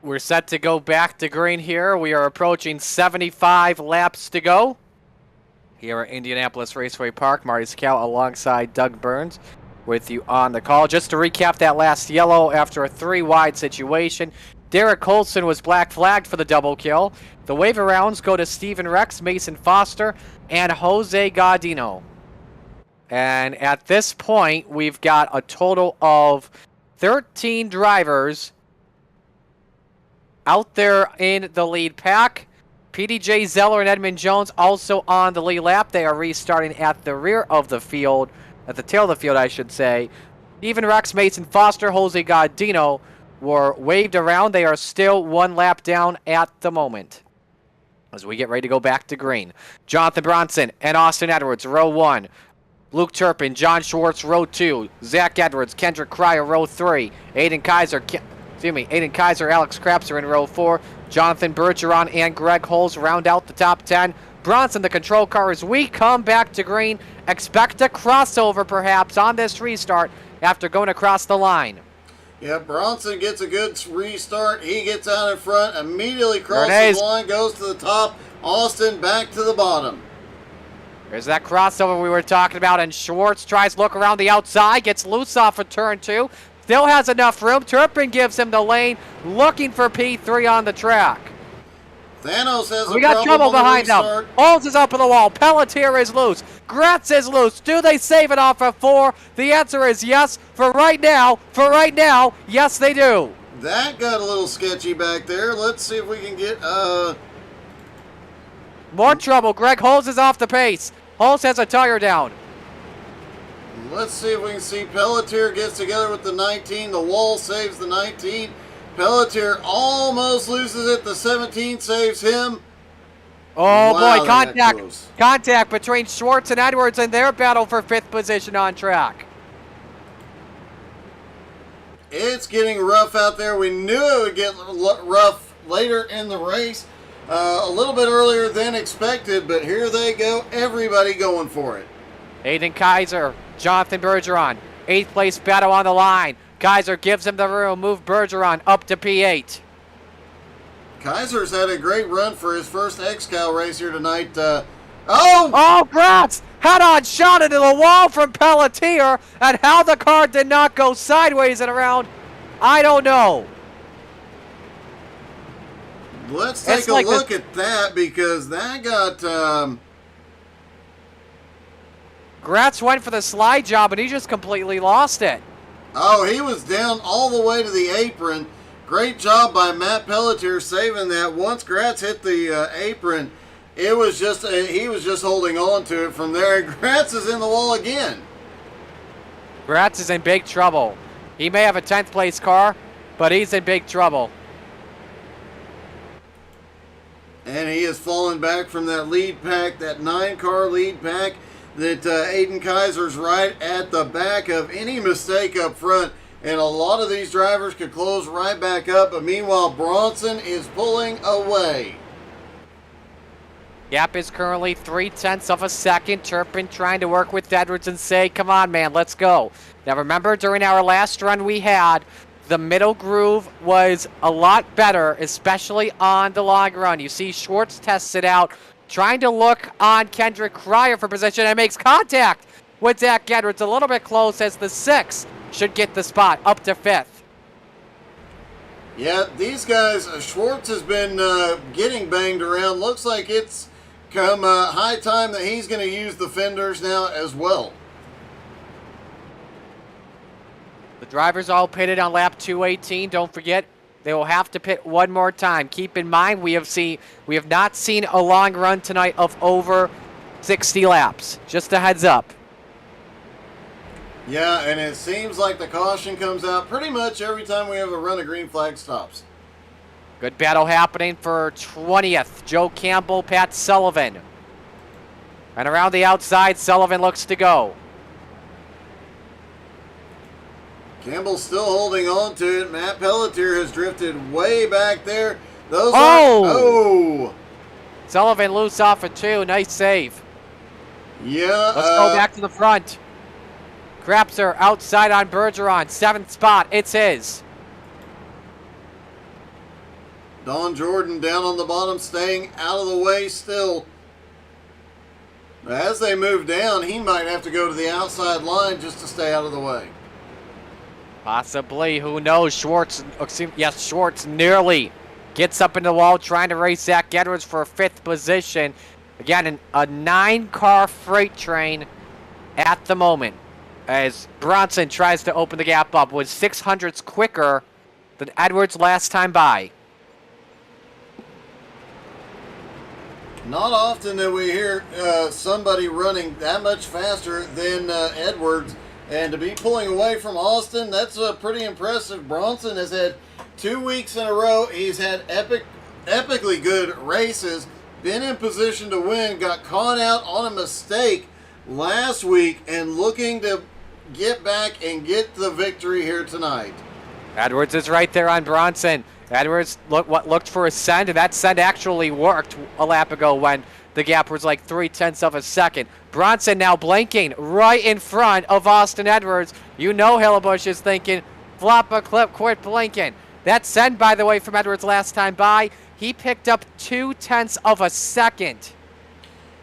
We're set to go back to green here. We are approaching 75 laps to go here at Indianapolis Raceway Park. Marty Scout alongside Doug Burns with you on the call. Just to recap that last yellow after a 3-wide situation, Derek Colson was black flagged for the double kill. The waiver rounds go to Steven Rex, Mason Foster, and Jose Gaudino. And at this point, we've got a total of 13 drivers out there in the lead pack. PDJ Zeller and Edmund Jones also on the lead lap. They are restarting at the rear of the field, at the tail of the field, I should say. Steven Rex, Mason Foster, Jose Gaudino were waved around. They are still 1 lap down at the moment as we get ready to go back to green. Jonathan Bronson and Austin Edwards, row 1. Luke Turpin, John Schwartz, row 2. Zach Edwards, Kendrick Cryer, row 3. Aiden Kaiser, Alex Krapps are in row 4. Jonathan Bergeron and Greg Holes round out the top 10. Bronson, the control car, as we come back to green. Expect a crossover, perhaps, on this restart after going across the line. Yeah, Bronson gets a good restart. He gets out in front, immediately crosses the line, goes to the top. Austin back to the bottom. There's that crossover we were talking about, and Schwartz tries to look around the outside, gets loose off of turn 2. Still has enough room. Turpin gives him the lane, looking for P3 on the track. Thanos has We got trouble behind them. Holmes is up on the wall. Pelletier is loose. Gretz is loose. Do they save it off of 4? The answer is yes. For right now, yes they do. That got a little sketchy back there. Let's see if we can get more trouble. Greg Holmes is off the pace. Holmes has a tire down. Let's see if we can see Pelletier gets together with the 19. The wall saves the 19. Pelletier almost loses it. The 17 saves him. Oh Wow, boy, contact between Schwartz and Edwards in their battle for 5th position on track. It's getting rough out there. We knew it would get rough later in the race. A little bit earlier than expected, but here they go. Everybody going for it. Aiden Kaiser, Jonathan Bergeron, 8th place battle on the line. Kaiser gives him the room, move Bergeron up to P8. Kaiser's had a great run for his first XCAL race here tonight. Oh, Gratz! Head-on shot into the wall from Pelletier, and how the car did not go sideways and around, I don't know. Let's take a look at that, because that got... Gratz went for the slide job, and he just completely lost it. Oh, he was down all the way to the apron. Great job by Matt Pelletier saving that. Once Gratz hit the apron, it was just he was just holding on to it from there. Gratz is in the wall again. Gratz is in big trouble. He may have a 10th place car, but he's in big trouble. And he has fallen back from that lead pack, that 9-car lead pack. That Aiden Kaiser's right at the back of any mistake up front. And a lot of these drivers could close right back up. But meanwhile, Bronson is pulling away. Gap is currently 0.3 of a second. Turpin trying to work with Edwards and say, come on, man, let's go. Now, remember, during our last run we had, the middle groove was a lot better, especially on the long run. You see Schwartz tests it out, trying to look on Kendrick Cryer for position, and makes contact with Zach Edwards. A little bit close as the 6 should get the spot up to 5th. Yeah, these guys, Schwartz has been getting banged around. Looks like it's come high time that he's going to use the fenders now as well. The drivers all pitted on lap 218. Don't forget, they will have to pit one more time. Keep in mind, we have not seen a long run tonight of over 60 laps. Just a heads up. Yeah, and it seems like the caution comes out pretty much every time we have a run of green flag stops. Good battle happening for 20th. Joe Campbell, Pat Sullivan. And around the outside, Sullivan looks to go. Campbell's still holding on to it. Matt Pelletier has drifted way back there. Those Oh! Sullivan loose off a 2. Nice save. Yeah. Let's go back to the front. Krapser outside on Bergeron. 7th spot. It's his. Don Jordan down on the bottom, staying out of the way still. As they move down, he might have to go to the outside line just to stay out of the way. Possibly. Who knows? Schwartz nearly gets up into the wall trying to race Zach Edwards for 5th position. Again, a 9-car freight train at the moment as Bronson tries to open the gap up. Was 600ths quicker than Edwards last time by. Not often that we hear somebody running that much faster than Edwards. And to be pulling away from Austin, that's pretty impressive. Bronson has had 2 weeks in a row. He's had epically good races. Been in position to win. Got caught out on a mistake last week and looking to get back and get the victory here tonight. Edwards is right there on Bronson. Edwards looked for a send, and that send actually worked a lap ago when the gap was like 0.3 of a second. Bronson now blinking right in front of Austin Edwards. You know Hillebush is thinking, flop a clip, quit blinking. That send, by the way, from Edwards last time by, he picked up 0.2 of a second.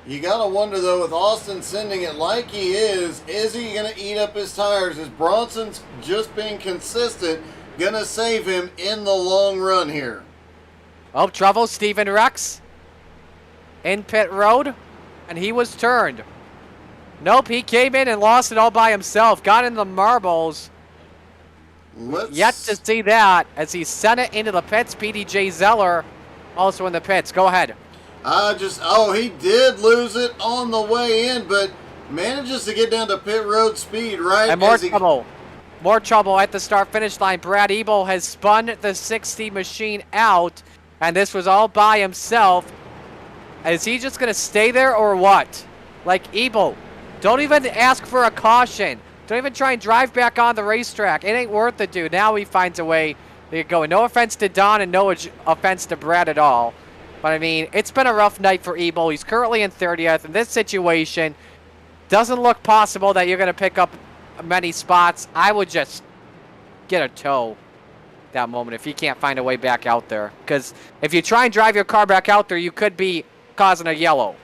You gotta wonder though, with Austin sending it like he is he gonna eat up his tires? Is Bronson's just being consistent gonna save him in the long run here? Oh, trouble. Steven Rex in pit road, and he was turned. Nope, he came in and lost it all by himself. Got in the marbles. Yet to see that as he sent it into the pits. PDJ Zeller also in the pits. Go ahead. He did lose it on the way in, but manages to get down to pit road speed right and more trouble. More trouble at the start-finish line. Brad Ebel has spun the 60 machine out, and this was all by himself. Is he just going to stay there or what? Like, Ebel, don't even ask for a caution. Don't even try and drive back on the racetrack. It ain't worth it, dude. Now he finds a way to get going. No offense to Don and no offense to Brad at all. But, I mean, it's been a rough night for Ebel. He's currently in 30th. In this situation, doesn't look possible that you're going to pick up many spots. I would just get a tow that moment if you can't find a way back out there. Because if you try and drive your car back out there, you could be causing a yellow.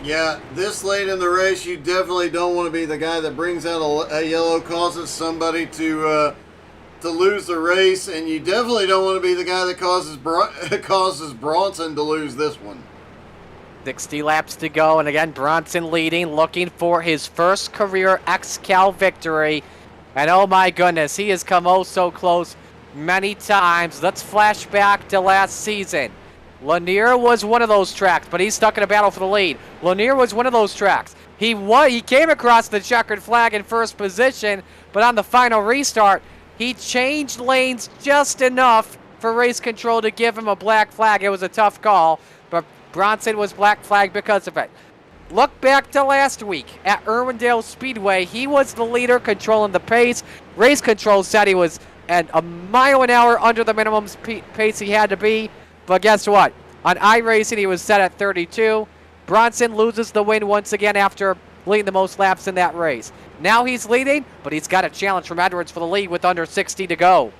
Yeah, this late in the race, you definitely don't want to be the guy that brings out a yellow, causes somebody to lose the race, and you definitely don't want to be the guy that causes Bronson to lose this one. 60 laps to go, and again, Bronson leading, looking for his first career XCAL victory. And oh my goodness, he has come oh so close many times. Let's flash back to last season. Lanier was one of those tracks, but he's stuck in a battle for the lead. Lanier was one of those tracks. He came across the checkered flag in first position, but on the final restart, he changed lanes just enough for race control to give him a black flag. It was a tough call, but Bronson was black flagged because of it. Look back to last week at Irwindale Speedway. He was the leader controlling the pace. Race control said he was at a mile an hour under the minimum pace he had to be. But guess what? On iRacing, he was set at 32. Bronson loses the win once again after leading the most laps in that race. Now he's leading, but he's got a challenge from Edwards for the lead with under 60 to go.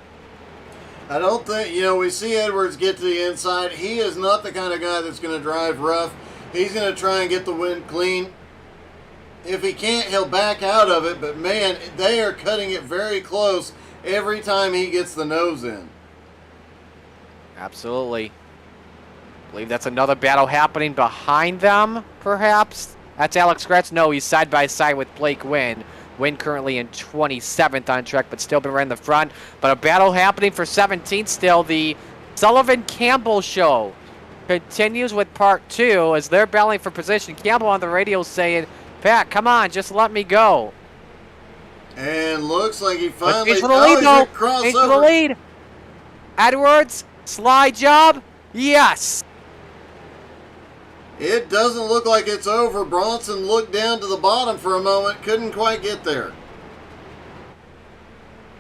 I don't think, we see Edwards get to the inside. He is not the kind of guy that's going to drive rough. He's going to try and get the win clean. If he can't, he'll back out of it. But, man, they are cutting it very close every time he gets the nose in. Absolutely. I believe that's another battle happening behind them, perhaps. That's Alex Gretz. No, he's side by side with Blake Wynn. Wynn currently in 27th on track, but still been right in the front. But a battle happening for 17th still. The Sullivan-Campbell show continues with part 2 as they're battling for position. Campbell on the radio saying, Pat, come on, just let me go. And looks like he finally... He's for the lead, though. He's for the lead. Edwards Slide job? Yes. It doesn't look like it's over. Bronson looked down to the bottom for a moment, couldn't quite get there.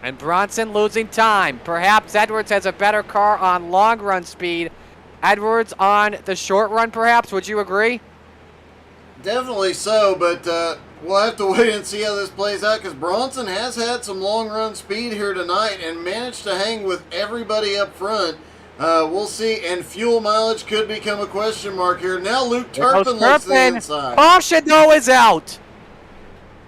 And Bronson losing time. Perhaps Edwards has a better car on long run speed. Edwards on the short run, perhaps. Would you agree? Definitely so, but we'll have to wait and see how this plays out because Bronson has had some long run speed here tonight and managed to hang with everybody up front. We'll see, and fuel mileage could become a question mark here. Now Luke Turpin looks to the inside. Caution, though, is out.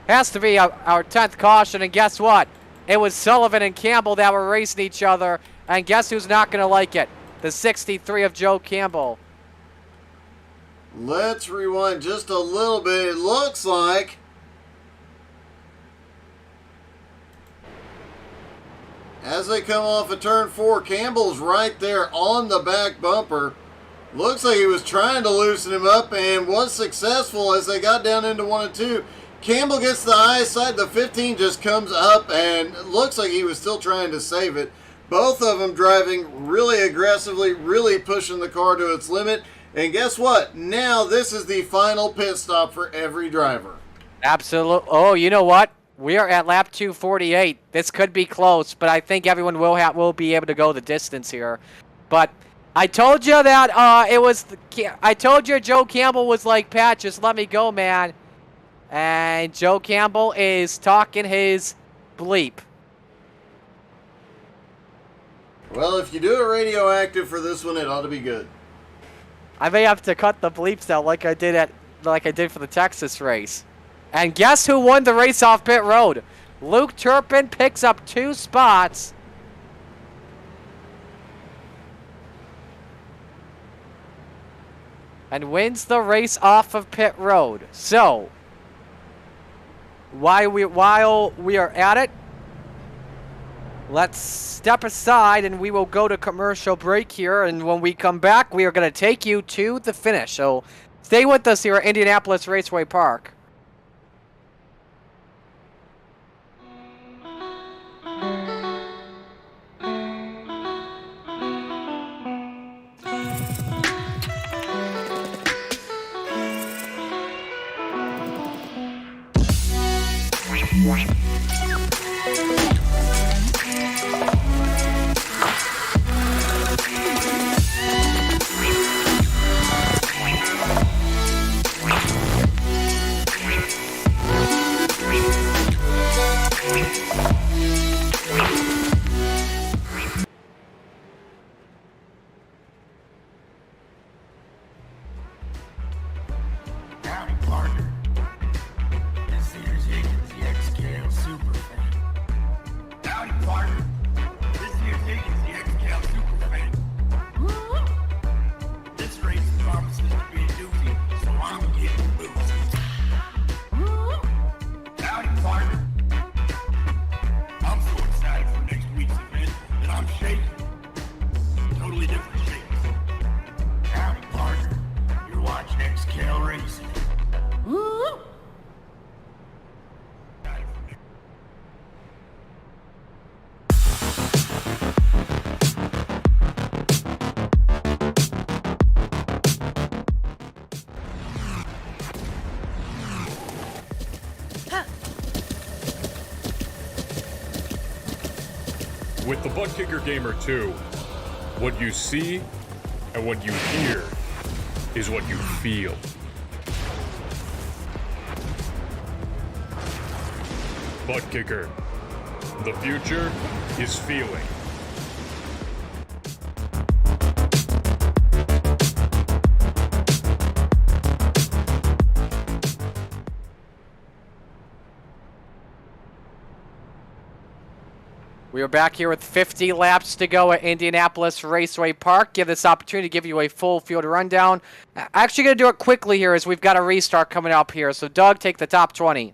Has to be our 10th caution, and guess what? It was Sullivan and Campbell that were racing each other, and guess who's not going to like it? The 63 of Joe Campbell. Let's rewind just a little bit. It looks like as they come off of turn 4, Campbell's right there on the back bumper. Looks like he was trying to loosen him up and was successful as they got down into 1 and 2. Campbell gets the high side. The 15 just comes up and looks like he was still trying to save it. Both of them driving really aggressively, really pushing the car to its limit. And guess what? Now this is the final pit stop for every driver. Absolutely. Oh, you know what? We are at lap 248. This could be close, but I think everyone will be able to go the distance here. But I told you that I told you Joe Campbell was like, Pat, just let me go, man. And Joe Campbell is talking his bleep. Well, if you do it radioactive for this one, it ought to be good. I may have to cut the bleeps out like I did for the Texas race. And guess who won the race off pit road? Luke Turpin picks up 2 spots. And wins the race off of pit road. So, while we are at it, let's step aside and we will go to commercial break here. And when we come back, we are going to take you to the finish. So stay with us here at Indianapolis Raceway Park. Howdy, partner. This here's Higgins, the XCAL super fan. Howdy, partner. This here's Higgins, the XCAL super fan. This race promises to be a doozy, so I'm getting boozy. Howdy, partner. I'm so excited for next week's event that I'm shaking. Totally different shakes. Howdy, partner. You're watching XCAL Racing. With the Butt Kicker Gamer 2, what you see and what you hear is what you feel. Butt Kicker. The future is feeling. We are back here with 50 laps to go at Indianapolis Raceway Park. Give this opportunity to give you a full field rundown. Actually going to do it quickly here as we've got a restart coming up here. So, Doug, take the top 20.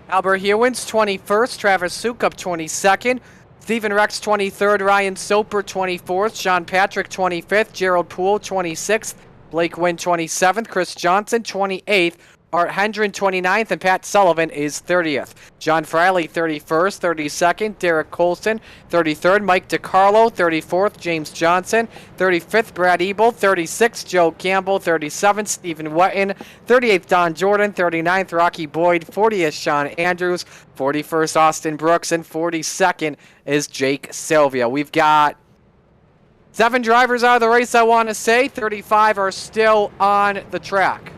Albert Hewins, 21st. Travis Sukup, 22nd. Stephen Rex, 23rd. Ryan Soper, 24th. Sean Patrick, 25th. Gerald Poole, 26th. Blake Wynn, 27th. Chris Johnson, 28th. Art Hendren, 29th, and Pat Sullivan is 30th. John Friley, 31st, 32nd. Derek Colson, 33rd. Mike DiCarlo, 34th. James Johnson, 35th. Brad Ebel, 36th. Joe Campbell, 37th. Stephen Wetton, 38th. Don Jordan, 39th. Rocky Boyd, 40th. Sean Andrews, 41st. Austin Brooks, and 42nd is Jake Sylvia. We've got 7 drivers out of the race, I want to say. 35 are still on the track.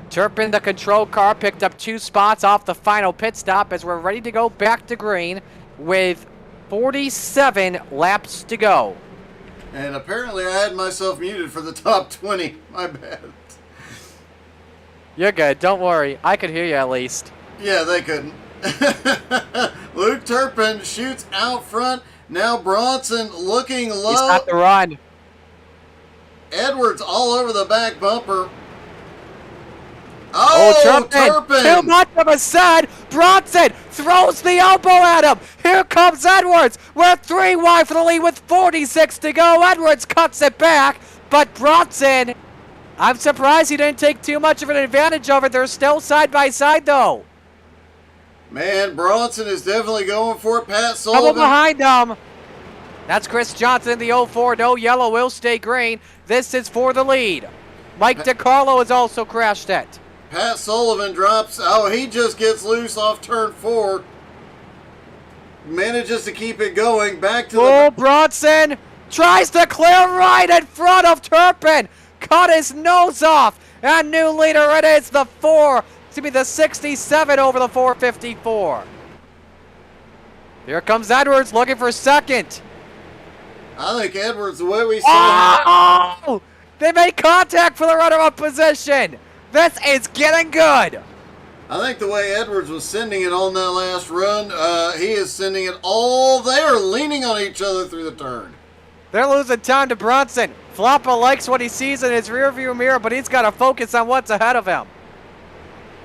Turpin, the control car, picked up 2 spots off the final pit stop as we're ready to go back to green with 47 laps to go. And apparently I had myself muted for the top 20. My bad. You're good. Don't worry. I could hear you at least. Yeah, they couldn't. Luke Turpin shoots out front. Now Bronson looking low. He's got the run. Edwards all over the back bumper. Oh, Turpin! Too much of a side. Bronson throws the elbow at him. Here comes Edwards. We're 3 wide for the lead with 46 to go. Edwards cuts it back, but Bronson, I'm surprised he didn't take too much of an advantage of it. They're still side by side, though. Man, Bronson is definitely going for it. Pat Double Sullivan. behind him. That's Chris Johnson in the 04. No yellow will stay green. This is for the lead. Mike DiCarlo has also crashed it. Pat Sullivan drops. Oh, he just gets loose off turn 4. Manages to keep it going. Back to the... Bronson tries to clear right in front of Turpin. Cut his nose off. And new leader, it is the 4. It's going to be the 67 over the 454. Here comes Edwards looking for second. I think Edwards, the way we saw him... Oh! They made contact for the runner-up position. This is getting good. I think the way Edwards was sending it on that last run, he is sending it all there, leaning on each other through the turn. They're losing time to Bronson. Floppa likes what he sees in his rearview mirror, but he's got to focus on what's ahead of him.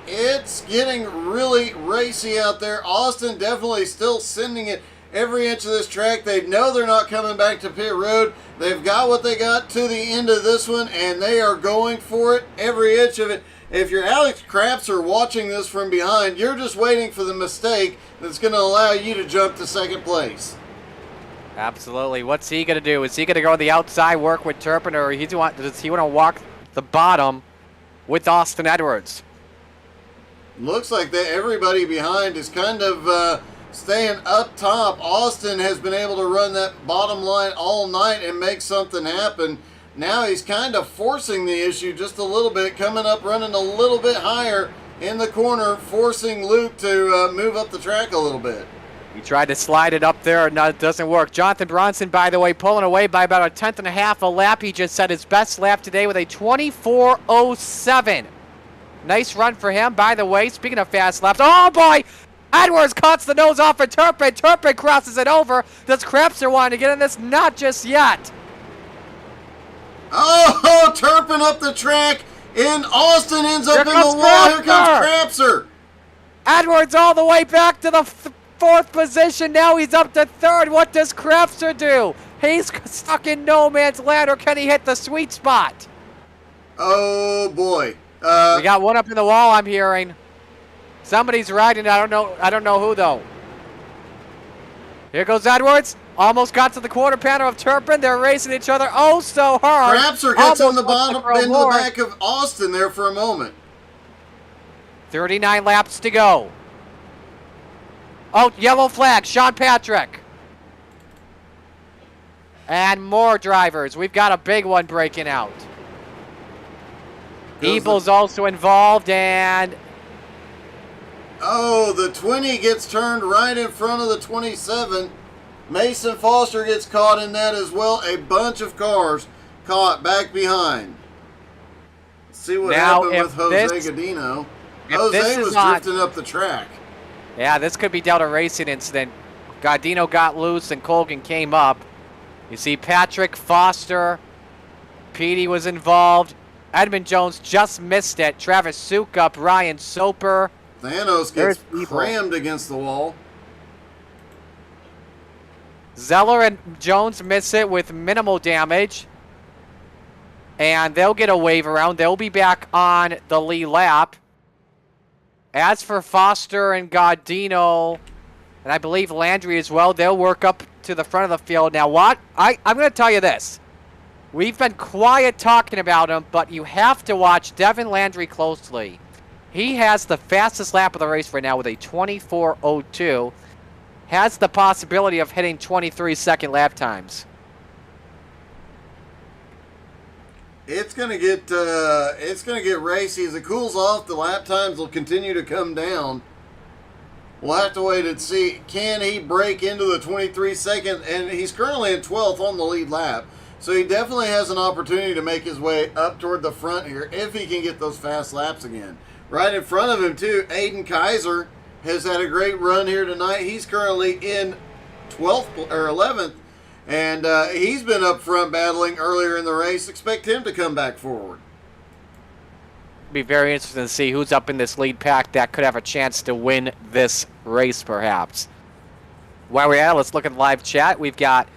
It's getting really racy out there. Austin definitely still sending it every inch of this track. They know they're not coming back to pit road. They've got what they got to the end of this one, and they are going for it, every inch of it. If you're Alex Krapser watching this from behind, you're just waiting for the mistake that's going to allow you to jump to second place. Absolutely. What's he going to do? Is he going to go on the outside, work with Turpin, or does he want to walk the bottom with Austin Edwards? Looks like that everybody behind is kind of... staying up top. Austin has been able to run that bottom line all night and make something happen. Now he's kind of forcing the issue just a little bit, coming up, running a little bit higher in the corner, forcing Luke to move up the track a little bit. He tried to slide it up there, and it doesn't work. Jonathan Bronson, by the way, pulling away by about 1/10.5 a lap. He just set his best lap today with a 24:07. Nice run for him, by the way. Speaking of fast laps, oh boy! Edwards cuts the nose off of Turpin. Turpin crosses it over. Does Krapser want to get in this? Not just yet. Oh, Turpin up the track, and Austin ends up in the wall. Here comes Krapser. Edwards all the way back to the 4th position. Now he's up to 3rd. What does Krapser do? He's stuck in no man's land, or can he hit the sweet spot? Oh, boy. We got one up in the wall, I'm hearing. Somebody's riding. I don't know who, though. Here goes Edwards. Almost got to the quarter panel of Turpin. They're racing each other oh so hard. Krapser gets in the bottom, in the back of Austin there for a moment. 39 laps to go. Oh, yellow flag. Sean Patrick. And more drivers. We've got a big one breaking out. Ebel's also involved, and... Oh, the 20 gets turned right in front of the 27. Mason Foster gets caught in that as well. A bunch of cars caught back behind. Let's see what happened with Jose Godino. Jose was drifting up the track. Yeah, this could be Delta Racing incident. Godino got loose and Colgan came up. You see Patrick, Foster, Petey was involved. Edmund Jones just missed it. Travis Sukup, Ryan Soper. Thanos There's gets people. crammed against the wall. Zeller and Jones miss it with minimal damage. And they'll get a wave around. They'll be back on the lead lap. As for Foster and Godino, and I believe Landry as well, they'll work up to the front of the field. Now, what? I'm going to tell you this. We've been quiet talking about him, but you have to watch Devin Landry closely. He has the fastest lap of the race right now with a 24:02. Has the possibility of hitting 23-second lap times. It's gonna get racy as it cools off. The lap times will continue to come down. We'll have to wait and see. Can he break into the 23-second? And he's currently in 12th on the lead lap, so he definitely has an opportunity to make his way up toward the front here if he can get those fast laps again. Right in front of him too, Aiden Kaiser has had a great run here tonight. He's currently in 12th or 11th. And he's been up front battling earlier in the race. Expect him to come back forward. Be very interesting to see who's up in this lead pack that could have a chance to win this race, perhaps. While we're at it, let's look at the live chat. We've got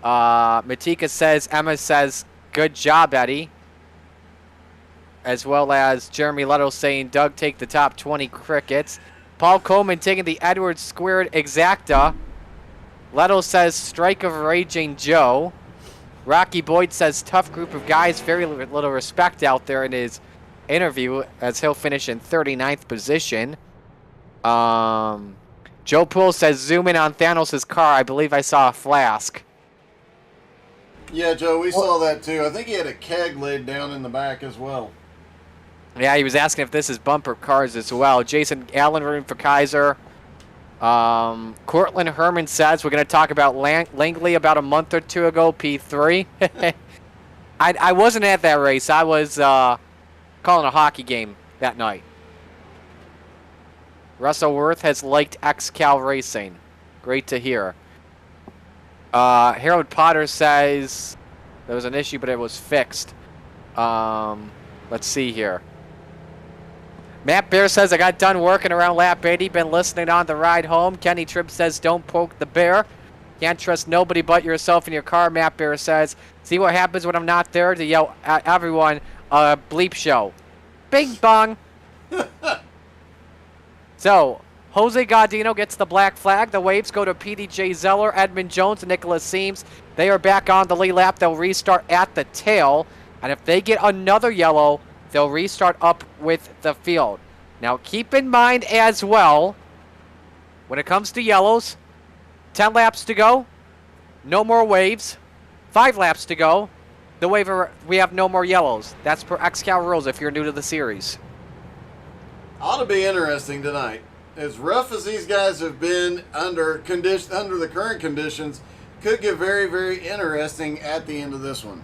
Matika says, Emma says, good job, Eddie. As well as Jeremy Leto saying, Doug, take the top 20 crickets. Paul Coleman taking the Edwards squared exacta. Leto says, strike of Raging Joe. Rocky Boyd says, tough group of guys. Very little respect out there in his interview as he'll finish in 39th position. Joe Poole says, zoom in on Thanos' car. I believe I saw a flask. Yeah, Joe, we saw that too. I think he had a keg laid down in the back as well. Yeah, he was asking if this is bumper cars as well. Jason Allen rooting for Kaiser. Cortland Herman says we're going to talk about Langley about a month or two ago, P3. I wasn't at that race. I was calling a hockey game that night. Russell Worth has liked XCAL Racing. Great to hear. Harold Potter says there was an issue, but it was fixed. Let's see here. Matt Bear says, I got done working around lap 80, been listening on the ride home. Kenny Tripp says, don't poke the bear. Can't trust nobody but yourself in your car, Matt Bear says. See what happens when I'm not there to yell at everyone, bleep show. Bing bong. So, Jose Godino gets the black flag. The waves go to PDJ Zeller, Edmund Jones, and Nicholas Seams. They are back on the lead lap. They'll restart at the tail. And if they get another yellow, they'll restart up with the field. Now, keep in mind as well, when it comes to yellows, 10 laps to go, no more waves. 5 laps to go, we have no more yellows. That's per XCAL rules if you're new to the series. Ought to be interesting tonight. As rough as these guys have been under the current conditions, could get very, very interesting at the end of this one.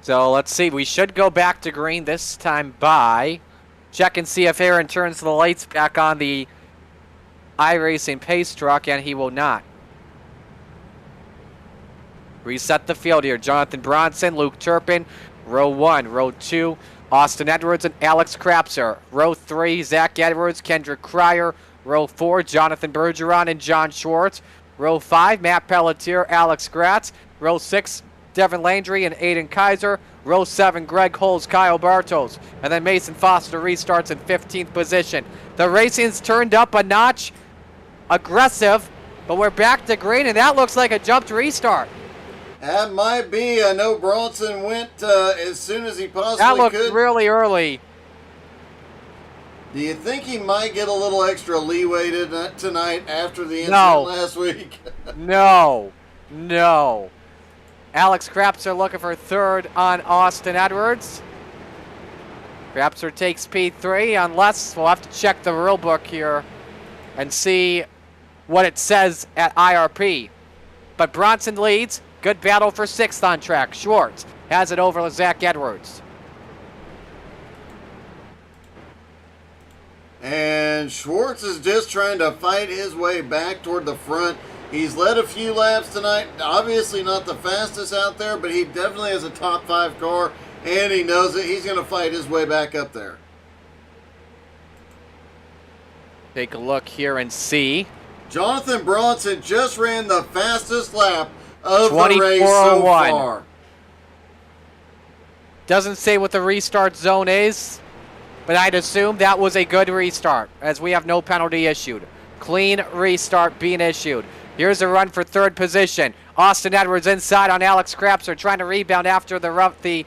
So let's see. We should go back to green this time by check and see if Aaron turns the lights back on the iRacing pace truck, and he will not. Reset the field here. Jonathan Bronson, Luke Turpin, row 1. Row 2, Austin Edwards and Alex Krapser. Row 3, Zach Edwards, Kendrick Cryer. Row 4, Jonathan Bergeron and John Schwartz. Row 5, Matt Pelletier, Alex Gratz. Row 6, Devin Landry and Aiden Kaiser. Row 7, Greg Holes, Kyle Bartos. And then Mason Foster restarts in 15th position. The racing's turned up a notch. Aggressive. But we're back to green, and that looks like a jumped restart. That might be. I know Bronson went as soon as he possibly That looked could. really early. Do you think he might get a little extra leeway tonight after the incident last week? No. Alex Krapser looking for third on Austin Edwards. Krapser takes P3 unless we'll have to check the rule book here and see what it says at IRP. But Bronson leads. Good battle for 6th on track. Schwartz has it over Zach Edwards. And Schwartz is just trying to fight his way back toward the front. He's led a few laps tonight. Obviously not the fastest out there, but he definitely has a top 5 car. and he knows it. He's going to fight his way back up there. Take a look here and see. Jonathan Bronson just ran the fastest lap of the race so 24:01. far. Doesn't say what the restart zone is, but I'd assume that was a good restart, as we have no penalty issued. Clean restart being issued. Here's a run for third position. Austin Edwards inside on Alex Krapser, trying to rebound after the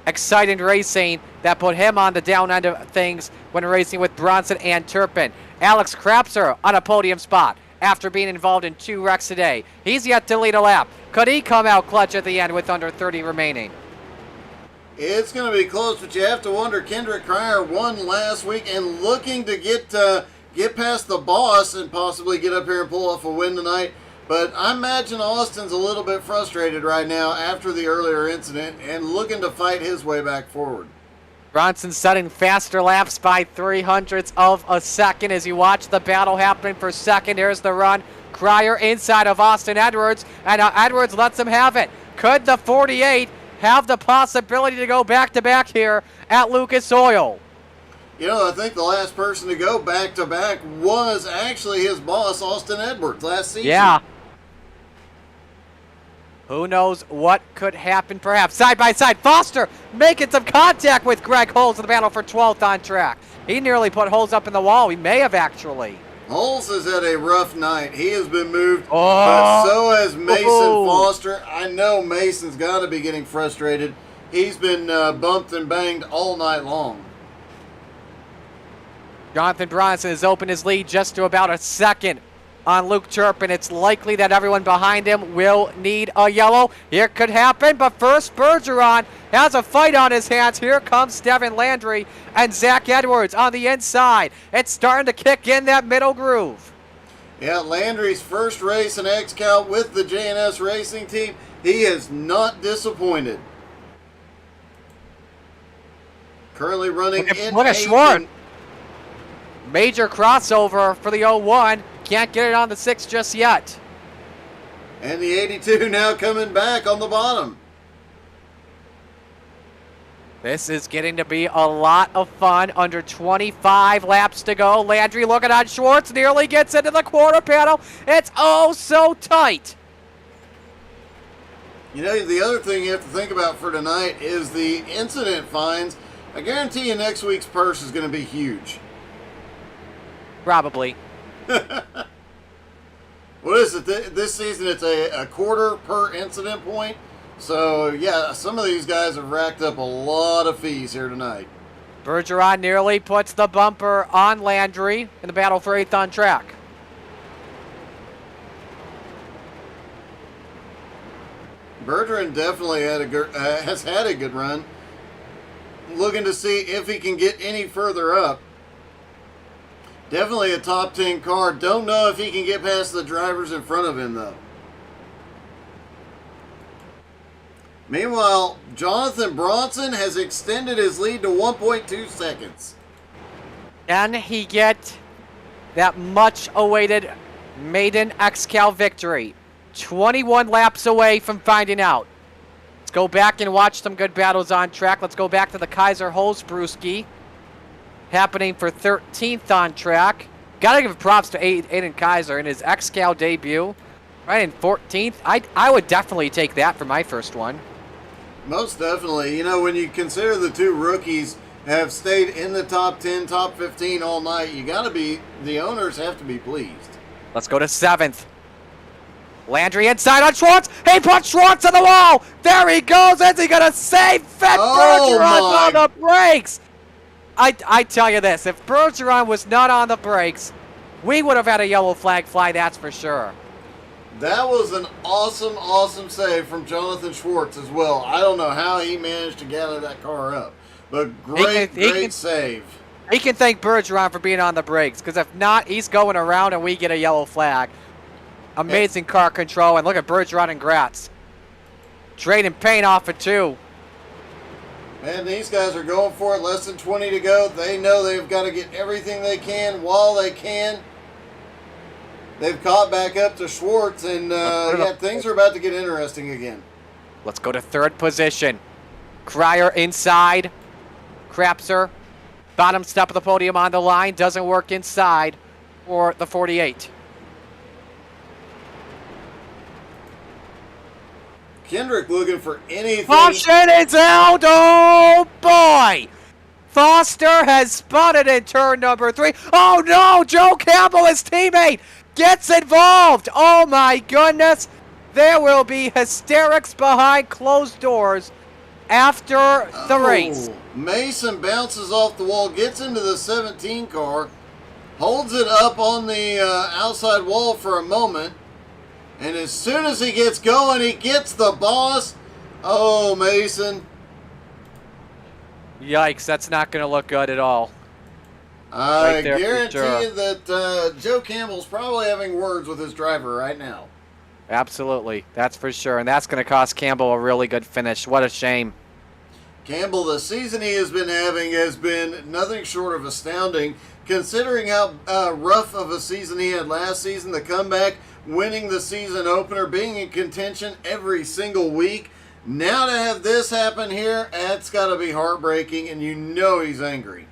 exciting racing that put him on the down end of things when racing with Bronson and Turpin. Alex Krapser on a podium spot after being involved in 2 wrecks today. He's yet to lead a lap. Could he come out clutch at the end with under 30 remaining? It's going to be close, but you have to wonder. Kendrick Cryer won last week and looking to get past the boss and possibly get up here and pull off a win tonight. But I imagine Austin's a little bit frustrated right now after the earlier incident and looking to fight his way back forward. Bronson setting faster laps by 0.03 of a second as you watch the battle happening for second. Here's the run. Cryer inside of Austin Edwards, and now Edwards lets him have it. Could the 48 have the possibility to go back-to-back here at Lucas Oil? You know, I think the last person to go back-to-back was actually his boss, Austin Edwards, last season. Yeah. Who knows what could happen, perhaps. Side by side, Foster making some contact with Greg Holes in the battle for 12th on track. He nearly put Holes up in the wall. He may have actually. Holes has had a rough night. He has been moved, Oh. but so has Mason Oh. Foster. I know Mason's got to be getting frustrated. He's been bumped and banged all night long. Jonathan Bronson has opened his lead just to about a second on Luke Turpin. It's likely that everyone behind him will need a yellow. Here could happen, but first Bergeron has a fight on his hands. Here comes Devin Landry and Zach Edwards on the inside. It's starting to kick in that middle groove. Yeah, Landry's first race in XCAL with the J&S Racing team. He is not disappointed. Currently running in Look at 8th. Schwartz. Major crossover for the 01. Can't get it on the 6 just yet. And the 82 now coming back on the bottom. This is getting to be a lot of fun. Under 25 laps to go. Landry looking on Schwartz. Nearly gets into the quarter panel. It's oh so tight. You know, the other thing you have to think about for tonight is the incident fines. I guarantee you next week's purse is going to be huge. Probably. What is it? This season it's a quarter per incident point. So, yeah, some of these guys have racked up a lot of fees here tonight. Bergeron nearly puts the bumper on Landry in the battle for 8th on track. Bergeron definitely has had a good run. Looking to see if he can get any further up. Definitely a top 10 car. Don't know if he can get past the drivers in front of him, though. Meanwhile, Jonathan Bronson has extended his lead to 1.2 seconds. Can he get that much-awaited maiden XCAL victory? 21 laps away from finding out. Let's go back and watch some good battles on track. Let's go back to the Kaiser Holzbrewski. Happening for 13th on track. Gotta give props to Aiden Kaiser in his XCAL debut. Right in 14th. I would definitely take that for my first one. Most definitely. You know, when you consider the two rookies have stayed in the top 10, top 15 all night, the owners have to be pleased. Let's go to 7th. Landry inside on Schwartz. He put Schwartz on the wall. There he goes. Is he going to save Fett Oh, Bergeron on my. the brakes? I tell you this, if Bergeron was not on the brakes, we would have had a yellow flag fly, that's for sure. That was an awesome, awesome save from Jonathan Schwartz as well. I don't know how he managed to gather that car up, but great save. He can thank Bergeron for being on the brakes, because if not, he's going around and we get a yellow flag. Amazing car control, and look at Bergeron and Gratz. Trading paint off at 2. Man, these guys are going for it. Less than 20 to go. They know they've got to get everything they can while they can. They've caught back up to Schwartz, and yeah, things are about to get interesting again. Let's go to 3rd position. Cryer inside. Crapser. Bottom step of the podium on the line. Doesn't work inside for the 48. Kendrick looking for anything. Caution is out. Oh, boy. Foster has spotted in turn number 3. Oh, no. Joe Campbell, his teammate, gets involved. Oh, my goodness. There will be hysterics behind closed doors after the race. Mason bounces off the wall, gets into the 17 car, holds it up on the outside wall for a moment, and as soon as he gets going, he gets the boss. Oh, Mason. Yikes, that's not going to look good at all. I Right there for guarantee sure. you that Joe Campbell's probably having words with his driver right now. Absolutely, that's for sure, and that's going to cost Campbell a really good finish. What a shame. Campbell, the season he has been having has been nothing short of astounding, considering how rough of a season he had last season. The comeback, winning the season opener, being in contention every single week. Now to have this happen here, that's got to be heartbreaking, and you know he's angry.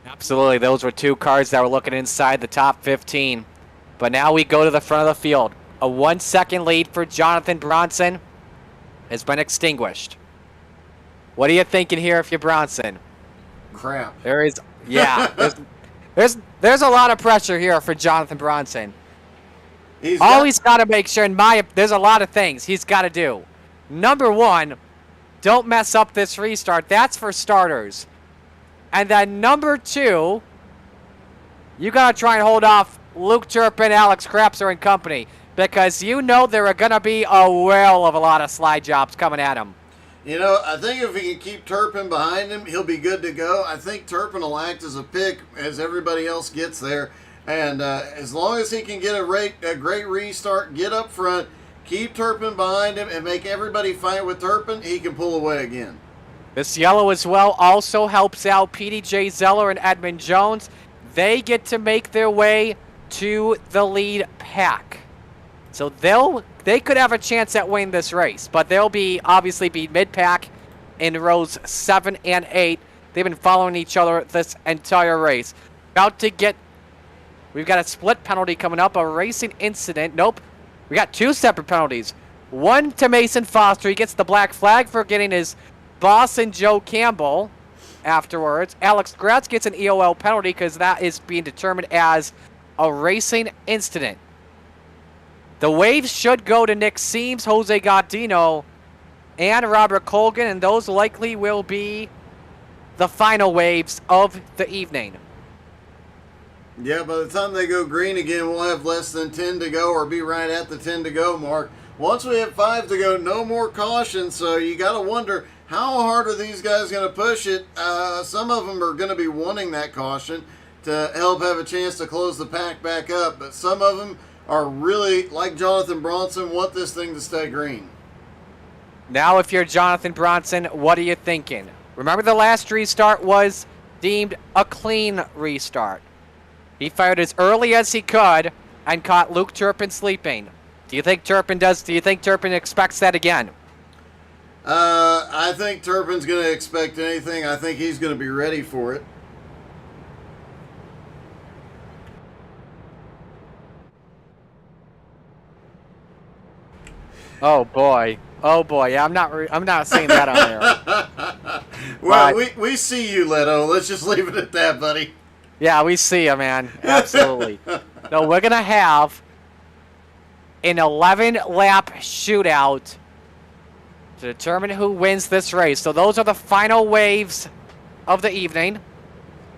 Absolutely, those were two cars that were looking inside the top 15. But now we go to the front of the field. A 1 second lead for Jonathan Bronson has been extinguished. What are you thinking here if you're Bronson? Crap. There is, yeah, there's a lot of pressure here for Jonathan Bronson. He's Always got to make sure, there's a lot of things he's got to do. Number one, don't mess up this restart. That's for starters. And then number two, you got to try and hold off Luke Turpin, Alex Crapser, and company, because you know there are going to be a whale of a lot of slide jobs coming at him. You know, I think if he can keep Turpin behind him, he'll be good to go. I think Turpin will act as a pick as everybody else gets there. And as long as he can get a great restart, get up front, keep Turpin behind him, and make everybody fight with Turpin, he can pull away again. This yellow as well also helps out PDJ Zeller and Edmund Jones. They get to make their way to the lead pack. So they could have a chance at winning this race, but they'll obviously be mid-pack in rows 7 and 8. They've been following each other this entire race. We've got a split penalty coming up, a racing incident. Nope, we got two separate penalties. One to Mason Foster. He gets the black flag for getting his boss and Joe Campbell afterwards. Alex Gratz gets an EOL penalty because that is being determined as a racing incident. The waves should go to Nick Seams, Jose Gaudino, and Robert Colgan, and those likely will be the final waves of the evening. Yeah, by the time they go green again, we'll have less than 10 to go or be right at the 10 to go mark. Once we have 5 to go, no more caution, so you got to wonder, how hard are these guys going to push it? Some of them are going to be wanting that caution to help have a chance to close the pack back up, but some of them are really, like Jonathan Bronson, want this thing to stay green. Now if you're Jonathan Bronson, what are you thinking? Remember the last restart was deemed a clean restart. He fired as early as he could and caught Luke Turpin sleeping. Do you think Turpin expects that again? I think Turpin's going to expect anything. I think he's going to be ready for it. Oh boy. Yeah, I'm not saying that on air. Well, we see you, Leto. Let's just leave it at that, buddy. Yeah, we see you, man. Absolutely. So we're gonna have an 11-lap shootout to determine who wins this race. So those are the final waves of the evening.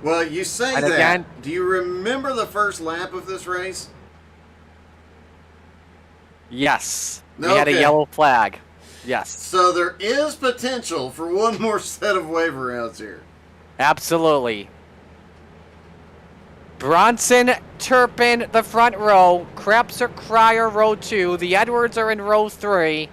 Well, you say And that. again- Do you remember the first lap of this race? Yes. We had a Okay. yellow flag. Yes. So there is potential for one more set of waiver rounds here. Absolutely. Bronson, Turpin, the front row. Crapser, Cryer, row 2. The Edwards are in row 3.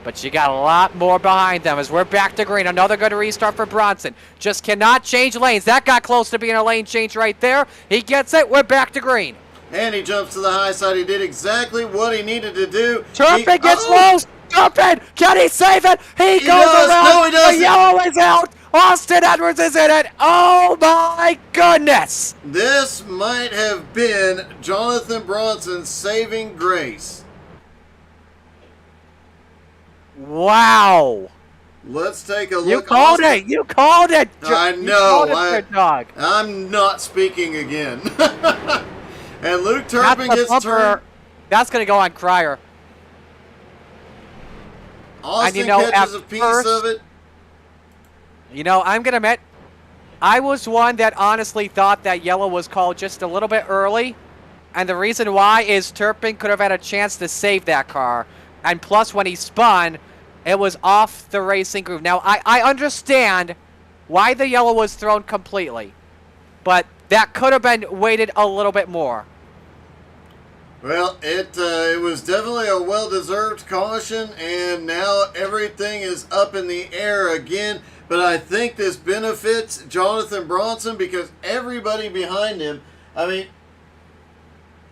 But you got a lot more behind them as we're back to green. Another good restart for Bronson. Just cannot change lanes. That got close to being a lane change right there. He gets it. We're back to green. And he jumps to the high side. He did exactly what he needed to do. Turpin gets low. Turpin! Can he save it? He goes does. around. No, he doesn't. The yellow is out. Austin Edwards is in it. Oh my goodness! This might have been Jonathan Bronson's saving grace. Wow! Let's take a look. You called Austin- it. You called it. I You know. called it, dog. I'm not speaking again. And Luke That's Turpin the gets bumper. turned. That's gonna go on Crier. Austin at catches a piece first- of it. I'm gonna admit, I was one that honestly thought that yellow was called just a little bit early, and the reason why is Turpin could have had a chance to save that car, and plus when he spun, it was off the racing groove. Now I understand why the yellow was thrown completely, but that could have been weighted a little bit more. Well, it was definitely a well-deserved caution, and now everything is up in the air again. But I think this benefits Jonathan Bronson because everybody behind him, I mean,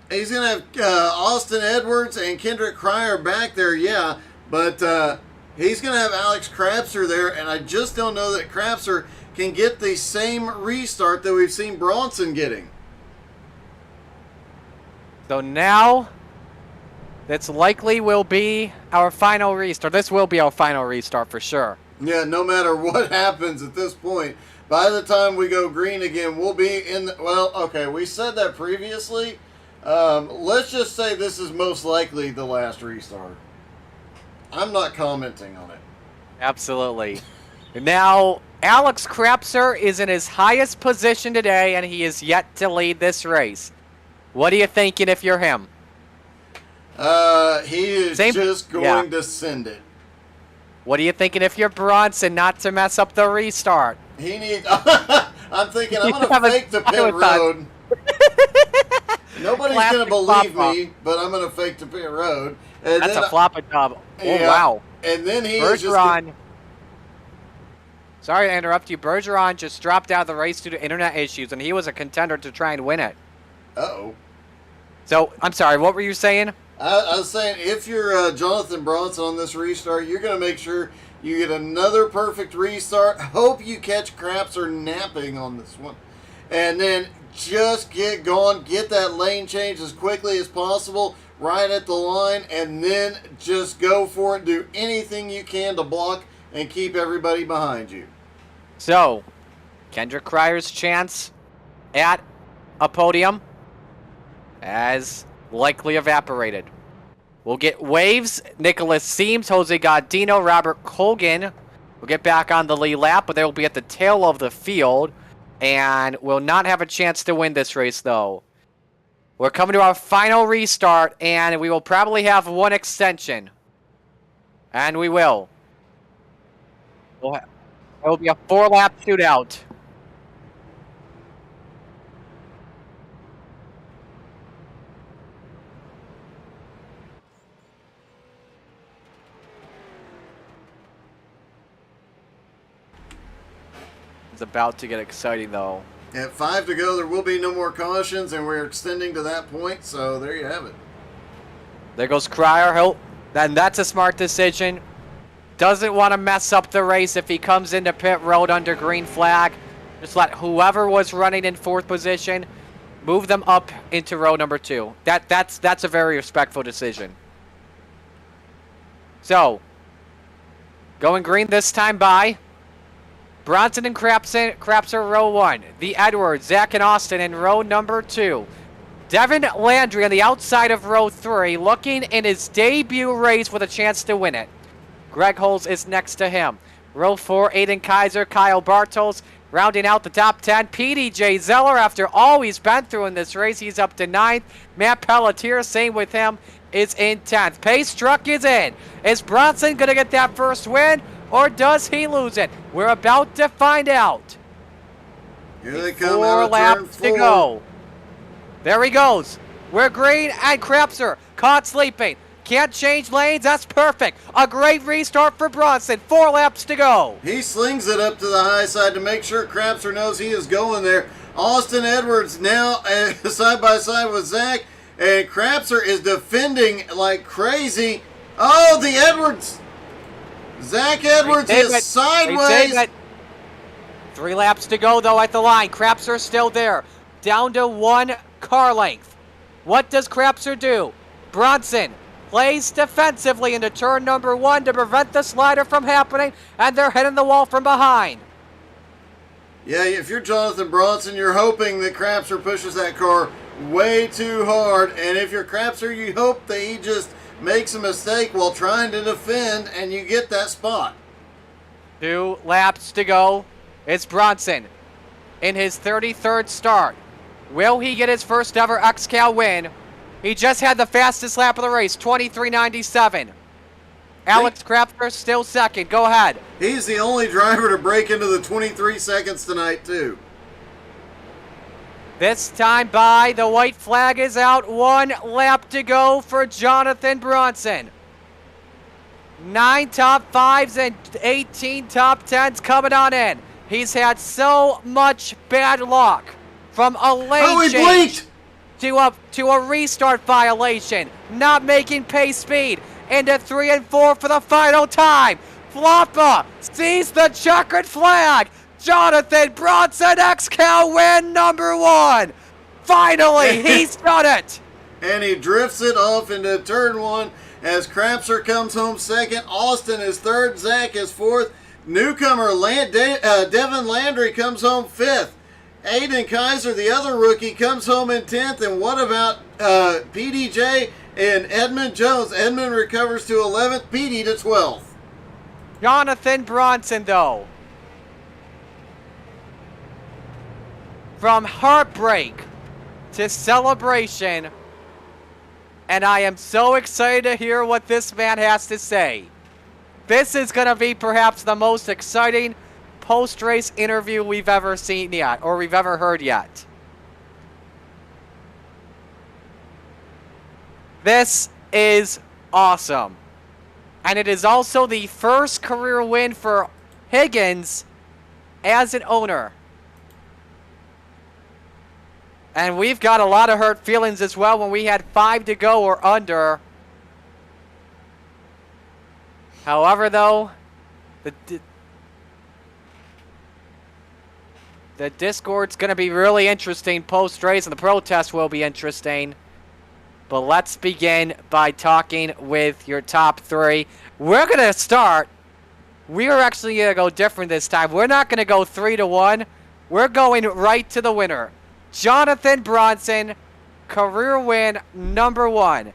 he's going to have Austin Edwards and Kendrick Crier back there, yeah, but he's going to have Alex Crapser there, and I just don't know that Crapser can get the same restart that we've seen Bronson getting. So now, this likely will be our final restart. This will be our final restart for sure. Yeah, no matter what happens at this point, by the time we go green again, we'll be in the, well, okay, we said that previously. Let's just say this is most likely the last restart. I'm not commenting on it. Absolutely. Now, Alex Crapser is in his highest position today, and he is yet to lead this race. What are you thinking if you're him? He is just going to send it. What are you thinking if you're Bronson, not to mess up the restart? He needs. I'm thinking I'm going to fake the pit road. Nobody's going to believe me, but I'm going to fake the pit road. And That's then a flop and dub. Oh, yeah, wow. And then he is just. Bergeron. Sorry to interrupt you. Bergeron just dropped out of the race due to internet issues, and he was a contender to try and win it. Uh-oh. So, I'm sorry, what were you saying? I was saying, if you're Jonathan Bronson on this restart, you're going to make sure you get another perfect restart. Hope you catch Crapser napping on this one. And then just get going. Get that lane change as quickly as possible right at the line. And then just go for it. Do anything you can to block and keep everybody behind you. So, Kendrick Crier's chance at a podium has likely evaporated. We'll get Waves, Nicholas Seams, Jose Godino, Robert Colgan will get back on the lead lap, but they will be at the tail of the field and will not have a chance to win this race, though. We're coming to our final restart, and we will probably have one extension. And we will. It will be a 4-lap shootout. It's about to get exciting, though. At 5 to go, there will be no more cautions, and we're extending to that point, so there you have it. There goes Crier. And that's a smart decision. Doesn't want to mess up the race if he comes into pit road under green flag. Just let whoever was running in 4th position move them up into row number 2. That's a very respectful decision. So, going green this time by Bronson and Crapser row 1. The Edwards, Zach, and Austin in row number 2. Devin Landry on the outside of row 3, looking in his debut race with a chance to win it. Greg Holes is next to him. Row 4, Aiden Kaiser, Kyle Bartels. Rounding out the top 10, PDJ Zeller. After all he's been through in this race, he's up to 9th. Matt Pelletier, same with him, is in 10th. Pace truck is in. Is Bronson going to get that first win, or does he lose it? We're about to find out. Here they come 4 out of turn laps 4. to go. There he goes. We're green, and Crapser caught sleeping. Can't change lanes. That's perfect. A great restart for Bronson. 4 laps to go. He slings it up to the high side to make sure Crapser knows he is going there. Austin Edwards now side by side with Zach. And Crapser is defending like crazy. Oh, the Edwards! Zach Edwards They is save it. sideways. They save it. 3 laps to go, though, at the line. Crapser still there. Down to 1 car length. What does Crapser do? Bronson plays defensively into turn number 1 to prevent the slider from happening, and they're hitting the wall from behind. Yeah, if you're Jonathan Bronson, you're hoping that Crapser pushes that car way too hard, and if you're Crapser, you hope that he just makes a mistake while trying to defend, and you get that spot. 2 laps to go. It's Bronson in his 33rd start. Will he get his first ever XCAL win? He just had the fastest lap of the race, 23.97. Alex Crapser still second. Go ahead. He's the only driver to break into the 23 seconds tonight, too. This time by, the white flag is out. 1 lap to go for Jonathan Bronson. 9 top 5s and 18 top 10s coming on in. He's had so much bad luck. From a lane change to a restart violation. Not making pace speed. Into 3 and 4 for the final time. Floppa sees the checkered flag. Jonathan Bronson XCAL win number 1. Finally, he's done it. And he drifts it off into turn 1 as Crapser comes home second. Austin is third. Zach is fourth. Newcomer Devin Landry comes home fifth. Aiden Kaiser, the other rookie, comes home in 10th. And what about PDJ and Edmund Jones? Edmund recovers to 11th. PD to 12th. Jonathan Bronson, though. From heartbreak to celebration. And I am so excited to hear what this man has to say. This is going to be perhaps the most exciting post-race interview we've ever seen yet, or we've ever heard yet. This is awesome. And it is also the first career win for Higgins as an owner. And we've got a lot of hurt feelings as well when we had 5 to go or under. However, though, the Discord's going to be really interesting post-race, and the protest will be interesting. But let's begin by talking with your top 3. We're going to start. We are actually going to go different this time. We're not going to go 3 to 1. We're going right to the winner. Jonathan Bronson, career win number 1.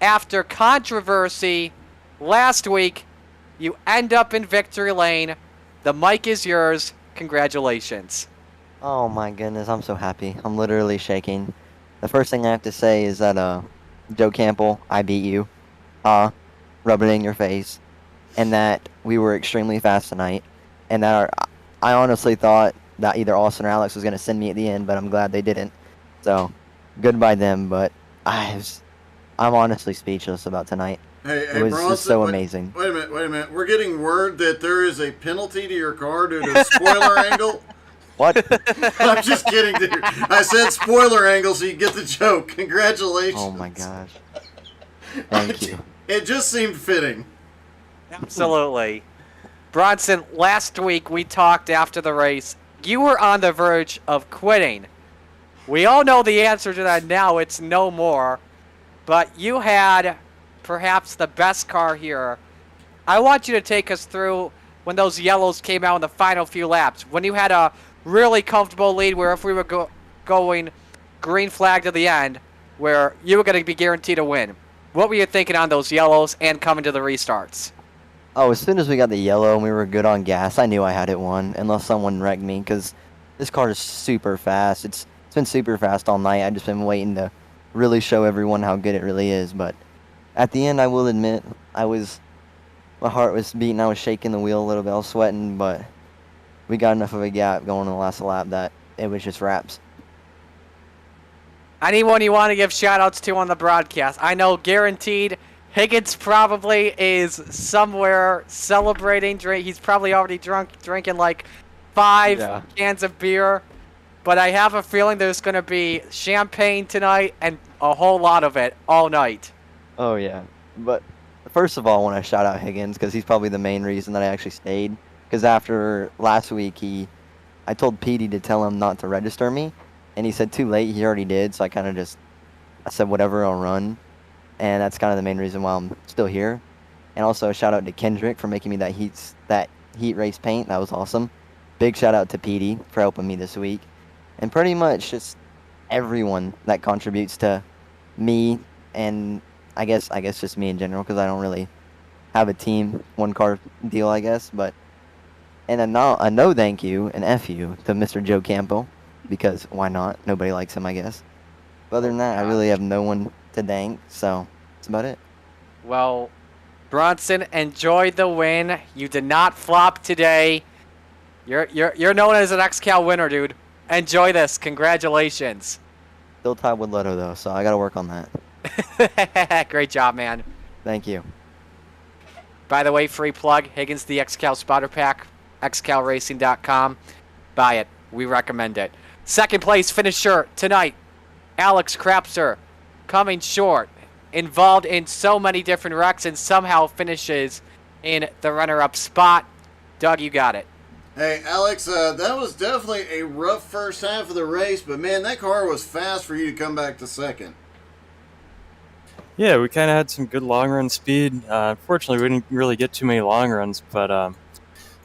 After controversy last week, you end up in victory lane. The mic is yours. Congratulations. Oh my goodness, I'm so happy. I'm literally shaking. The first thing I have to say is that, Joe Campbell, I beat you. Rub it in your face. And that we were extremely fast tonight. And that I honestly thought that either Austin or Alex was going to send me at the end, but I'm glad they didn't. So, goodbye them, but I'm honestly speechless about tonight. Hey, it was Bronson, just so amazing. Wait a minute. We're getting word that there is a penalty to your car due to spoiler angle. What? I'm just kidding, dude. I said spoiler angle so you get the joke. Congratulations. Oh my gosh. Thank you. It just seemed fitting. Absolutely. Bronson, last week we talked after the race. You were on the verge of quitting. We all know the answer to that now. It's no more. But you had perhaps the best car here. I want you to take us through when those yellows came out in the final few laps. When you had a really comfortable lead where if we were going green flag to the end, where you were going to be guaranteed a win. What were you thinking on those yellows and coming to the restarts? Oh, as soon as we got the yellow and we were good on gas, I knew I had it won, unless someone wrecked me, because this car is super fast. It's been super fast all night. I've just been waiting to really show everyone how good it really is, but at the end, I will admit, my heart was beating, I was shaking the wheel a little bit, I was sweating, but we got enough of a gap going in the last lap that it was just wraps. Anyone you want to give shout-outs to on the broadcast? I know guaranteed Higgins probably is somewhere celebrating. He's probably already drinking like 5 cans of beer. But I have a feeling there's going to be champagne tonight and a whole lot of it all night. Oh, yeah. But first of all, I want to shout out Higgins because he's probably the main reason that I actually stayed. Because after last week, I told Petey to tell him not to register me, and he said too late. He already did, so I said whatever, I'll run, and that's kind of the main reason why I'm still here. And also a shout out to Kendrick for making me that heat race paint. That was awesome. Big shout out to Petey for helping me this week, and pretty much just everyone that contributes to me, and I guess just me in general, because I don't really have a team one car deal, I guess. But and a no thank you and F you to Mr. Joe Campo, because why not? Nobody likes him, I guess. But other than that, I really have no one to thank, so that's about it. Well, Bronson, enjoy the win. You did not flop today. You're known as an XCAL winner, dude. Enjoy this. Congratulations. Still tied with Leto though, so I gotta work on that. Great job, man. Thank you. By the way, free plug, Higgins the XCAL Spotter Pack, xcalracing.com. Buy it. We recommend it. Second place finisher tonight, Alex Krapser, coming short. Involved in so many different wrecks and somehow finishes in the runner-up spot. Doug, you got it. Hey, Alex, that was definitely a rough first half of the race, but man, that car was fast for you to come back to second. Yeah, we kind of had some good long run speed. Unfortunately, we didn't really get too many long runs, but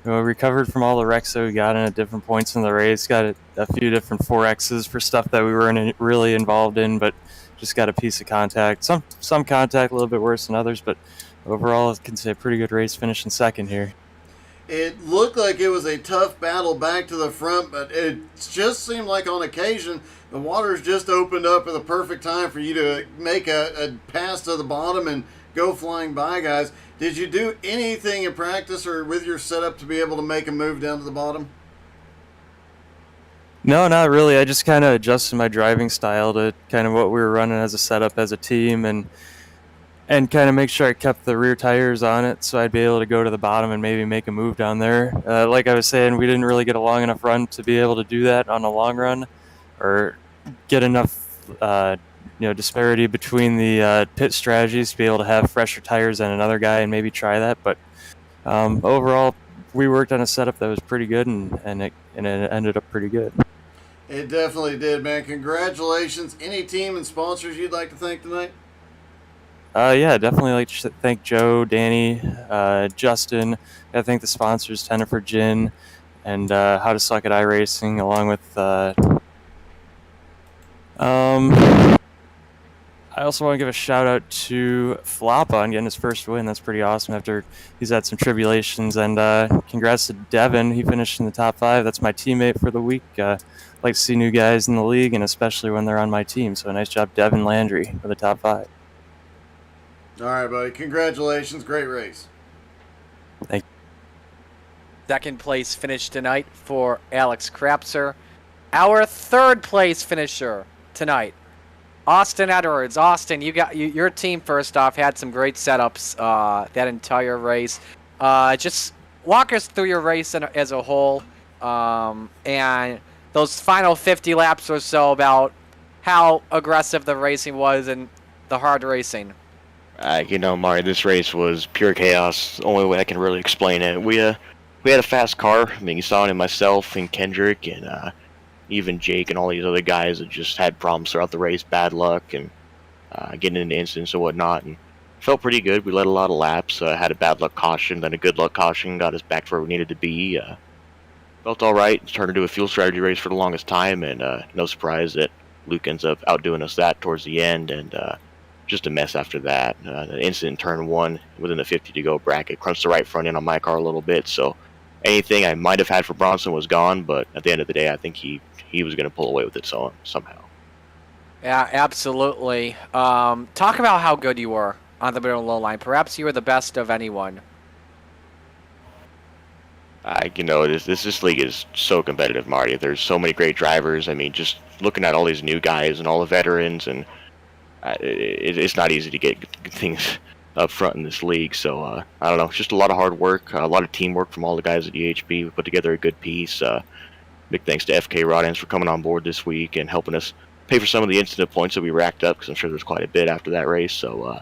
we recovered from all the wrecks that we got in at different points in the race. Got a few different 4Xs for stuff that we weren't really involved in, but just got a piece of contact. Some contact a little bit worse than others, but overall, I can say a pretty good race, finishing second here. It looked like it was a tough battle back to the front, but it just seemed like on occasion the waters just opened up at the perfect time for you to make a pass to the bottom and go flying by guys. Did you do anything in practice or with your setup to be able to make a move down to the bottom? No, not really. I just kind of adjusted my driving style to kind of what we were running as a setup as a team, and kind of make sure I kept the rear tires on it so I'd be able to go to the bottom and maybe make a move down there. Like I was saying, we didn't really get a long enough run to be able to do that on a long run, or get enough disparity between the pit strategies to be able to have fresher tires than another guy and maybe try that. But overall, we worked on a setup that was pretty good, and it ended up pretty good. It definitely did, man. Congratulations. Any team and sponsors you'd like to thank tonight? Yeah, definitely like to thank Joe, Danny, Justin. I thank the sponsors, Tennefer Gin, and How to Suck at iRacing, along with I also want to give a shout out to Floppa on getting his first win. That's pretty awesome after he's had some tribulations. And congrats to Devin. He finished in the top 5. That's my teammate for the week. Like to see new guys in the league, and especially when they're on my team. So nice job, Devin Landry, for the top 5. All right, buddy. Congratulations. Great race. Thank you. Second place finish tonight for Alex Krapser. Our third place finisher tonight, Austin Edwards. Austin, your team first off had some great setups that entire race. Just walk us through your race as a whole, and those final 50 laps or so, about how aggressive the racing was and the hard racing. Mari, this race was pure chaos. The only way I can really explain it. We had a fast car. I mean, you saw it in myself and Kendrick and even Jake and all these other guys that just had problems throughout the race, bad luck and getting into incidents and whatnot. And felt pretty good. We led a lot of laps. Had a bad luck caution, then a good luck caution, got us back to where we needed to be. Felt all right. Turned into a fuel strategy race for the longest time, and no surprise that Luke ends up outdoing us that towards the end, and just a mess after that. The incident in turn 1 within the 50 to go bracket crunched the right front end on my car a little bit, so anything I might have had for Bronson was gone, but at the end of the day, I think he was going to pull away with it somehow. Yeah, absolutely. Talk about how good you were on the middle and low line. Perhaps you were the best of anyone. This league is so competitive, Marty. There's so many great drivers. I mean, just looking at all these new guys and all the veterans, and it's not easy to get things up front in this league. So I don't know, it's just a lot of hard work, a lot of teamwork from all the guys at EHB. We put together a good piece. Big thanks to FK Rod-Ends for coming on board this week and helping us pay for some of the incident points that we racked up, because I'm sure there's quite a bit after that race. So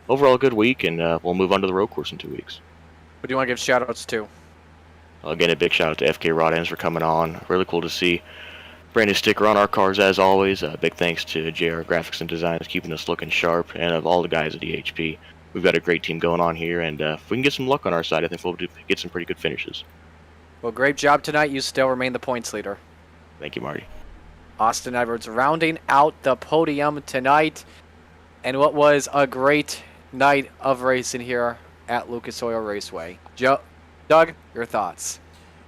overall, a good week, and we'll move on to the road course in 2 weeks. What do you want to give shout-outs to? Again, a big shout out to FK Rod Ends for coming on. Really cool to see brand new sticker on our cars as always. Big thanks to JR Graphics and Designs keeping us looking sharp, and of all the guys at EHP. We've got a great team going on here, and if we can get some luck on our side, I think we'll get some pretty good finishes. Well, great job tonight. You still remain the points leader. Thank you, Marty. Austin Edwards rounding out the podium tonight, and what was a great night of racing here at Lucas Oil Raceway. Doug, your thoughts?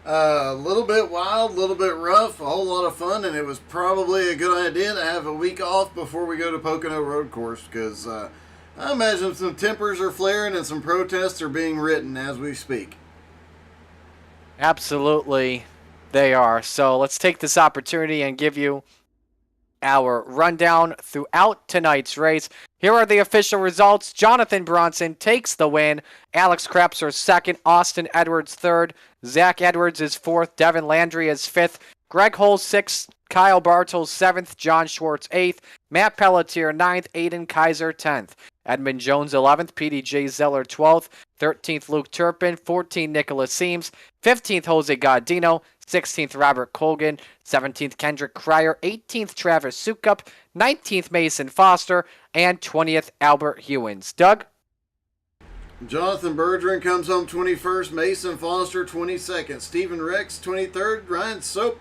A little bit wild, a little bit rough, a whole lot of fun, and it was probably a good idea to have a week off before we go to Pocono Road Course, because I imagine some tempers are flaring and some protests are being written as we speak. Absolutely, they are. So let's take this opportunity and give you our rundown throughout tonight's race. Here are the official results. Jonathan Bronson takes the win. Alex Krapser second. Austin Edwards third. Zach Edwards is fourth. Devin Landry is fifth. Greg Hull sixth. Kyle Bartels seventh. John Schwartz eighth. Matt Pelletier ninth. Aiden Kaiser 10th. Edmund Jones 11th. PDJ Zeller 12th. 13th Luke Turpin. 14th Nicholas Seams. 15th Jose Gaudino. 16th Robert Colgan, 17th Kendrick Cryer, 18th Travis Sukup, 19th Mason Foster, and 20th Albert Hewins. Doug? Jonathan Bergeron comes home 21st, Mason Foster 22nd, Stephen Rex 23rd, Ryan Soap,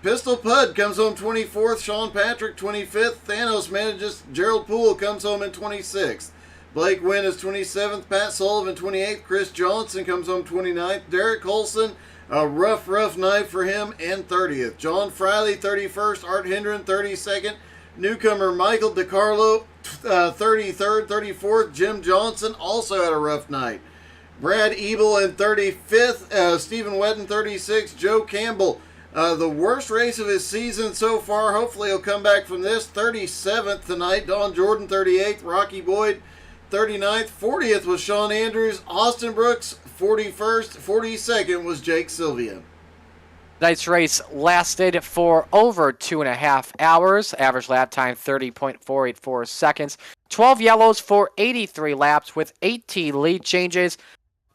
Pistol Pud comes home 24th, Sean Patrick 25th, Thanos manages, Gerald Poole comes home in 26th. Blake Wynn is 27th, Pat Sullivan 28th, Chris Johnson comes home 29th, Derek Colson, a rough night for him, and 30th. John Friley, 31st. Art Hendren, 32nd. Newcomer Michael DiCarlo, 33rd. 34th. Jim Johnson also had a rough night. Brad Ebel in 35th. Stephen Wetton, 36th. Joe Campbell, the worst race of his season so far. Hopefully he'll come back from this. 37th tonight. Don Jordan, 38th. Rocky Boyd, 39th. 40th was Sean Andrews. Austin Brooks, 41st. 42nd was Jake Sylvia. Tonight's race lasted for over 2.5 hours. Average lap time 30.484 seconds. 12 yellows for 83 laps with 18 lead changes.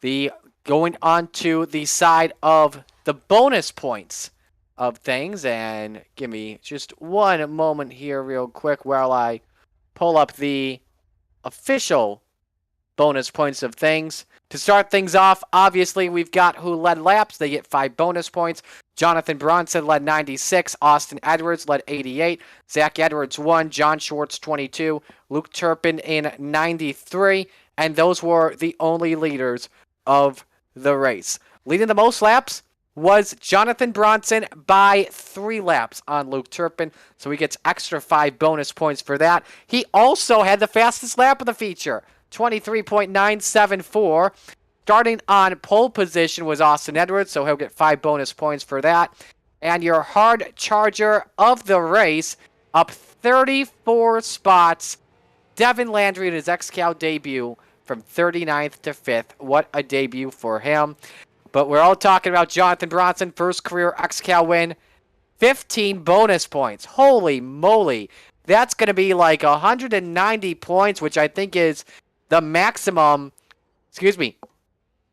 Going on to the side of the bonus points of things. And give me just one moment here real quick while I pull up the official bonus points of things. To start things off, obviously, we've got who led laps. They get 5 bonus points. Jonathan Bronson led 96. Austin Edwards led 88. Zach Edwards 1. John Schwartz 22. Luke Turpin in 93. And those were the only leaders of the race. Leading the most laps was Jonathan Bronson by 3 laps on Luke Turpin. So he gets extra 5 bonus points for that. He also had the fastest lap of the feature. 23.974. Starting on pole position was Austin Edwards, so he'll get 5 bonus points for that. And your hard charger of the race, up 34 spots, Devin Landry in his XCAL debut from 39th to 5th. What a debut for him. But we're all talking about Jonathan Bronson, first career XCAL win, 15 bonus points. Holy moly. That's going to be like 190 points, which I think is the maximum,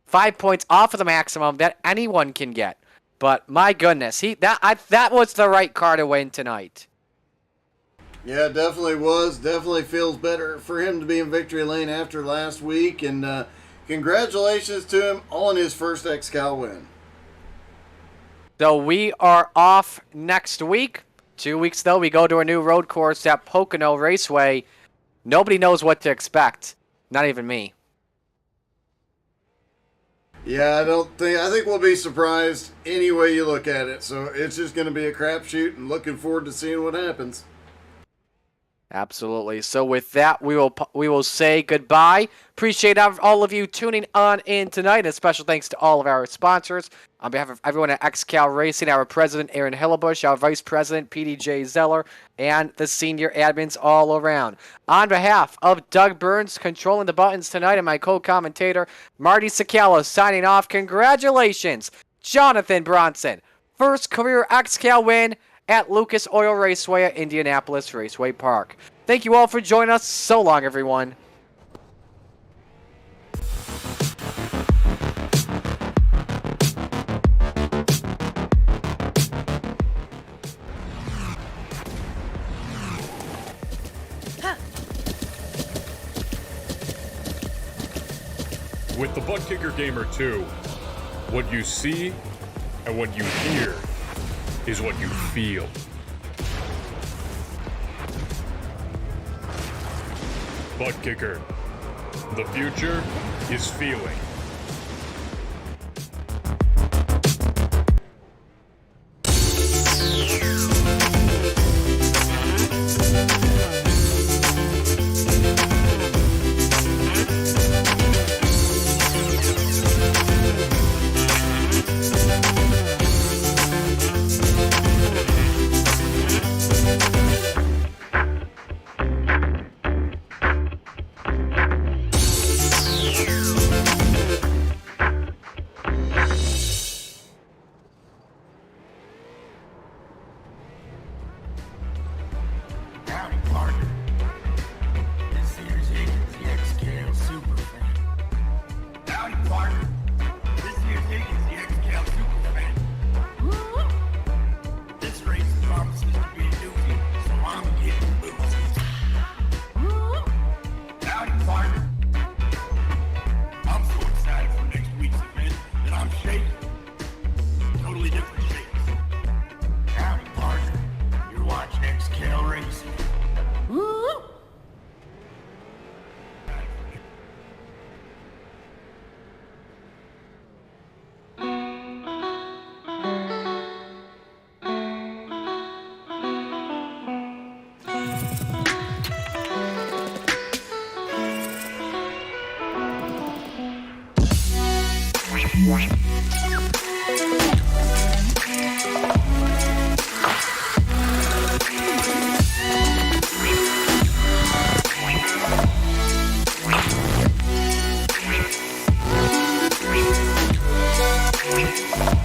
5 points off of the maximum that anyone can get. But my goodness, that was the right car to win tonight. Yeah, it definitely was. Definitely feels better for him to be in victory lane after last week. And congratulations to him on his first XCAL win. So we are off next week. 2 weeks, though, we go to a new road course at Pocono Raceway. Nobody knows what to expect. Not even me. Yeah, I think we'll be surprised any way you look at it. So it's just going to be a crapshoot, and looking forward to seeing what happens. Absolutely. So with that, we will say goodbye. Appreciate all of you tuning on in tonight. And special thanks to all of our sponsors. On behalf of everyone at XCAL Racing, our president, Aaron Hillebush, our vice president, PDJ Zeller, and the senior admins all around. On behalf of Doug Burns, controlling the buttons tonight, and my co-commentator, Marty Sakala, signing off. Congratulations, Jonathan Bronson. First career XCAL win at Lucas Oil Raceway at Indianapolis Raceway Park. Thank you all for joining us. So long, everyone. With the Butt Kicker Gamer 2, what you see and what you hear is what you feel. Butt Kicker. The future is feeling. Howdy, partner. This here's Higgins, the XCAL super fan. Howdy, partner. This here's Higgins, the XCAL super fan. This race promises to be a doozy, so I'm getting boozy. Howdy, partner. I'm so excited for next week's event that I'm shaking. Totally different shakes. Howdy, partner. You're watching XCAL Racing. We'll be right back.